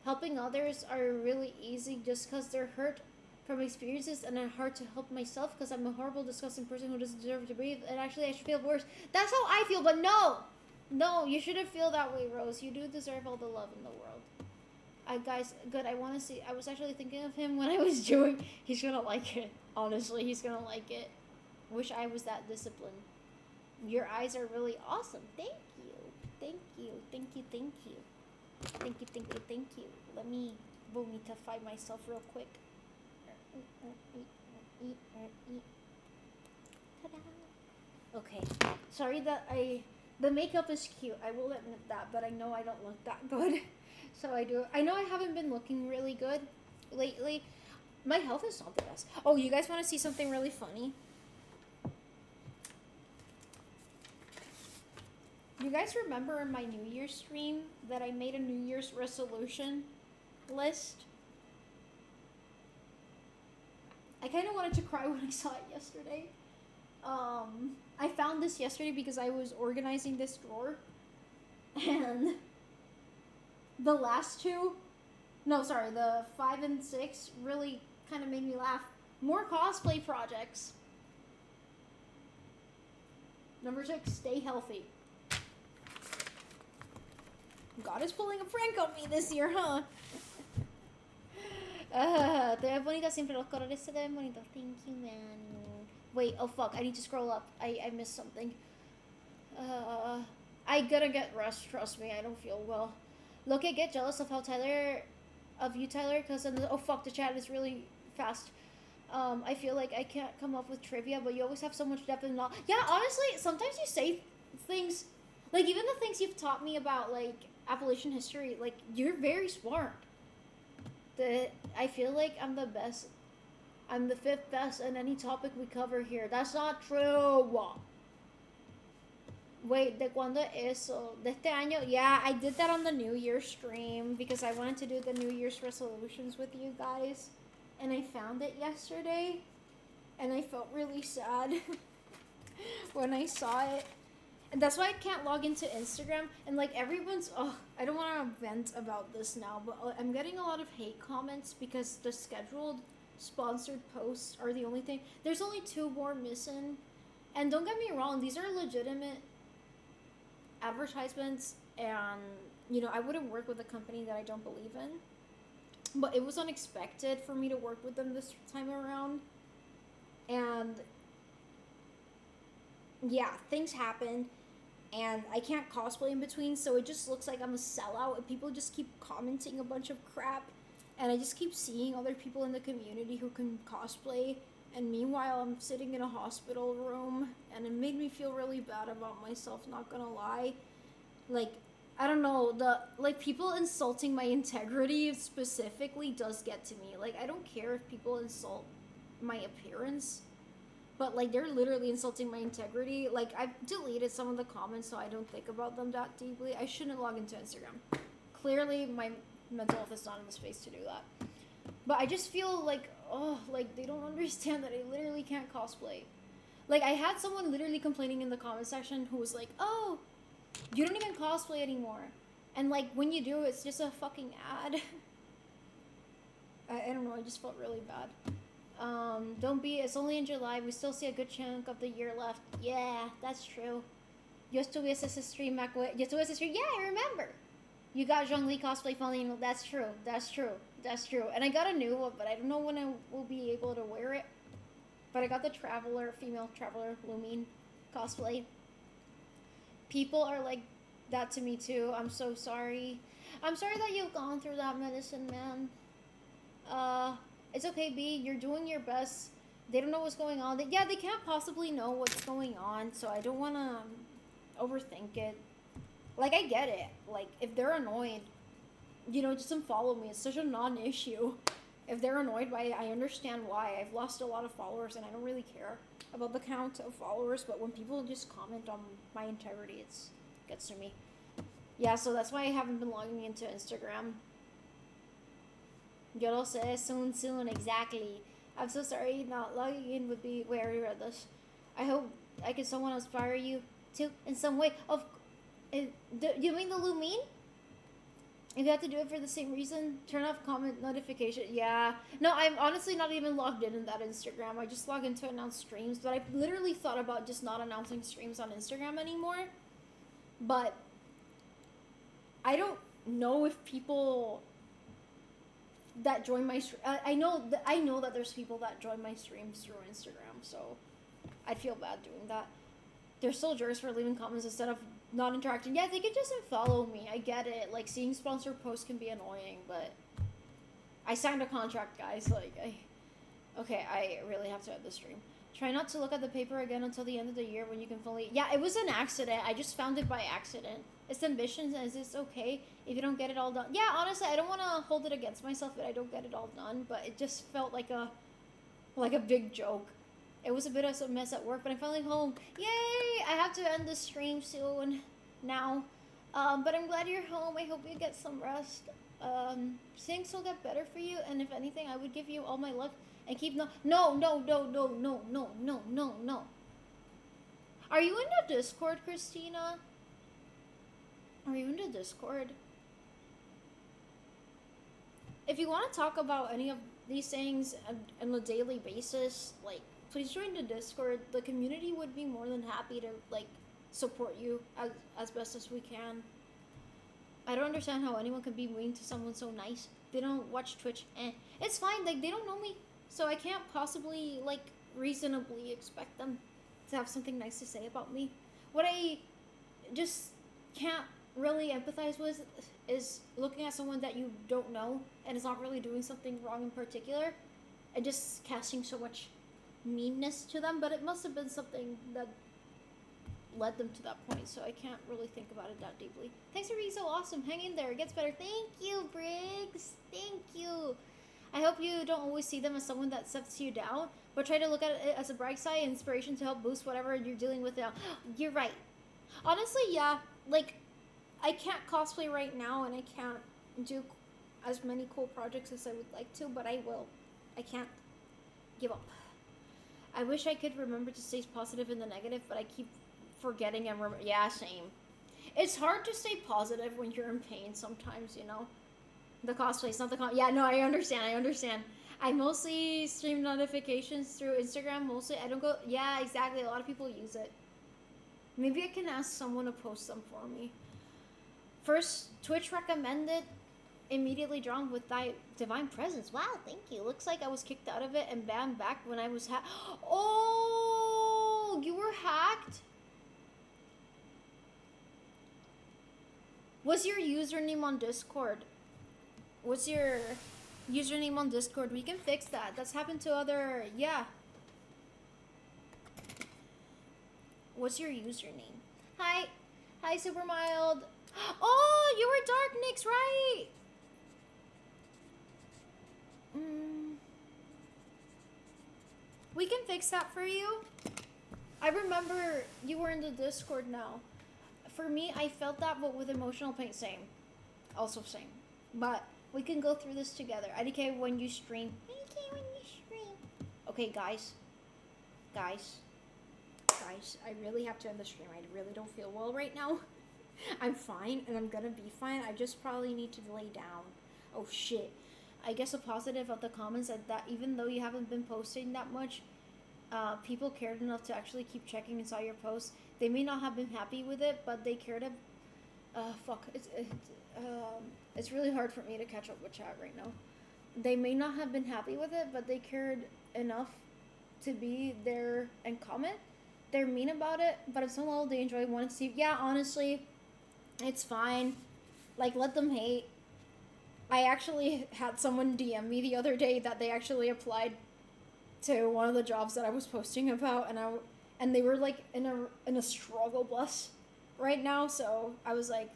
Speaker 4: Helping others are really easy just because they're hurt from experiences, and it's hard to help myself because I'm a horrible, disgusting person who doesn't deserve to breathe, and actually I should feel worse. That's how I feel, but no, you shouldn't feel that way, Rose. You do deserve all the love in the world. Guys, good, I want to see, I was actually thinking of him when I was doing, he's gonna like it. Honestly, he's gonna like it. Wish I was that disciplined. Your eyes are really awesome. Thank you. Let me vomitify myself real quick. Ta-da. Okay. Sorry that the makeup is cute. I will admit that, but I know I don't look that good. So I know I haven't been looking really good lately. My health is not the best. Oh, you guys want to see something really funny? You guys remember in my New Year's stream that I made a New Year's resolution list? I kind of wanted to cry when I saw it yesterday. I found this yesterday because I was organizing this drawer. And the last two No, sorry, the 5 and 6 really kind of made me laugh. More cosplay projects. Number 6, stay healthy. God is pulling a prank on me this year, huh? Te ves bonita siempre. Los colores se te ven bonitos. Thank you, man. Wait, oh fuck, I need to scroll up. I missed something. I gotta get rest, trust me, I don't feel well. Look, I get jealous of how you, Tyler, because oh fuck, the chat is really fast. I feel like I can't come up with trivia, but you always have so much depth and knowledge. Yeah, honestly, sometimes you say things, like even the things you've taught me about, like Appalachian history, like you're very smart. I feel like I'm the best. I'm the 5th best in any topic we cover here. That's not true. Wait, ¿de cuándo eso? ¿De este año? Yeah, I did that on the New Year's stream because I wanted to do the New Year's resolutions with you guys. And I found it yesterday. And I felt really sad when I saw it. And that's why I can't log into Instagram. And like everyone's, I don't want to vent about this now, but I'm getting a lot of hate comments because the scheduled sponsored posts are the only thing. There's only 2 more missing. And don't get me wrong, these are legitimate advertisements, and you know, I wouldn't work with a company that I don't believe in, but it was unexpected for me to work with them this time around. And yeah, things happen, and I can't cosplay in between, so it just looks like I'm a sellout, and people just keep commenting a bunch of crap, and I just keep seeing other people in the community who can cosplay, and meanwhile I'm sitting in a hospital room, and it made me feel really bad about myself, not gonna lie. Like, I don't know, people insulting my integrity specifically does get to me. Like, I don't care if people insult my appearance, but like they're literally insulting my integrity. Like, I've deleted some of the comments so I don't think about them that deeply. I shouldn't log into Instagram. Clearly my mental health is not in the space to do that. But I just feel like, like they don't understand that I literally can't cosplay. Like, I had someone literally complaining in the comment section who was like, oh, you don't even cosplay anymore. And like, when you do, it's just a fucking ad. I don't know, I just felt really bad. It's only in July, we still see a good chunk of the year left. Yeah, that's true. Yo estuve ese stream, yeah, I remember. You got Zhongli cosplay following. That's true. And I got a new one, but I don't know when I will be able to wear it. But I got the female traveler Lumine cosplay. People are like that to me too. I'm so sorry. I'm sorry that you've gone through that, medicine man. It's okay, B. You're doing your best. They don't know what's going on. They can't possibly know what's going on, so I don't want to overthink it. Like, I get it. Like, if they're annoyed, you know, just unfollow me. It's such a non-issue. If they're annoyed by it, I understand why. I've lost a lot of followers, and I don't really care about the count of followers, but when people just comment on my integrity, it gets to me. Yeah, so that's why I haven't been logging into Instagram. Yo lo sé, soon, exactly. I'm so sorry, not logging in would be where I read this. I hope I can someone inspire you to, in some way. You mean the Lumine? If you have to do it for the same reason, turn off comment notification. Yeah. No, I'm honestly not even logged in that Instagram. I just log in to announce streams. But I literally thought about just not announcing streams on Instagram anymore. But I don't know if people that join my stream... I know that there's people that join my streams through Instagram. So I'd feel bad doing that. They're still jerks for leaving comments instead of not interacting. Yeah, they could just unfollow me. I get it. Like, seeing sponsored posts can be annoying, but I signed a contract, guys. Like, I really have to end the stream. Try not to look at the paper again until the end of the year when you can fully... Yeah, it was an accident. I just found it by accident. It's ambitions, and it's okay if you don't get it all done. Yeah, honestly, I don't want to hold it against myself that I don't get it all done, but it just felt like a big joke. It was a bit of a mess at work, but I'm finally home. Yay! I have to end the stream soon now. But I'm glad you're home. I hope you get some rest. Things will get better for you, and if anything, I would give you all my luck and keep no. Are you in the Discord, Christina? Are you in the Discord? if you want to talk about any of these things on a daily basis, like, please join the Discord. The community would be more than happy to, like, support you as best as we can. I don't understand how anyone can be mean to someone so nice. They don't watch Twitch. It's fine. Like, they don't know me, so I can't possibly, like, reasonably expect them to have something nice to say about me. What I just can't really empathize with is looking at someone that you don't know and is not really doing something wrong in particular, and just casting so much meanness to them. But it must have been something that led them to that point, so I can't really think about it that deeply. Thanks for being so awesome. Hang in there. It gets better. Thank you, Briggs. Thank you. I hope you don't always see them as someone that sets you down, but try to look at it as a bright side, inspiration to help boost whatever you're dealing with now. You're right. Honestly, yeah. Like, I can't cosplay right now, and I can't do as many cool projects as I would like to, but I will. I can't give up. I wish I could remember to stay positive in the negative, but I keep forgetting and yeah, same. It's hard to stay positive when you're in pain sometimes, you know. The cosplay's not the yeah, no, I understand. I mostly stream notifications through Instagram. Mostly, I don't go. Yeah, exactly. A lot of people use it. Maybe I can ask someone to post them for me. First, Twitch recommended immediately drawn with divine presence. Wow, thank you. Looks like I was kicked out of it and banned back when I was Oh, you were hacked? What's your username on Discord? What's your username on Discord? We can fix that. That's happened to other... Yeah. What's your username? Hi. Hi, Super Mild. Oh, you were Dark Nyx, right? We can fix that for you. I remember you were in the Discord now. For me, I felt that, but with emotional pain. Same. Also same. But we can go through this together. IDK when you stream. IDK when you stream. Okay, guys. Guys, I really have to end the stream. I really don't feel well right now. I'm fine, and I'm gonna be fine. I just probably need to lay down. Oh, shit. I guess a positive of the comments is that even though you haven't been posting that much, people cared enough to actually keep checking and saw your posts. They may not have been happy with it, but they cared. Fuck. It's really hard for me to catch up with chat right now. They may not have been happy with it, but they cared enough to be there and comment. They're mean about it, but at some level they enjoy wanting to see. Yeah, honestly, it's fine. Like, let them hate. I actually had someone DM me the other day that they actually applied to one of the jobs that I was posting about, and they were like in a struggle bus right now. So I was like,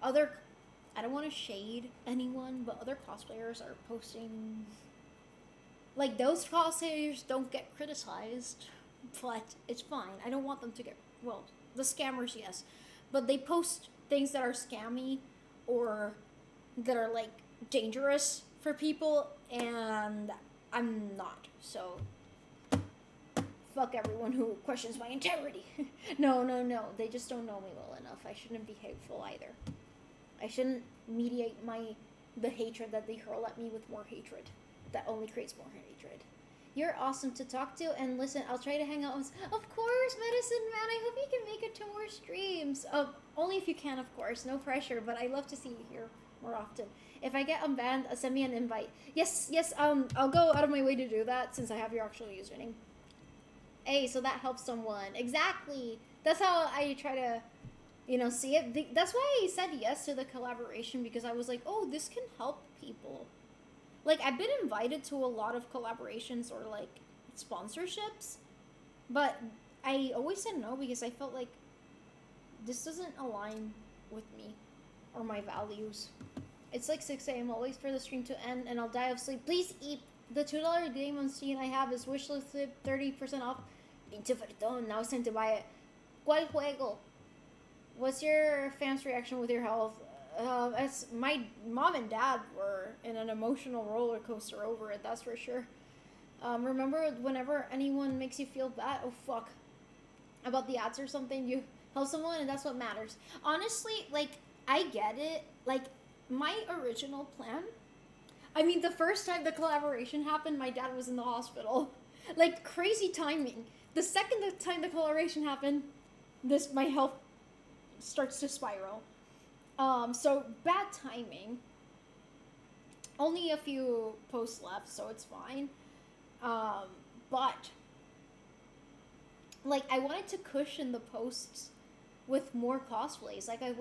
Speaker 4: I don't want to shade anyone, but other cosplayers are posting. Like, those cosplayers don't get criticized, but it's fine. I don't want them to get, well, the scammers, yes, but they post things that are scammy or that are, like, dangerous for people, and I'm not, so fuck everyone who questions my integrity. No, they just don't know me well enough. I shouldn't be hateful either. I shouldn't mediate the hatred that they hurl at me with more hatred. That only creates more hatred. You're awesome to talk to, and listen, I'll try to hang out with... Of course, Medicine Man, I hope you can make it to more streams. Only if you can, of course, no pressure, but I love to see you here more often. If I get unbanned, send me an invite. Yes, I'll go out of my way to do that, since I have your actual username. Hey, so that helps someone. Exactly. That's how I try to, see it. That's why I said yes to the collaboration, because I was like, oh, this can help people. Like, I've been invited to a lot of collaborations or, like, sponsorships, but I always said no because I felt like this doesn't align with me or my values. It's like 6 a.m. I'll wait for the stream to end and I'll die of sleep. Please eat. The $2 game on Steam I have is wishlist 30% off. Pinche fritón. Now it's time to buy it. ¿Cuál juego? What's your fans' reaction with your health? As my mom and dad were in an emotional roller coaster over it, that's for sure. Remember, whenever anyone makes you feel bad, about the ads or something, you help someone, and that's what matters. Honestly, like, I get it. Like, my original plan, I mean, the first time the collaboration happened, my dad was in the hospital. Like, crazy timing. The second time the collaboration happened, my health starts to spiral. So bad timing. Only a few posts left, so it's fine. But like, I wanted to cushion the posts with more cosplays. Like, I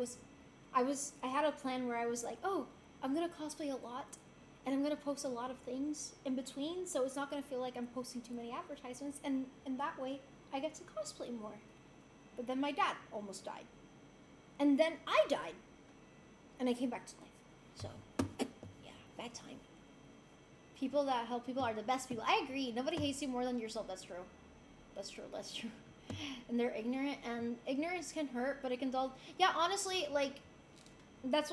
Speaker 4: had a plan where I was like, oh, I'm gonna cosplay a lot, and I'm gonna post a lot of things in between, so it's not gonna feel like I'm posting too many advertisements, and that way I get to cosplay more. But then my dad almost died, and then I died, and I came back to life. So yeah, bad time. People that help people are the best people. I agree. Nobody hates you more than yourself. That's true. That's true. That's true. And they're ignorant, and ignorance can hurt, but it can dull. Yeah, honestly, like,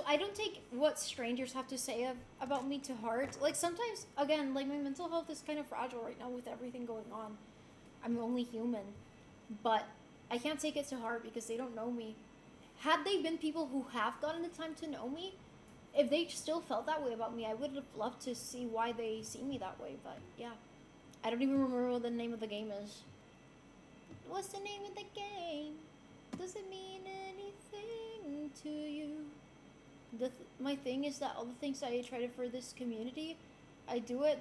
Speaker 4: I don't take what strangers have to say about me to heart. Like, sometimes, again, like, my mental health is kind of fragile right now with everything going on. I'm only human, but I can't take it to heart because they don't know me. Had they been people who have gotten the time to know me, if they still felt that way about me, I would have loved to see why they see me that way. But yeah, I don't even remember what the name of the game is. What's the name of the game? Does it mean anything to you? My thing is that all the things I try to for this community, I do it.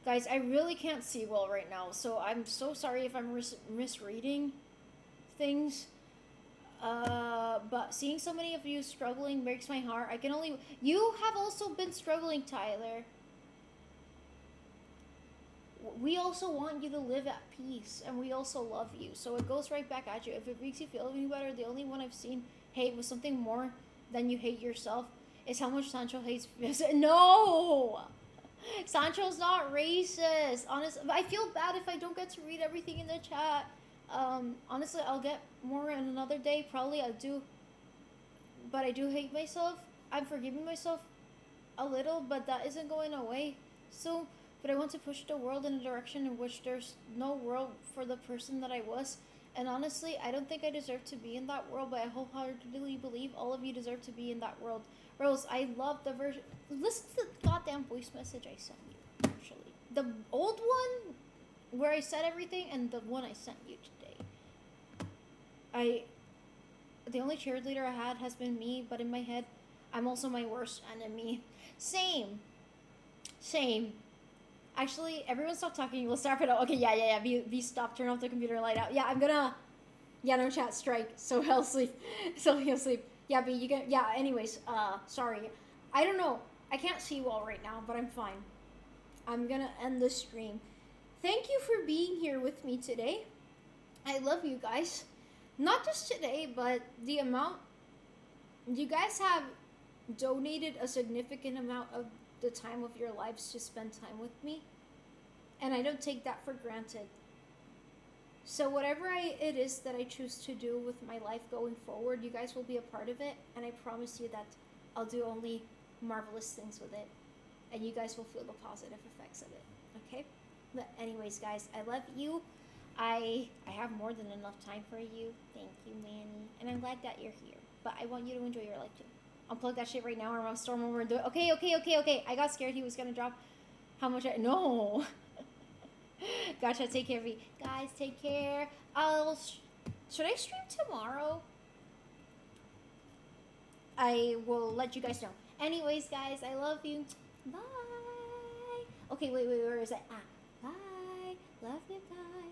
Speaker 4: Guys, I really can't see well right now, so I'm so sorry if I'm misreading things. But seeing so many of you struggling breaks my heart. You have also been struggling, Tyler. We also want you to live at peace, and we also love you. So it goes right back at you. If it makes you feel any better, the only one I've seen hate was something more than you hate yourself is how much Sancho hates. No! Sancho's not racist. Honestly, I feel bad if I don't get to read everything in the chat. Honestly, I'll get more in another day. Probably I do. But I do hate myself. I'm forgiving myself a little, but that isn't going away. So, but I want to push the world in a direction in which there's no world for the person that I was. And honestly, I don't think I deserve to be in that world, but I wholeheartedly believe all of you deserve to be in that world. Rose, I love the version. Listen to the goddamn voice message I sent you, actually. The old one, where I said everything, and the one I sent you today. The only cheerleader I had has been me, but in my head, I'm also my worst enemy. Same. Actually, everyone stop talking. Let's start it out. Okay, yeah. Be stop. Turn off the computer and light out. Yeah, I'm gonna. Yeah, no chat strike. So he'll sleep. Yeah, but you can. Yeah. Anyways, sorry. I don't know. I can't see well right now, but I'm fine. I'm gonna end the stream. Thank you for being here with me today. I love you guys. Not just today, but the amount. You guys have donated a significant amount of the time of your lives to spend time with me, and I don't take that for granted. So whatever it is that I choose to do with my life going forward, you guys will be a part of it, and I promise you that I'll do only marvelous things with it, and you guys will feel the positive effects of it. Okay? But anyways, guys, I love you. I have more than enough time for you. Thank you, Manny, and I'm glad that you're here. But I want you to enjoy your life too. Unplug that shit right now, or I'm gonna storm over and do it. Okay. I got scared he was gonna drop how much no. Gotcha, take care of me. Guys, take care. Should I stream tomorrow? I will let you guys know. Anyways, guys, I love you. Bye. Okay, wait, where is it? Bye. Love you, guys.